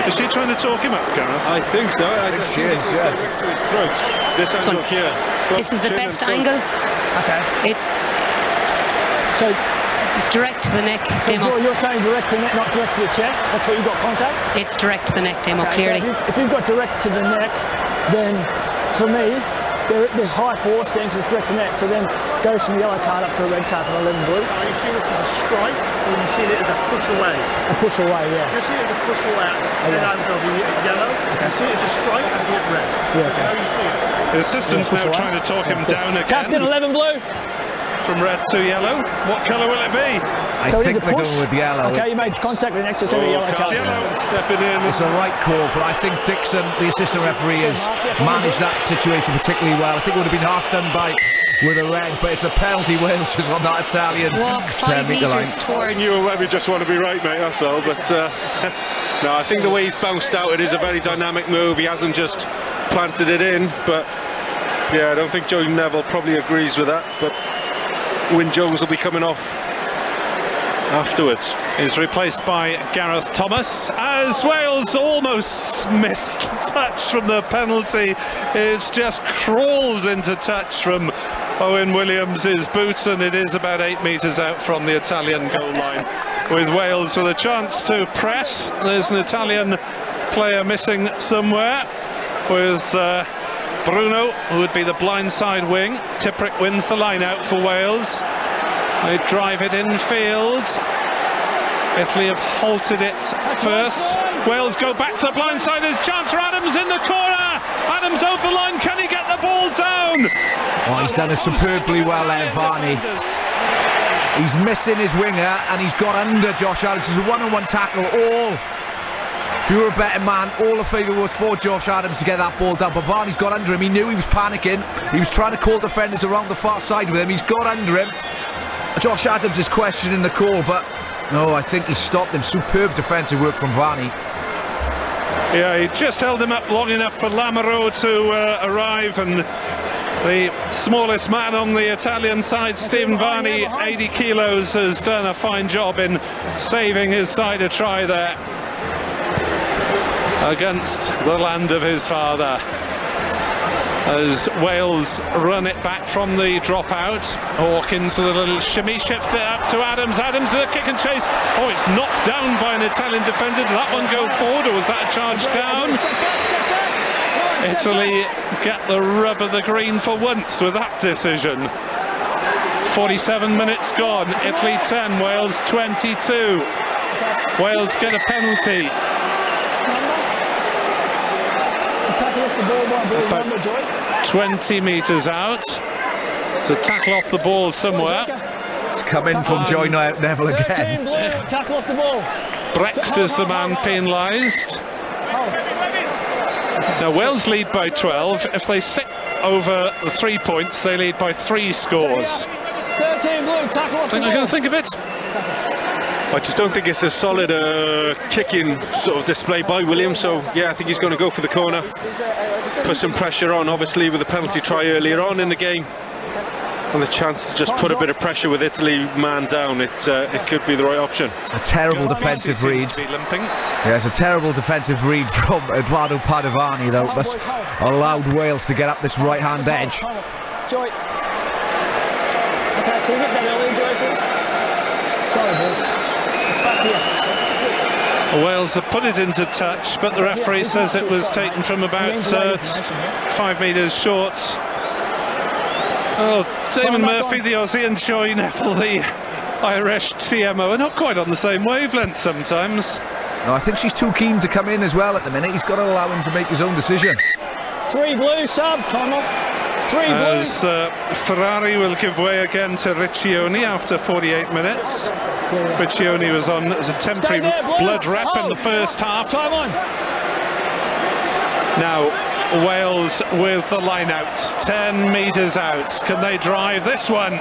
Is she trying to talk him up, Gareth? I think so. I think she is, yeah. To his throat. This angle here. This is the best angle. Okay. So it's direct to the neck, Damo. So you're saying direct to the neck, not direct to the chest? That's where you got contact? It's direct to the neck, Damo, clearly. So if you've got direct to the neck, then for me, there's high force then because it's direct to the neck, so then goes from the yellow card up to the red card from 11 blue. Are you seeing it as a strike, or are you seeing it as a push away? A push away, yeah. You see it as a push away, then it'll be yellow. You see it as a strike, it'll be red. Yeah, okay. How you see it? The assistant's now trying to talk him down again. Captain 11 blue. From red to yellow. What colour will it be? I think they're going with yellow. Okay, you made contact with the next, so it's a yellow card. Stepping in. It's a right call, but I think Dixon, the assistant referee, has managed that situation particularly well. I think it would have been harsh done by with a red, but it's a penalty. Wales is on that Italian 10 metre line. I knew maybe just want to be right, mate, that's all. But no, I think the way he's bounced out, it is a very dynamic move. He hasn't just planted it in, but yeah, I don't think Joe Neville probably agrees with that. But Wyn Jones will be coming off afterwards. Is replaced by Gareth Thomas as Wales almost missed touch from the penalty. It's just crawled into touch from Owen Williams' boot, and it is about 8 metres out from the Italian goal line, with Wales with a chance to press. There's an Italian player missing somewhere, with Bruno, who would be the blindside wing. Tipuric wins the line out for Wales. They drive it infield. Italy have halted it first. Wales go back to the blindside. There's chance for Adams in the corner. Adams over the line. Can he get the ball down? Oh, he's done it superbly well there, Varney. He's missing his winger and he's got under Josh Adams. It's a one-on-one tackle. If you were a betting man, all the favour was for Josh Adams to get that ball down, but Varney's got under him. He knew he was panicking. He was trying to call defenders around the far side with him. He's got under him. Josh Adams is questioning the call, but no, I think he stopped him. Superb defensive work from Varney. Yeah, he just held him up long enough for Lamoureux to arrive, and the smallest man on the Italian side, Stephen Varney, 80 kilos, has done a fine job in saving his side a try there against the land of his father. As Wales run it back from the dropout, Hawkins with a little shimmy, shifts it up to Adams. Adams with a kick and chase. Oh, it's knocked down by an Italian defender. Did that one go forward, or was that a charge down? Italy get the rub of the green for once with that decision. 47 minutes gone. Italy 10, Wales 22. Wales get a penalty. About 20 metres out. It's a tackle off the ball somewhere. It's come in from Joy Neville again. Tackle off the ball. Brex is the man penalised. Now Wales lead by 12. If they stick over the 3 points, they lead by 3 scores. 13 blue, tackle off the ball. I can think of it. I just don't think it's a solid kicking sort of display by Williams, so yeah, I think he's going to go for the corner, put some pressure on, obviously with the penalty try earlier on in the game, and the chance to just put a bit of pressure with Italy man down. It could be the right option. It's a terrible defensive read. Yeah, it's a terrible defensive read from Eduardo Padovani, though. That's allowed Wales to get up this right-hand edge. Joy. Okay, can you get that early, Joy, please? Sorry, boys. It's back here. Wales have put it into touch, but the referee says it was taken from about 5 metres short. Oh, Damon Murphy, the Aussie, and Joy Neville, the Irish TMO, are not quite on the same wavelength sometimes. No, I think she's too keen to come in as well at the minute. He's got to allow him to make his own decision. 3 blue, sub, time off. 3 blue. As Ferrari will give way again to Riccioni after 48 minutes. Riccioni was on as a temporary blood rep in the first half. Time on. Now Wales with the line out, 10 metres out. Can they drive this one?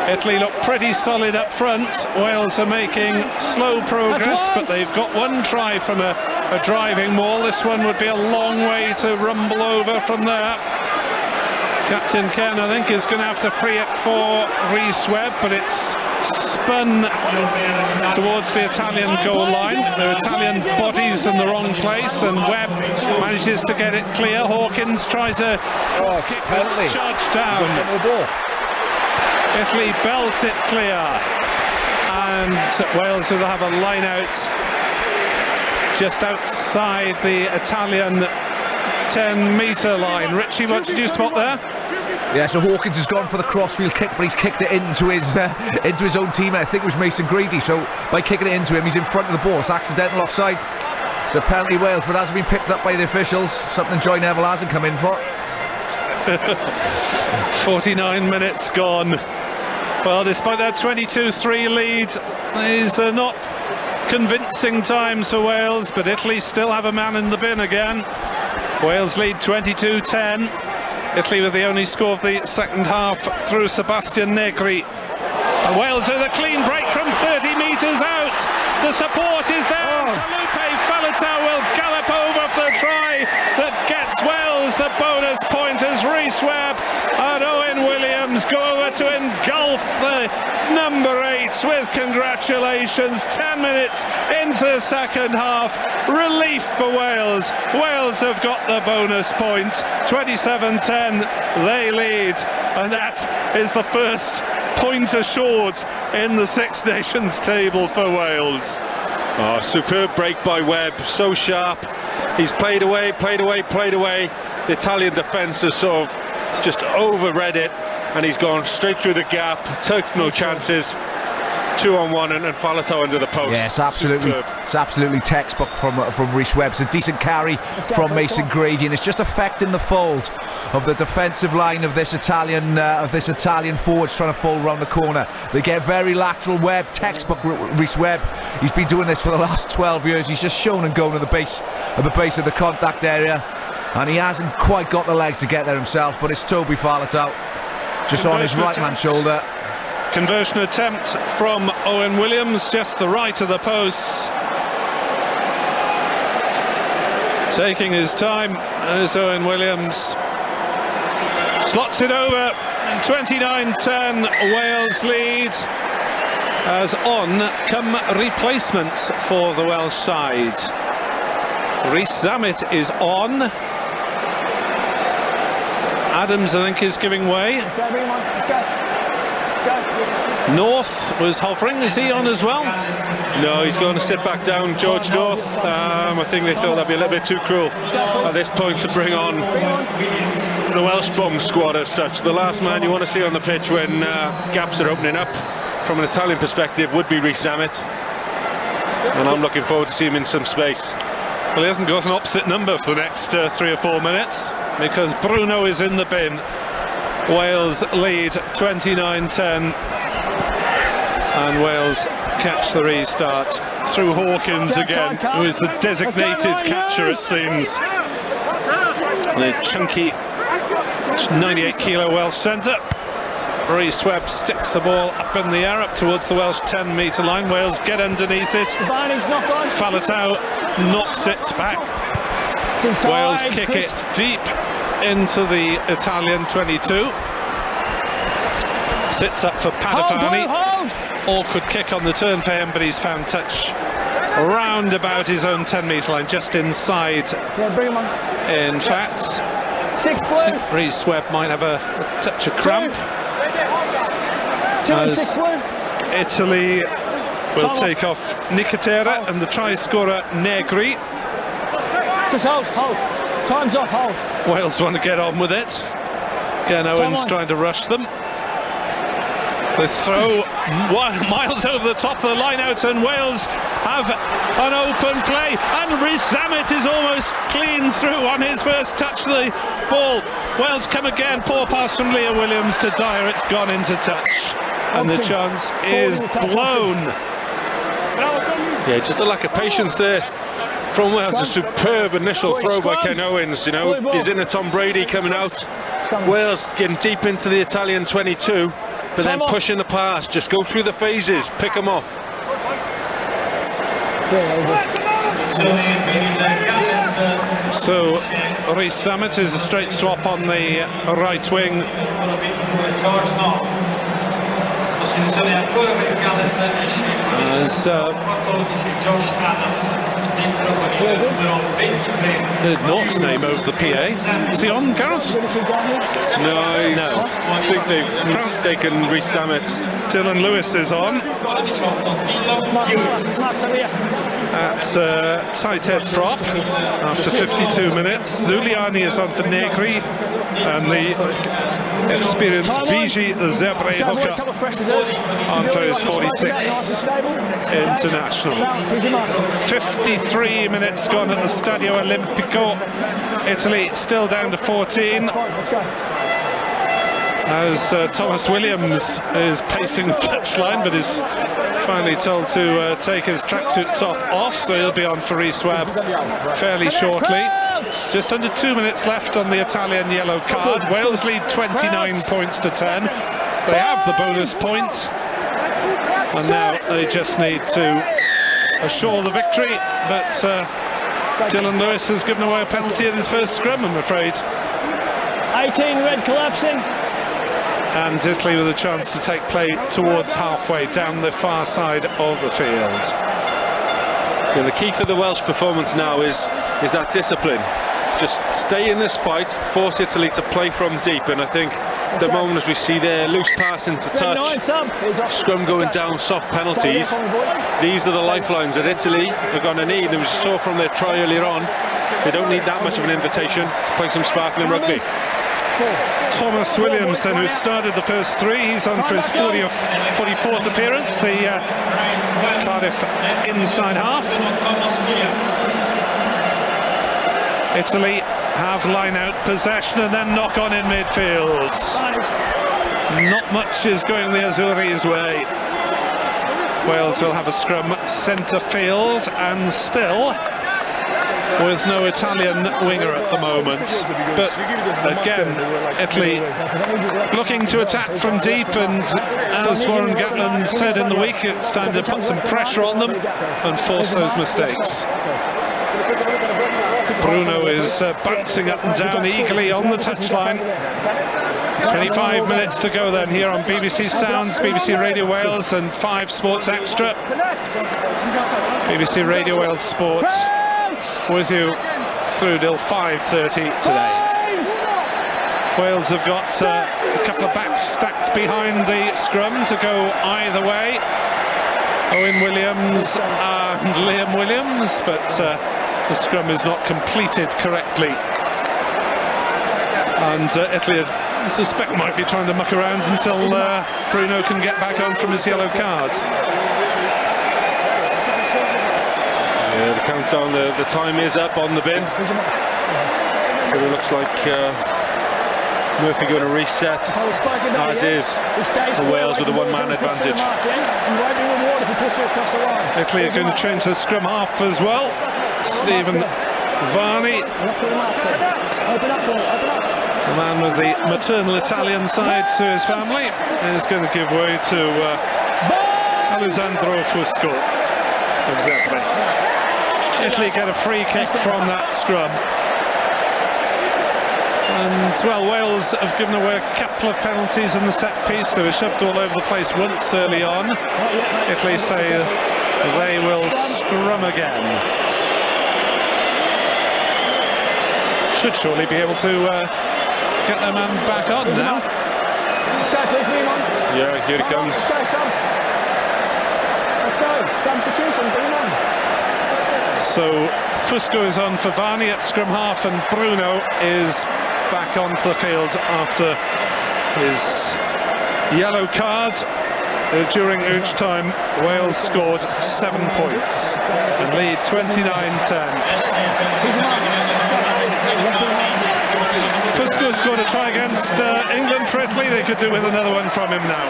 Italy look pretty solid up front. Wales are making slow progress, but they've got one try from a driving maul. This one would be a long way to rumble over from there. Captain Ken, I think, is going to have to free it for Rhys Webb, but it's spun towards the Italian goal line. There are Italian bodies in the wrong place, and Webb manages to get it clear. Hawkins tries a kick that's charged down. Italy belt it clear, and Wales will have a line out just outside the Italian 10-metre line. Richie, what did you spot there? Yeah, so Hawkins has gone for the crossfield kick, but he's kicked it into his own teammate. I think it was Mason Grady. So by kicking it into him, he's in front of the ball. It's accidental offside. It's apparently Wales, but hasn't been picked up by the officials. Something Joy Neville hasn't come in for. 49 minutes gone. Well, despite that 22-3 lead, these are not convincing times for Wales, but Italy still have a man in the bin again. Wales lead 22-10. Italy with the only score of the second half through Sebastian Negri. And Wales with a clean break from 30 metres out. The support is there. Talupe Faletau will gallop over for the try that gets Wales the bonus point as Rhys Webb and Owen Williams go over to engulf the number 8 with congratulations. 10 minutes into the second half. Relief for Wales. Wales have got the bonus point. 27-10 they lead, and that is the first point assured in the Six Nations table for Wales. Oh, superb break by Webb, so sharp. He's played away. The Italian defence has sort of just overread it, and he's gone straight through the gap, took no chances. 2-on-1 and Faletau under the post. Yes, absolutely. It's absolutely textbook from Rhys Webb. It's a decent carry from Mason Grady, and it's just affecting the fold of the defensive line of this Italian forwards trying to fold round the corner. They get very lateral. Webb, textbook Rhys Webb. He's been doing this for the last 12 years. He's just shown and going to the base of the contact area, and he hasn't quite got the legs to get there himself. But it's Toby Faletau just on his right hand shoulder. Conversion attempt from Owen Williams, just the right of the post. Taking his time as Owen Williams slots it over. 29-10 Wales lead, as on come replacements for the Welsh side. Rhys Zammit is on. Adams, I think, is giving way. Let's go, bring him on. Let's go. North was hovering. Is he on as well? No, he's going to sit back down, George North. I think they thought that'd be a little bit too cruel at this point to bring on the Welsh bomb squad as such. The last man you want to see on the pitch when gaps are opening up from an Italian perspective would be Rhys Zammit, and I'm looking forward to seeing him in some space. Well, he hasn't got an opposite number for the next 3 or 4 minutes because Bruno is in the bin. Wales lead 29-10, and Wales catch the restart through Hawkins again, who is the designated catcher, it seems. The chunky 98 kilo Welsh centre. Rhys Webb sticks the ball up in the air, up towards the Welsh 10-metre line. Wales get underneath it. Faletau knocks it back. Wales kick it deep into the Italian 22. Sits up for Padovani. Awkward kick on the turn for him, but he's found touch round about his own 10-metre line, just inside. In fact, Rhys Webb might have a touch of cramp. As Italy will take off Nicotera and the try scorer Negri. Just hold. Time's off, hold. Wales want to get on with it. Again, Owens trying to rush them. The throw miles over the top of the line out, and Wales have an open play, and Rhys Zammit is almost clean through on his first touch of the ball. Wales come again, poor pass from Leah Williams to Dyer, it's gone into touch, and the chance is blown. Yeah, just a lack of patience there from Wales. A superb initial throw by Ken Owens. You know, he's in a Tom Brady coming out. Wales getting deep into the Italian 22, but then pushing the pass. Just go through the phases, pick them off. So Rhys Zammit is a straight swap on the right wing. As North's name over the PA. Is he on, Gareth? No. I think they've taken Rhys Zammit. Dylan Lewis is on. At tight head prop after 52 minutes. Zuliani is on for Negri, and the experienced Vigi Zebre hooker on for his 46th international. 53 minutes gone at the Stadio Olimpico. Italy still down to 14. As Thomas Williams is pacing the touchline, but is finally told to take his tracksuit top off, so he'll be on for Rhys Webb fairly shortly. Just under 2 minutes left on the Italian yellow card. Wales lead 29 points to 10. They have the bonus point, and now they just need to assure the victory, but Dylan Lewis has given away a penalty in his first scrum, I'm afraid. 18 red collapsing. And Italy with a chance to take play towards halfway down the far side of the field. Yeah, the key for the Welsh performance now is that discipline. Just stay in this fight, force Italy to play from deep, and I think the moment as we see their loose pass into touch, scrum going down, soft penalties, these are the lifelines that Italy are going to need. And we saw from their try earlier on, they don't need that much of an invitation to play some sparkling rugby. Thomas Williams then, who started the first three, he's on for his 44th appearance, the Cardiff inside half. Italy have line-out possession and then knock-on in midfield. Not much is going the Azzurri's way. Wales will have a scrum centre field, and still with no Italian winger at the moment. But again, Italy looking to attack from deep, and as Warren Gatland said in the week, it's time to put some pressure on them and force those mistakes. Bruno is bouncing up and down eagerly on the touchline. 25 minutes to go then here on BBC Sounds, BBC Radio Wales and 5 Sports Extra. BBC Radio Wales Sport with you through till 5:30 today. Wales have got a couple of backs stacked behind the scrum to go either way. Owen Williams and Liam Williams, but the scrum is not completed correctly. And Italy, I suspect, might be trying to muck around until Bruno can get back on from his yellow card. Yeah, the countdown, the time is up on the bin. But it looks like Murphy going to reset, as is Wales with a one-man advantage. Italy are going to change the scrum half as well. Stephen Varney, the man with the maternal Italian side to his family, is going to give way to Alessandro Fusco of Zebri. Italy get a free kick from that scrum. And, well, Wales have given away a couple of penalties in the set piece. They were shoved all over the place once early on. Italy say they will scrum again. Should surely be able to get their man back on now. Yeah, here it comes. Let's go. Substitution, bring him on. So Fusco is on for Varney at scrum half, and Bruno is back onto the field after his yellow card. During each time, Wales scored 7 points and lead 29-10. Fusco scored a try against England for Italy. They could do with another one from him now.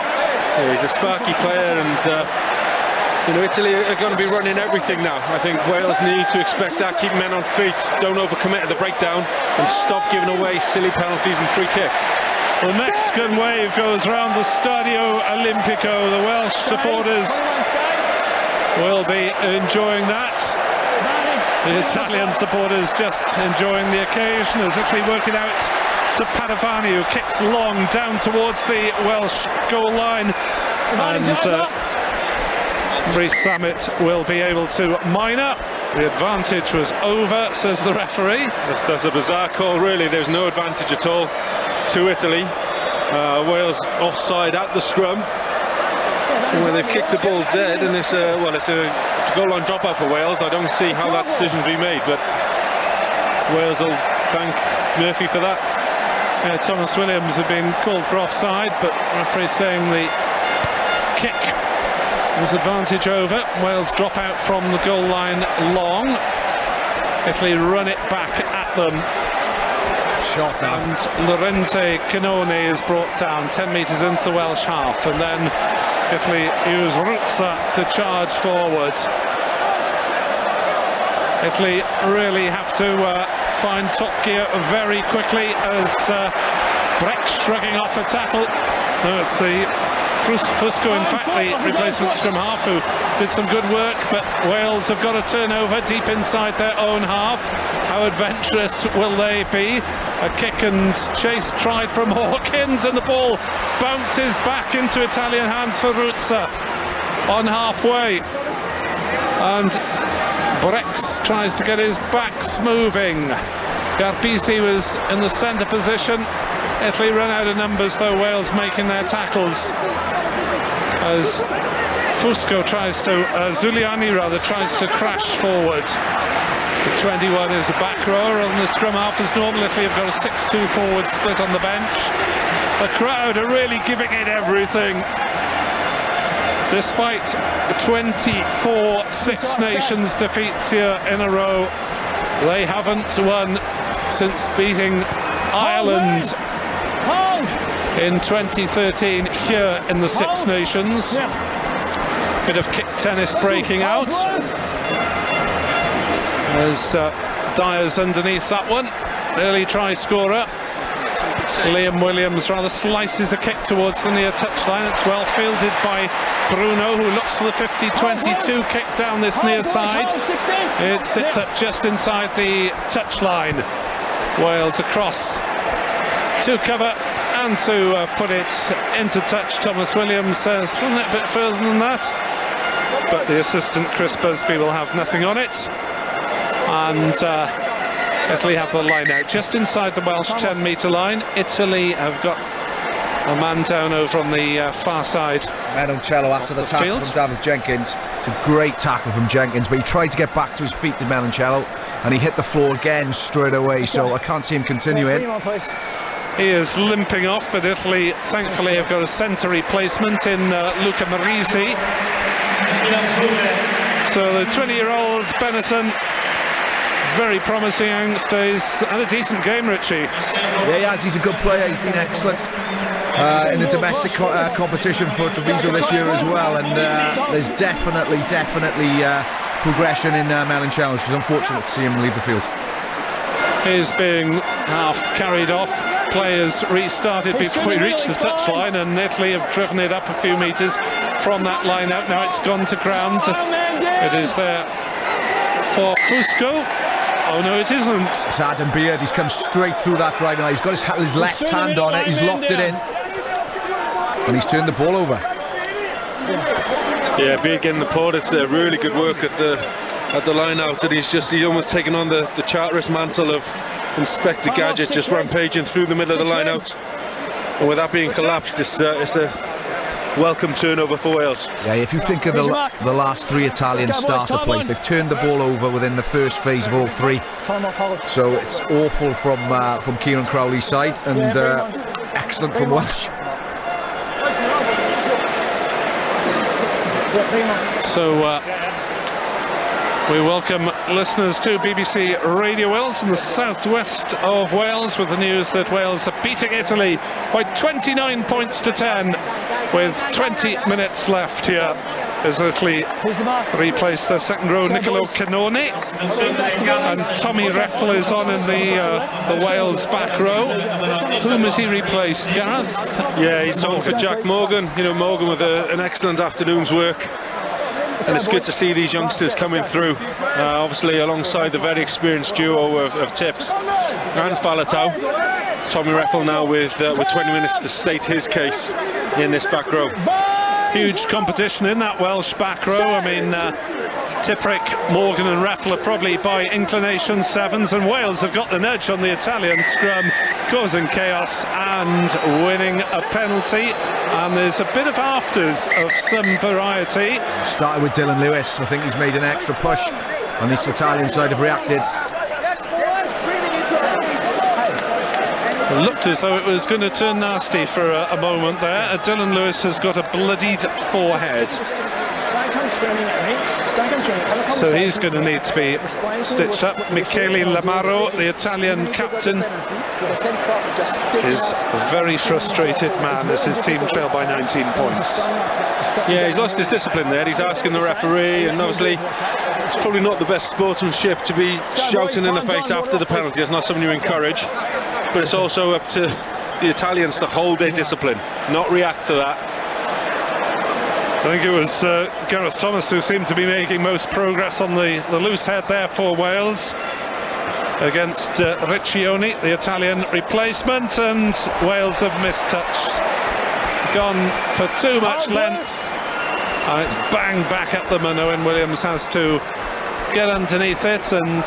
Yeah, he's a sparky player, and Italy are going to be running everything now. I think Wales need to expect that, keep men on feet, don't overcommit at the breakdown, and stop giving away silly penalties and free kicks. The Mexican wave goes round the Stadio Olimpico. The Welsh supporters will be enjoying that. The Italian supporters just enjoying the occasion as Italy work it out to Padovani, who kicks long down towards the Welsh goal line. And Rhys Summit will be able to mine up. The advantage was over, says the referee. That's a bizarre call, really. There's no advantage at all to Italy. Wales offside at the scrum, where they've kicked the ball dead, and it's a goal line dropout for Wales. I don't see how that decision will be made, but Wales will thank Murphy for that. Thomas Williams had been called for offside, but the referee saying the kick was advantage over. Wales drop out from the goal line long. Italy run it back at them. Shot now. And Lorente Canone is brought down 10 metres into the Welsh half, and then Italy use Ruzza to charge forward. Italy really have to find top gear very quickly as Breck shrugging off a tackle. No, it's the Fusco, in fact, the replacement scrum half, who did some good work, but Wales have got a turnover deep inside their own half. How adventurous will they be? A kick and chase tried from Hawkins, and the ball bounces back into Italian hands for Ruzza on halfway. And Brex tries to get his backs moving. Garpisi was in the centre position. Italy run out of numbers, though, Wales making their tackles as Fusco tries to, Zuliani rather, tries to crash forward. The 21 is a back rower on the scrum half as normal. Italy have got a 6-2 forward split on the bench. The crowd are really giving it everything. Despite 24 Six Nations defeats here in a row, they haven't won since beating Ireland in 2013 here in the Six Nations. Bit of kick tennis breaking out as Dyer's underneath that one. Early try scorer. Liam Williams rather slices a kick towards the near touchline. It's well fielded by Bruno, who looks for the 50-22 kick down this near side. It sits up just inside the touchline. Wales across to cover and to put it into touch. Thomas Williams says, wasn't it a bit further than that? But the assistant Chris Busby will have nothing on it. And Italy have the line out just inside the Welsh 10-metre line. Italy have got a man down over on the far side. Menoncello after the tackle from David Jenkins. It's a great tackle from Jenkins, but he tried to get back to his feet to Menoncello, and he hit the floor again straight away, so I can't see him continuing. He is limping off, but Italy thankfully have got a centre replacement in Luca Marisi. So the 20-year-old Benetton, very promising youngster, he's had a decent game, Richie. Yeah, he has. He's a good player. He's been excellent in the domestic competition for Treviso this year as well, and there's definitely progression in Menoncello. It's unfortunate to see him leave the field. is being half carried off. Players restarted before he reached the touchline, and Italy have driven it up a few metres from that line out. Now it's gone to ground. It is there for Fusco. Oh no, it isn't. It's Adam Beard. He's come straight through that driving line. He's got his left hand on it. He's locked it in, and he's turned the ball over. Yeah, Beard getting the plaudits there. Really good work at the line out, and he's almost taken on the Charteris mantle of Inspector Gadget, just rampaging through the middle of the line out. And with that being collapsed, it's a welcome turnover for Wales. Yeah, if you think of the last 3 Italian starter plays, they've turned the ball over within the first phase of all 3. So it's awful from Kieran Crowley's side, and excellent from Welsh. So we welcome listeners to BBC Radio Wales in the southwest of Wales with the news that Wales are beating Italy by 29 points to 10 with 20 minutes left here as Italy replace their second row. Nicolo Cannone and Tommy Reffel is on in the Wales back row. Whom has he replaced, Gareth? Yeah, he's on for Jack Morgan. You know, Morgan with an excellent afternoon's work. And it's good to see these youngsters coming through, obviously alongside the very experienced duo of Tips and Faletau. Tommy Reffel now with 20 minutes to state his case in this back row. Huge competition in that Welsh back row. I mean, Tipuric, Morgan and Reffel are probably by inclination 7s, and Wales have got the nudge on the Italian scrum, causing chaos and winning a penalty. And there's a bit of afters of some variety. Started with Dylan Lewis. I think he's made an extra push on this Italian side, have reacted. It looked as though it was going to turn nasty for a moment there. Dylan Lewis has got a bloodied forehead, so he's going to need to be stitched up. Michele Lamaro, the Italian captain, is a very frustrated man as his team trail by 19 points. Yeah, he's lost his discipline there. He's asking the referee, and obviously it's probably not the best sportsmanship to be shouting in the face after the penalty. It's not something you encourage, but it's also up to the Italians to hold their discipline, not react to that. I think it was Gareth Thomas who seemed to be making most progress on the loose head there for Wales against Riccioni, the Italian replacement, and Wales have mistouched, gone for too much length, and it's bang back at them, and Owen Williams has to get underneath it, and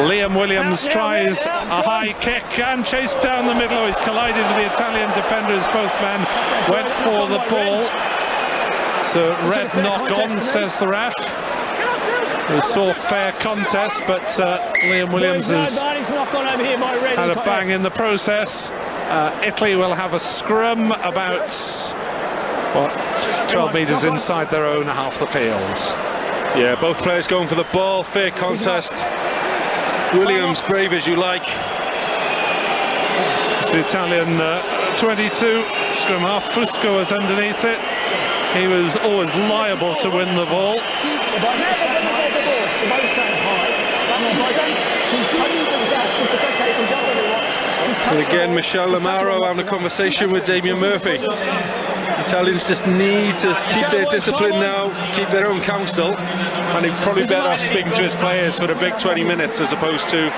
Liam Williams tries a high kick and chased down the middle. He's collided with the Italian defenders. Both men went for the ball. So red knock on, says the ref. We saw fair contest, but Liam Williams has had a bang in the process. Italy will have a scrum about 12 metres inside their own half the field. Yeah, both players going for the ball, fair contest. Williams brave as you like. It's the Italian 22 scrum half. Fusco was underneath it. He was always liable to win the ball. And again, Michele Lamaro having a conversation with Damien Murphy. Italians just need to keep their discipline now, keep their own counsel, and he's probably better off speaking to his players for the big 20 minutes as opposed to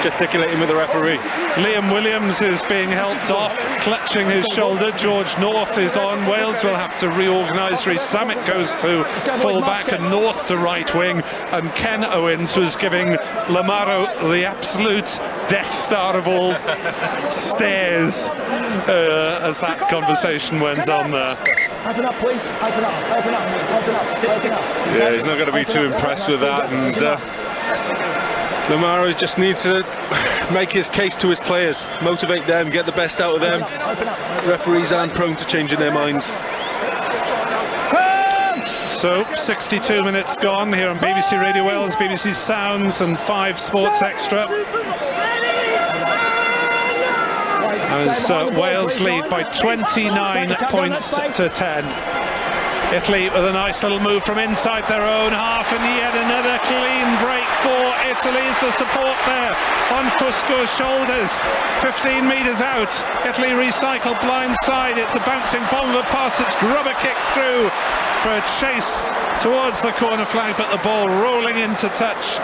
gesticulating with the referee. Liam Williams is being helped off, clutching his shoulder. George North is on. Wales will have to reorganise. Rhys Samet goes to full back and North to right wing, and Ken Owens was giving Lamaro the absolute Death Star of all stares as that conversation went on there. Open up, please. Open up, open up, open up, open up. Yeah, he's not going to be too impressed with that, and Lamaro just needs to make his case to his players, motivate them, get the best out of them. Referees aren't prone to changing their minds. So 62 minutes gone here on BBC Radio Wales, BBC Sounds and 5 Sports Extra. As Wales lead by 29 points to 10. Italy with a nice little move from inside their own half, and yet another clean break for Italy. Is the support there on Fusco's shoulders? 15 metres out. Italy recycle blind side. It's a bouncing bomb of a pass. It's Grubber kicked through for a chase towards the corner flag, but the ball rolling into touch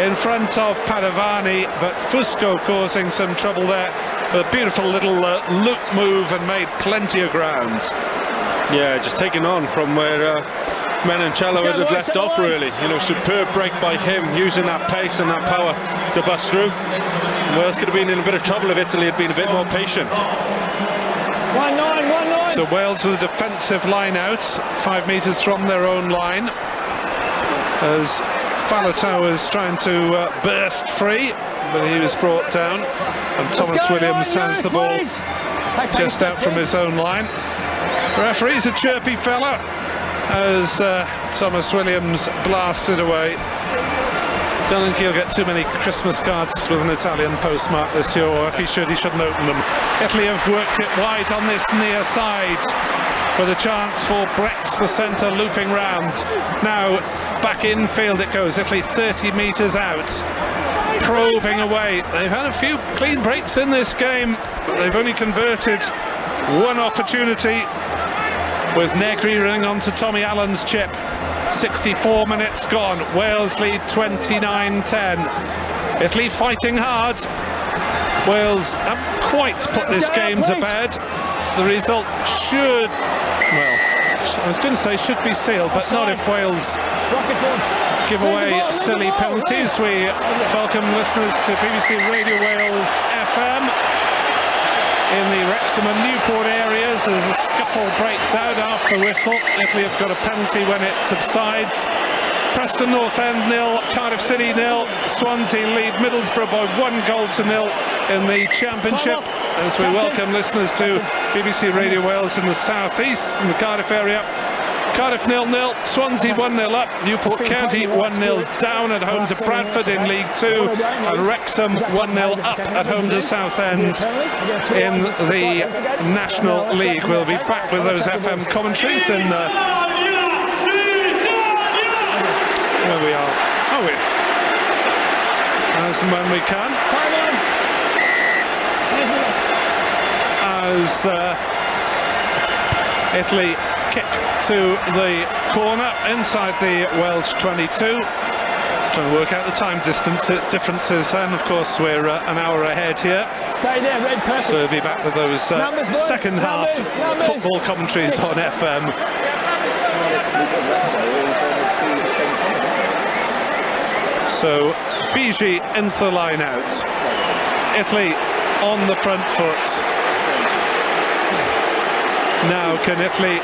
in front of Padovani, but Fusco causing some trouble there with a beautiful little loop move and made plenty of ground. Yeah, just taking on from where Menoncello had left off, really. You know, superb break by him, using that pace and that power to bust through. Wales could have been in a bit of trouble if Italy had been a bit more patient. 1-9. So Wales with a defensive line out, 5 metres from their own line, as Faletau was trying to burst free, but he was brought down, and Thomas Williams has the ball just out from his own line. The referee's a chirpy fella as Thomas Williams blasts it away. Don't think he'll get too many Christmas cards with an Italian postmark this year, or if he should, he shouldn't open them. Italy have worked it wide on this near side with a chance for Brex, the centre, looping round. Now back infield it goes. Italy 30 metres out, probing away. They've had a few clean breaks in this game, but they've only converted one opportunity, with Negri running onto Tommy Allen's chip. 64 minutes gone. Wales lead 29-10. Italy fighting hard. Wales haven't quite put this game to bed. The result should, well, I was going to say should be sealed, but not if Wales give away silly penalties. We welcome listeners to BBC Radio Wales FM in the Wrexham and Newport areas as a scuffle breaks out after the whistle. Italy have got a penalty when it subsides. Preston North End 0, Cardiff City 0, Swansea lead Middlesbrough by 1-0 in the Championship, as we welcome listeners to BBC Radio Wales in the South East, in the Cardiff area. Cardiff 0-0, Swansea 1-0 up, Newport County 1-0 down at home to Bradford in League 2, and Wrexham 1-0 up at home to Southend in the National League. We'll be back with those FM commentaries in where we are. Oh, we as and when we can. As Italy kick to the corner inside the Welsh 22. Just trying to work out the time differences then. Of course, we're an hour ahead here. Stay there, red perfect. So we'll be back with those second half football commentaries on FM. So Bigi into the line out. Italy on the front foot. Now can Italy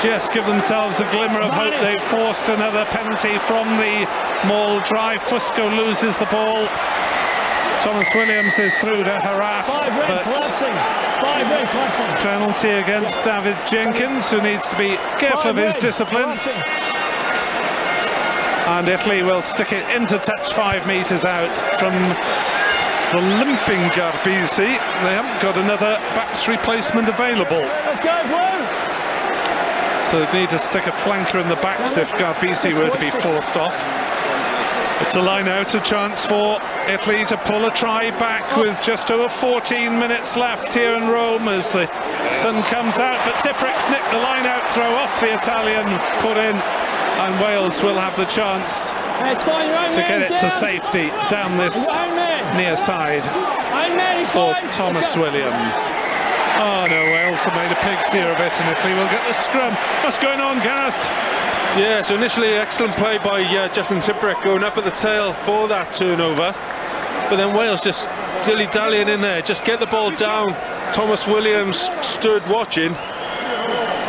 just give themselves a glimmer of hope? They've forced another penalty from the maul drive. Fusco loses the ball. Thomas Williams is through to harass, but penalty against David Jenkins, who needs to be careful of his discipline. And Italy will stick it into touch 5 metres out from the limping Garbisi. They haven't got another backs replacement available. Let's go, Blue! So they need to stick a flanker in the backs if Garbisi were to be forced off. It's a line out, a chance for Italy to pull a try back with just over 14 minutes left here in Rome as the sun comes out. But Tipuric's nicked the line out throw off the Italian put in, and Wales will have the chance to get it to safety down this near side for Thomas Williams. Oh no, Wales have made a pig's ear of it, and Italy will get the scrum. What's going on, Gareth? Yeah, so initially excellent play by Justin Tipuric going up at the tail for that turnover, but then Wales just dilly-dallying in there, just get the ball down. Thomas Williams stood watching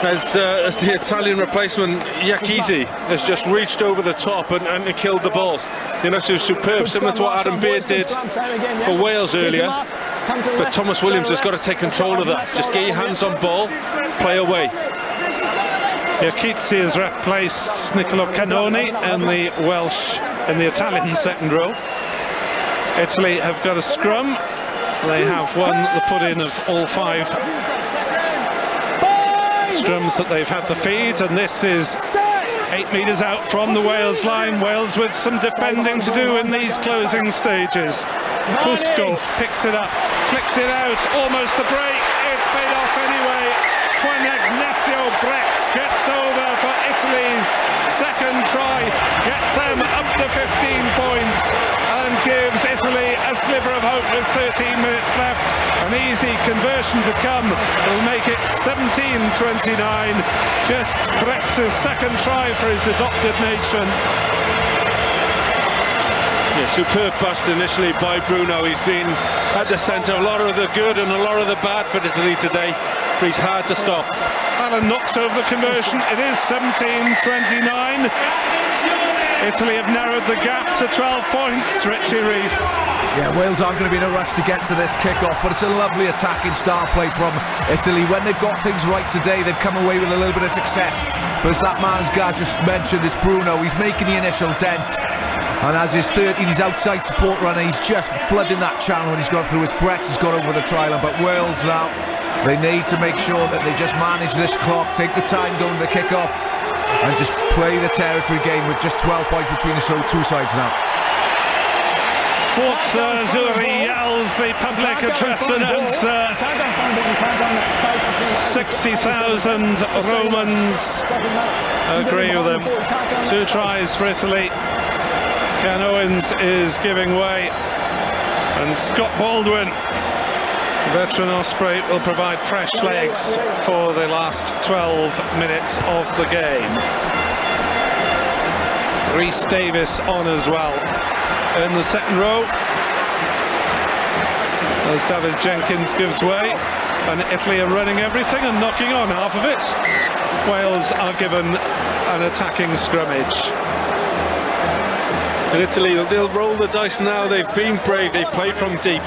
as the Italian replacement Yakizi has just reached over the top and killed the ball. You know, so superb, similar to what Adam Beard did for Wales earlier. But Thomas Williams has got to take control of that. Just get your hands on ball, play away. Yakizi has replaced Niccolò Canoni in the Italian second row. Italy have got a scrum. They have won the put-in of all 5 scrums that they've had the feed, and this is 8 metres out from the Wales line. Wales with some defending to do in these closing stages. Fusco picks it up, flicks it out, almost the break. It's paid off anyway. Juan Ignacio Brex gets over for Italy's second try, gets them up to 15 points and gives Italy a sliver of hope with 13 minutes left. An easy conversion to come will make it 17-29. Just Brex's second try for his adopted nation. Yeah, superb bust initially by Bruno. He's been at the centre of a lot of the good and a lot of the bad for Italy today, but he's hard to stop. Allen knocks over the conversion. It is 17-29. Italy have narrowed the gap to 12 points. Richie Rees. Yeah, Wales aren't going to be in a rush to get to this kick-off, but it's a lovely attacking star play from Italy. When they've got things right today, they've come away with a little bit of success. But as that man's guy just mentioned, it's Bruno. He's making the initial dent. And as his 13, he's outside support runner, he's just flooding that channel when he's gone through. It's Brex has got over the try line, but Wales now, they need to make sure that they just manage this clock, take the time going to the kick-off, and just play the territory game with just 12 points between the two sides now. Forza Azzurri yells the public address announcer. 60,000 Romans agree with him. 2 tries for Italy. Ken Owens is giving way, and Scott Baldwin, veteran Osprey, will provide fresh legs for the last 12 minutes of the game. Rhys Davis on as well in the second row as David Jenkins gives way, and Italy are running everything and knocking on half of it. Wales are given an attacking scrummage. And Italy, they'll roll the dice now. They've been brave, they've played from deep,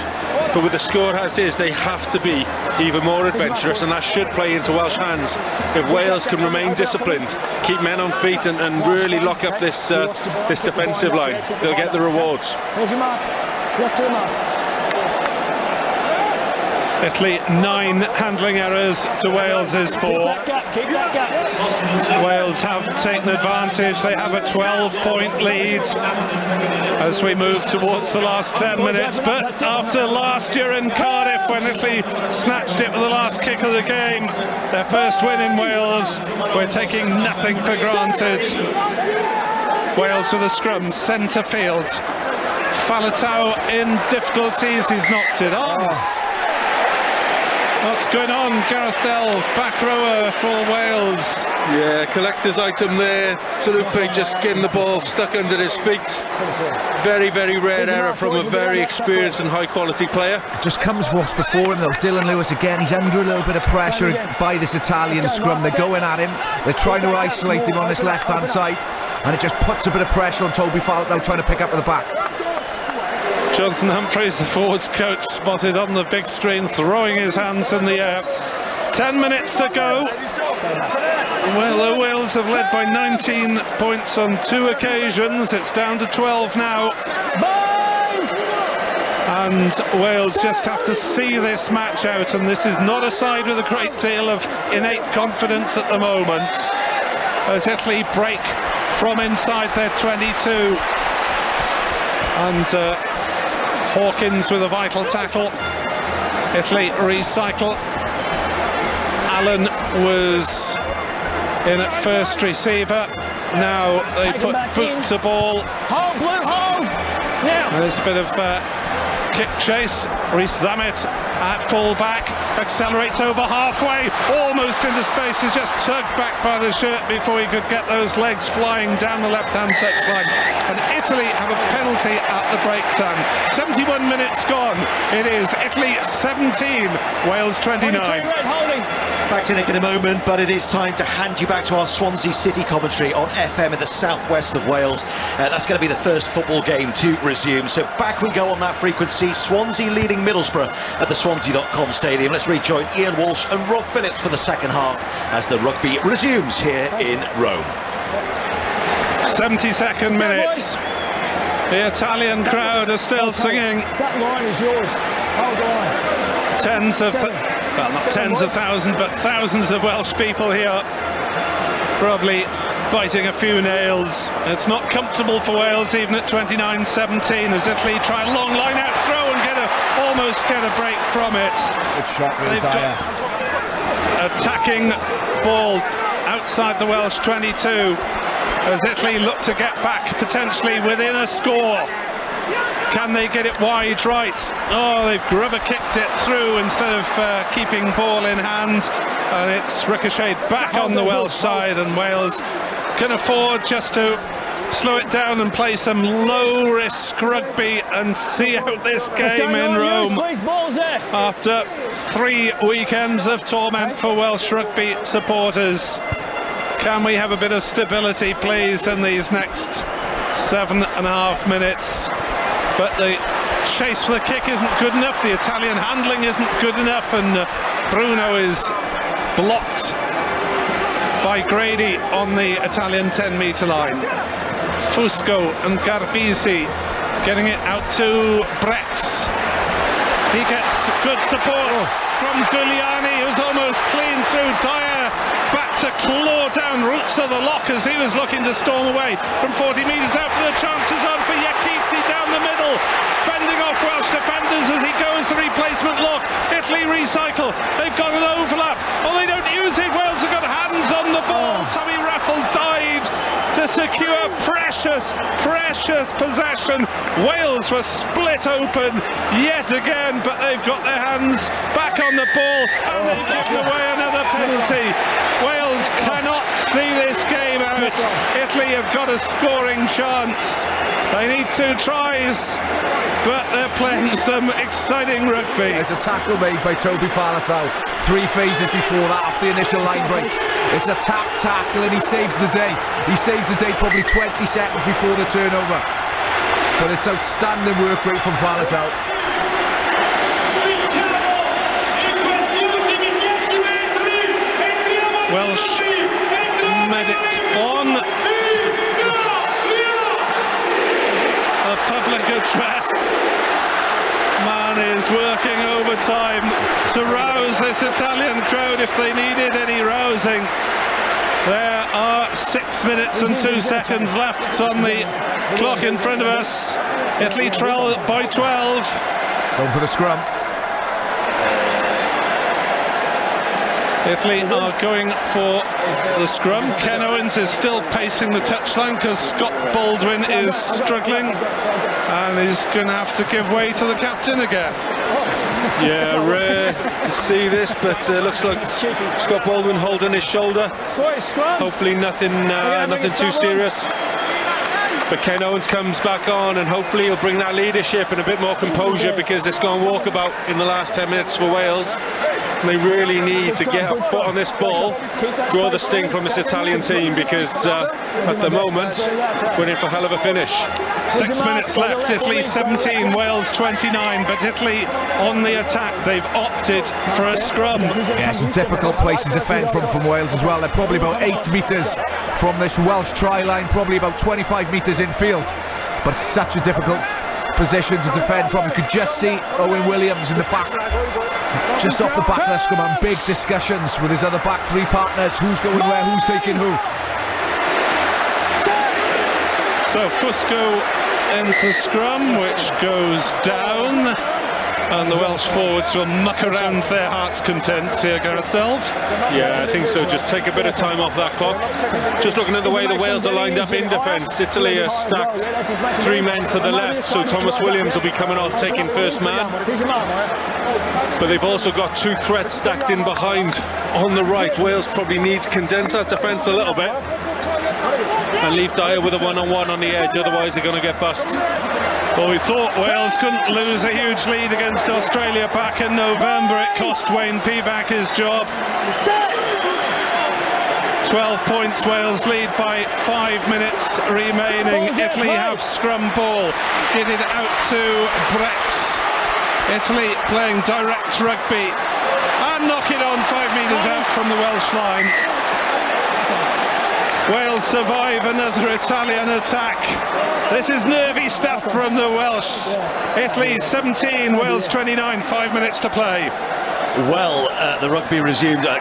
but with the score as is, they have to be even more adventurous, and that should play into Welsh hands. If Wales can remain disciplined, keep men on feet, and really lock up this this defensive line, they'll get the rewards. Here's your mark. Left to the mark. Italy 9 handling errors to Wales's 4. Keep that gap. Wales have taken advantage. They have a 12-point lead as we move towards the last 10 minutes. But after last year in Cardiff, when Italy snatched it with the last kick of the game, their first win in Wales, we're taking nothing for granted. Wales with a scrum, centre field. Faletau in difficulties, he's knocked it on. What's going on? Gareth Delve, back rower for Wales. Yeah, collector's item there. Talupe just getting the ball stuck under his feet. Very, very rare error from a very experienced and high quality player. It just comes what's before him though. Dylan Lewis again, he's under a little bit of pressure by this Italian scrum. They're going at him, they're trying to isolate him on this left hand side, and it just puts a bit of pressure on Toby Faletau trying to pick up at the back. Jonathan Humphreys, the forwards coach, spotted on the big screen, throwing his hands in the air. 10 minutes to go. Well, the Wales have led by 19 points on 2 occasions. It's down to 12 now. And Wales just have to see this match out, and this is not a side with a great deal of innate confidence at the moment, as Italy break from inside their 22. And Hawkins with a vital tackle. Italy recycle. Allen was in at first receiver. Now they put boot to ball. Hold, Blue, hold! Now. There's a bit of kick chase. Rees Zammit at full back, accelerates over halfway, almost into space, is just tugged back by the shirt before he could get those legs flying down the left-hand touchline. And Italy have a penalty at the break time. 71 minutes gone. It is Italy 17, Wales 29. Back to Nick in a moment, but it is time to hand you back to our Swansea City commentary on FM in the southwest of Wales. That's going to be the first football game to resume. So back we go on that frequency. Swansea leading Middlesbrough at the Swansea.com stadium. Let's rejoin Ian Walsh and Rob Phillips for the second half as the rugby resumes here in Rome. 72nd minutes. The Italian crowd are still singing. That line is yours. Hold on. Well, not tens of thousands, but thousands of Welsh people here, probably biting a few nails. It's not comfortable for Wales, even at 29-17, as Italy try a long line-out throw and almost get a break from it. Good shot, really. They've got attacking ball outside the Welsh 22, as Italy look to get back potentially within a score. Can they get it wide right? Oh, they've grubber kicked it through instead of keeping ball in hand, and it's ricocheted back on the Welsh side, and Wales can afford just to slow it down and play some low-risk rugby and see out this game in Rome. After 3 weekends of torment for Welsh rugby supporters, can we have a bit of stability, please, in these next 7.5 minutes? But the chase for the kick isn't good enough, the Italian handling isn't good enough, and Bruno is blocked by Grady on the Italian 10-metre line. Fusco and Garbisi getting it out to Brex. He gets good support from Zuliani, who's almost clean through. Dyer back to claw down roots of the lock as he was looking to storm away from 40 metres out, for the chances on for Yakitsi down the middle, fending off Welsh defenders as he goes the replacement lock. Italy recycle, they've got an overlap, they don't use it. Wales have got hands on the ball. Tommy Raffle dives to secure precious possession. Wales were split open yet again, but they've got their hands back on the ball, and they've given away another penalty. Wales cannot see this game out. Italy have got a scoring chance. They need 2 tries, but they're playing some exciting rugby. There's a tackle made by Toby Faletau 3 phases before that, off the initial line break. It's a tackle, and he saves the day. He saves the day probably 20 seconds before the turnover. But it's outstanding work rate from Faletau. Welsh medic on. A public address. Man is working overtime to rouse this Italian crowd if they needed any rousing. There are 6 minutes and 2 seconds left on the clock in front of us. Italy trail by 12. Going for the scrum. Italy are going for the scrum. Ken Owens is still pacing the touchline because Scott Baldwin is struggling, and he's going to have to give way to the captain again. Yeah, rare to see this, but looks like Scott Baldwin holding his shoulder. Hopefully nothing too serious. But Ken Owens comes back on, and hopefully he'll bring that leadership and a bit more composure, because it's gone walkabout in the last 10 minutes for Wales. They really need to get a foot on this ball, draw the sting from this Italian team, because at the moment we're in for a hell of a finish. 6 minutes left, Italy 17, Wales 29, but Italy on the attack. They've opted for a scrum. Yeah, it's a difficult place to defend from Wales as well. They're probably about 8 metres from this Welsh try line, probably about 25 metres infield, but such a difficult position to defend from. You could just see Owen Williams in the back, just off the back of the scrum, and big discussions with his other back 3 partners, who's going where, who's taking who. So Fusco into scrum, which goes down, and the Welsh forwards will muck around their heart's content here, Gareth Delve. Yeah, I think so. Just take a bit of time off that clock. Just looking at the way the Wales are lined up in defence, Italy are stacked 3 men to the left, so Thomas Williams will be coming off taking first man. But they've also got 2 threats stacked in behind on the right. Wales probably need to condense that defence a little bit and leave Dyer with a one-on-one on the edge, otherwise they're going to get bust. Well, we thought Wales couldn't lose a huge lead against Australia back in November. It cost Wayne Pivac his job. 12 points, Wales lead by 5 minutes remaining. Italy have scrum ball. Get it out to Brex. Italy playing direct rugby and knock it on 5 metres out from the Welsh line. Wales survive another Italian attack. This is nervy stuff from the Welsh. Italy 17, Wales 29, 5 minutes to play. Well, the rugby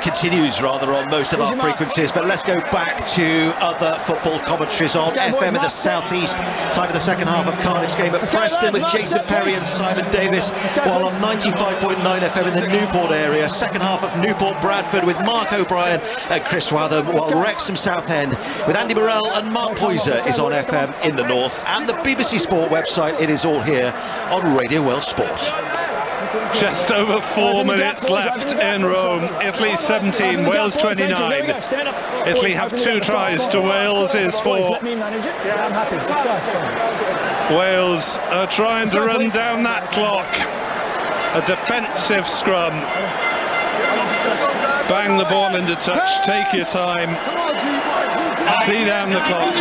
continues rather on most of our frequencies, but let's go back to other football commentaries on FM in the southeast. Time of the second half of Cardiff's game at Preston with Jason Perry and Simon Davis, while on 95.9 FM in the Newport area. Second half of Newport Bradford with Mark O'Brien and Chris Watham, while Wrexham Southend with Andy Morrell and Mark Poyser is on FM in the north, and the BBC Sport website. It is all here on Radio Wales Sport. Just over 4 minutes left in Rome. Italy 17, Wales 29. Italy have 2 tries to Wales's 4. Wales are trying to run down that clock. A defensive scrum. Bang the ball into touch, take your time. See down the clock.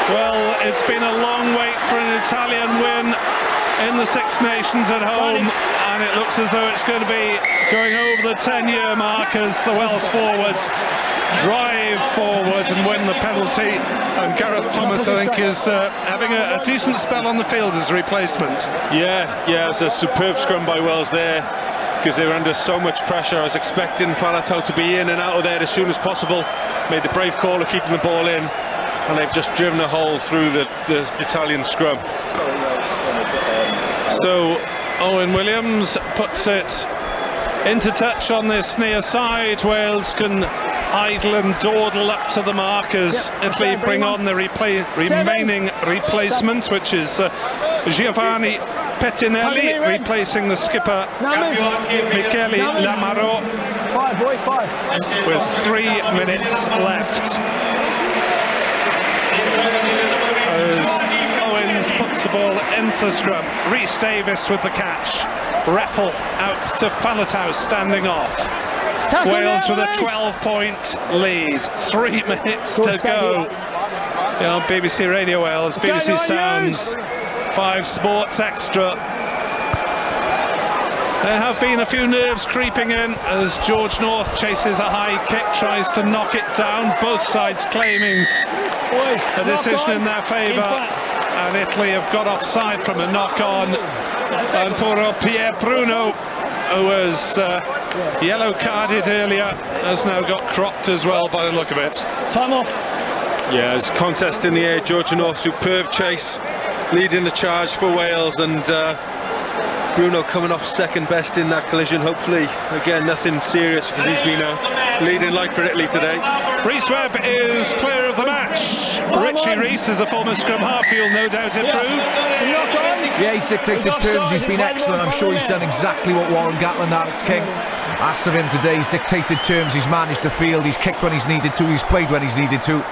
Well, it's been a long wait for an Italian win in the Six Nations at home, and it looks as though it's going to be going over the 10-year mark as the Welsh forwards drive forward and win the penalty. And Gareth Thomas, I think, is having a decent spell on the field as a replacement. Yeah, it was a superb scrum by Wales there, because they were under so much pressure. I was expecting Faletau to be in and out of there as soon as possible. Made the brave call of keeping the ball in, and they've just driven a hole through the Italian scrum. So Owen Williams puts it into touch on this near side. Wales can idle and dawdle up to the markers. Italy bring on the remaining replacement, which is Giovanni Pettinelli, replacing the skipper Michele Lamaro. 5 boys, 5. With 3 minutes left. As Owens puts the ball into the scrum. Rhys Davis with the catch. Reffell out to Faletau standing off. Wales with a 12-point lead. 3 minutes to go. On BBC Radio Wales, BBC Sounds, 5 Sports Extra. There have been a few nerves creeping in as George North chases a high kick, tries to knock it down. Both sides claiming a decision in their favour, and Italy have got offside from a knock-on. And poor Pierre Bruno, who was yellow carded earlier, has now got cropped as well by the look of it. Time off. Yeah, it's a contest in the air. George North, superb chase, leading the charge for Wales, and Bruno coming off second best in that collision. Hopefully, again, nothing serious, because he's been a leading light for Italy today. Rhys Webb is player of the match. Richie Rees is a former scrum half, he'll no doubt improve. Yeah, he's dictated terms, he's been excellent. I'm sure he's done exactly what Warren Gatland, Alex King, asked of him today. He's dictated terms, he's managed the field, he's kicked when he's needed to, he's played when he's needed to,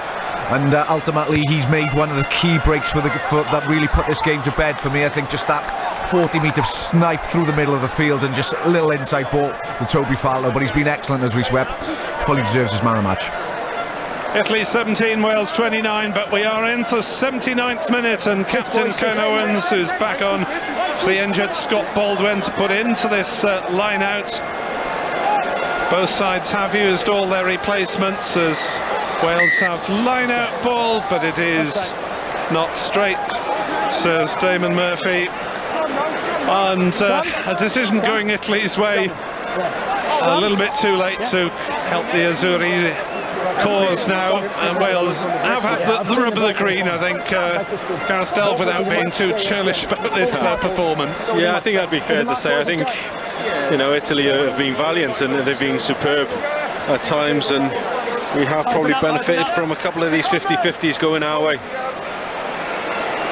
and ultimately he's made one of the key breaks for that really put this game to bed for me. I think just that 40-metre snipe through the middle of the field and just a little inside ball to Toby Faletau, but he's been excellent as Rhys Webb. Fully deserves his man of match. Italy 17, Wales 29, but we are into the 79th minute, and Captain Ken Owens, who's back on the injured Scott Baldwin, to put into this line out. Both sides have used all their replacements as Wales have line out ball, but it is not straight, says Damon Murphy. And a decision going Italy's way a little bit too late to help the Azzurri cause now, and Wales have had the rub of the green, I think. Gareth Delve, without being too churlish about this performance. Yeah, I think that'd be fair to say. I think, Italy have been valiant and they've been superb at times, and we have probably benefited from a couple of these 50-50s going our way.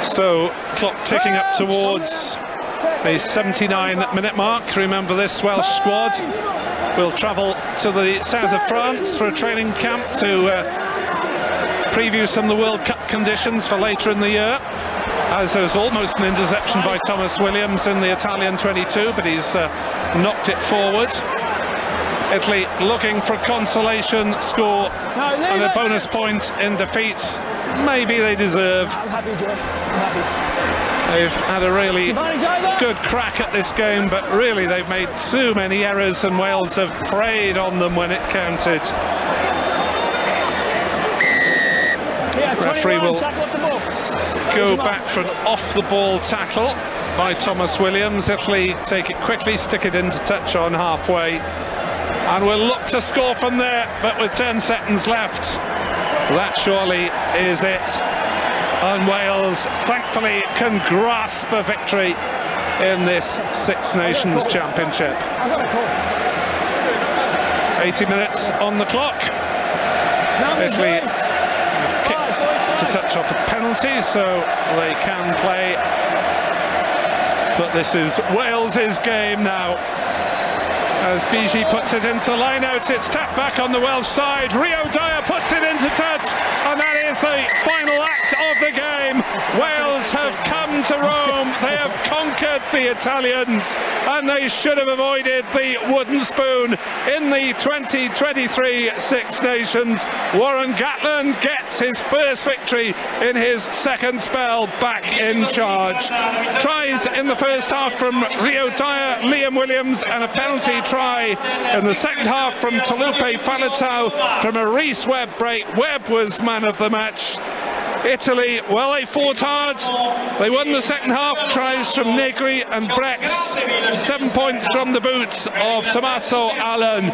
So, clock ticking up towards the 79-minute mark. Remember, this Welsh squad will travel to the south of France for a training camp to preview some of the World Cup conditions for later in the year. As there was almost an interception by Thomas Williams in the Italian 22, but he's knocked it forward. Italy looking for a consolation score and a bonus point in defeat. Maybe they deserve. I'm happy, Joe. I'm happy. They've had a really good crack at this game, but really they've made too many errors, and Wales have preyed on them when it counted. Yeah, referee will go back for an off-the-ball tackle. by Thomas Williams. Italy take it quickly, stick it into touch on halfway, and will look to score from there, but with 10 seconds left, that surely is it. And Wales thankfully can grasp a victory in this Six Nations Championship. 80 minutes on the clock. Italy have kicked to touch off a penalty, so they can play. But this is Wales's game now. As Bigi puts it into line-out, it's tapped back on the Welsh side. Rio Dyer puts it into touch, and that is the final act of the game. Wales have come to Rome. They have conquered the Italians, and they should have avoided the wooden spoon in the 2023 Six Nations. Warren Gatland gets his first victory in his second spell back in charge. Tries in the first half from Rio Dyer, Liam Williams, and a penalty try in the second half from Taulupe Faletau from a Rhys Webb break. Webb was man of the match. Italy, well, they fought hard. They won the second half. Tries from Negri and Brex. 7 points from the boots of Tommaso Allen.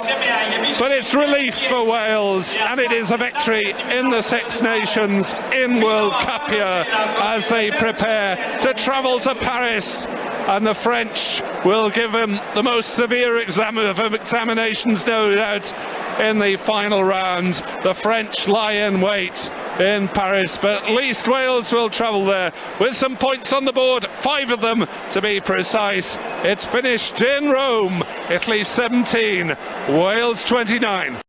But it's relief for Wales, and it is a victory in the Six Nations in World Cup year as they prepare to travel to Paris. And the French will give him the most severe examinations, no doubt, in the final round. The French lie in wait in Paris, but at least Wales will travel there with some points on the board, 5 of them to be precise. It's finished in Rome. Italy 17, Wales 29.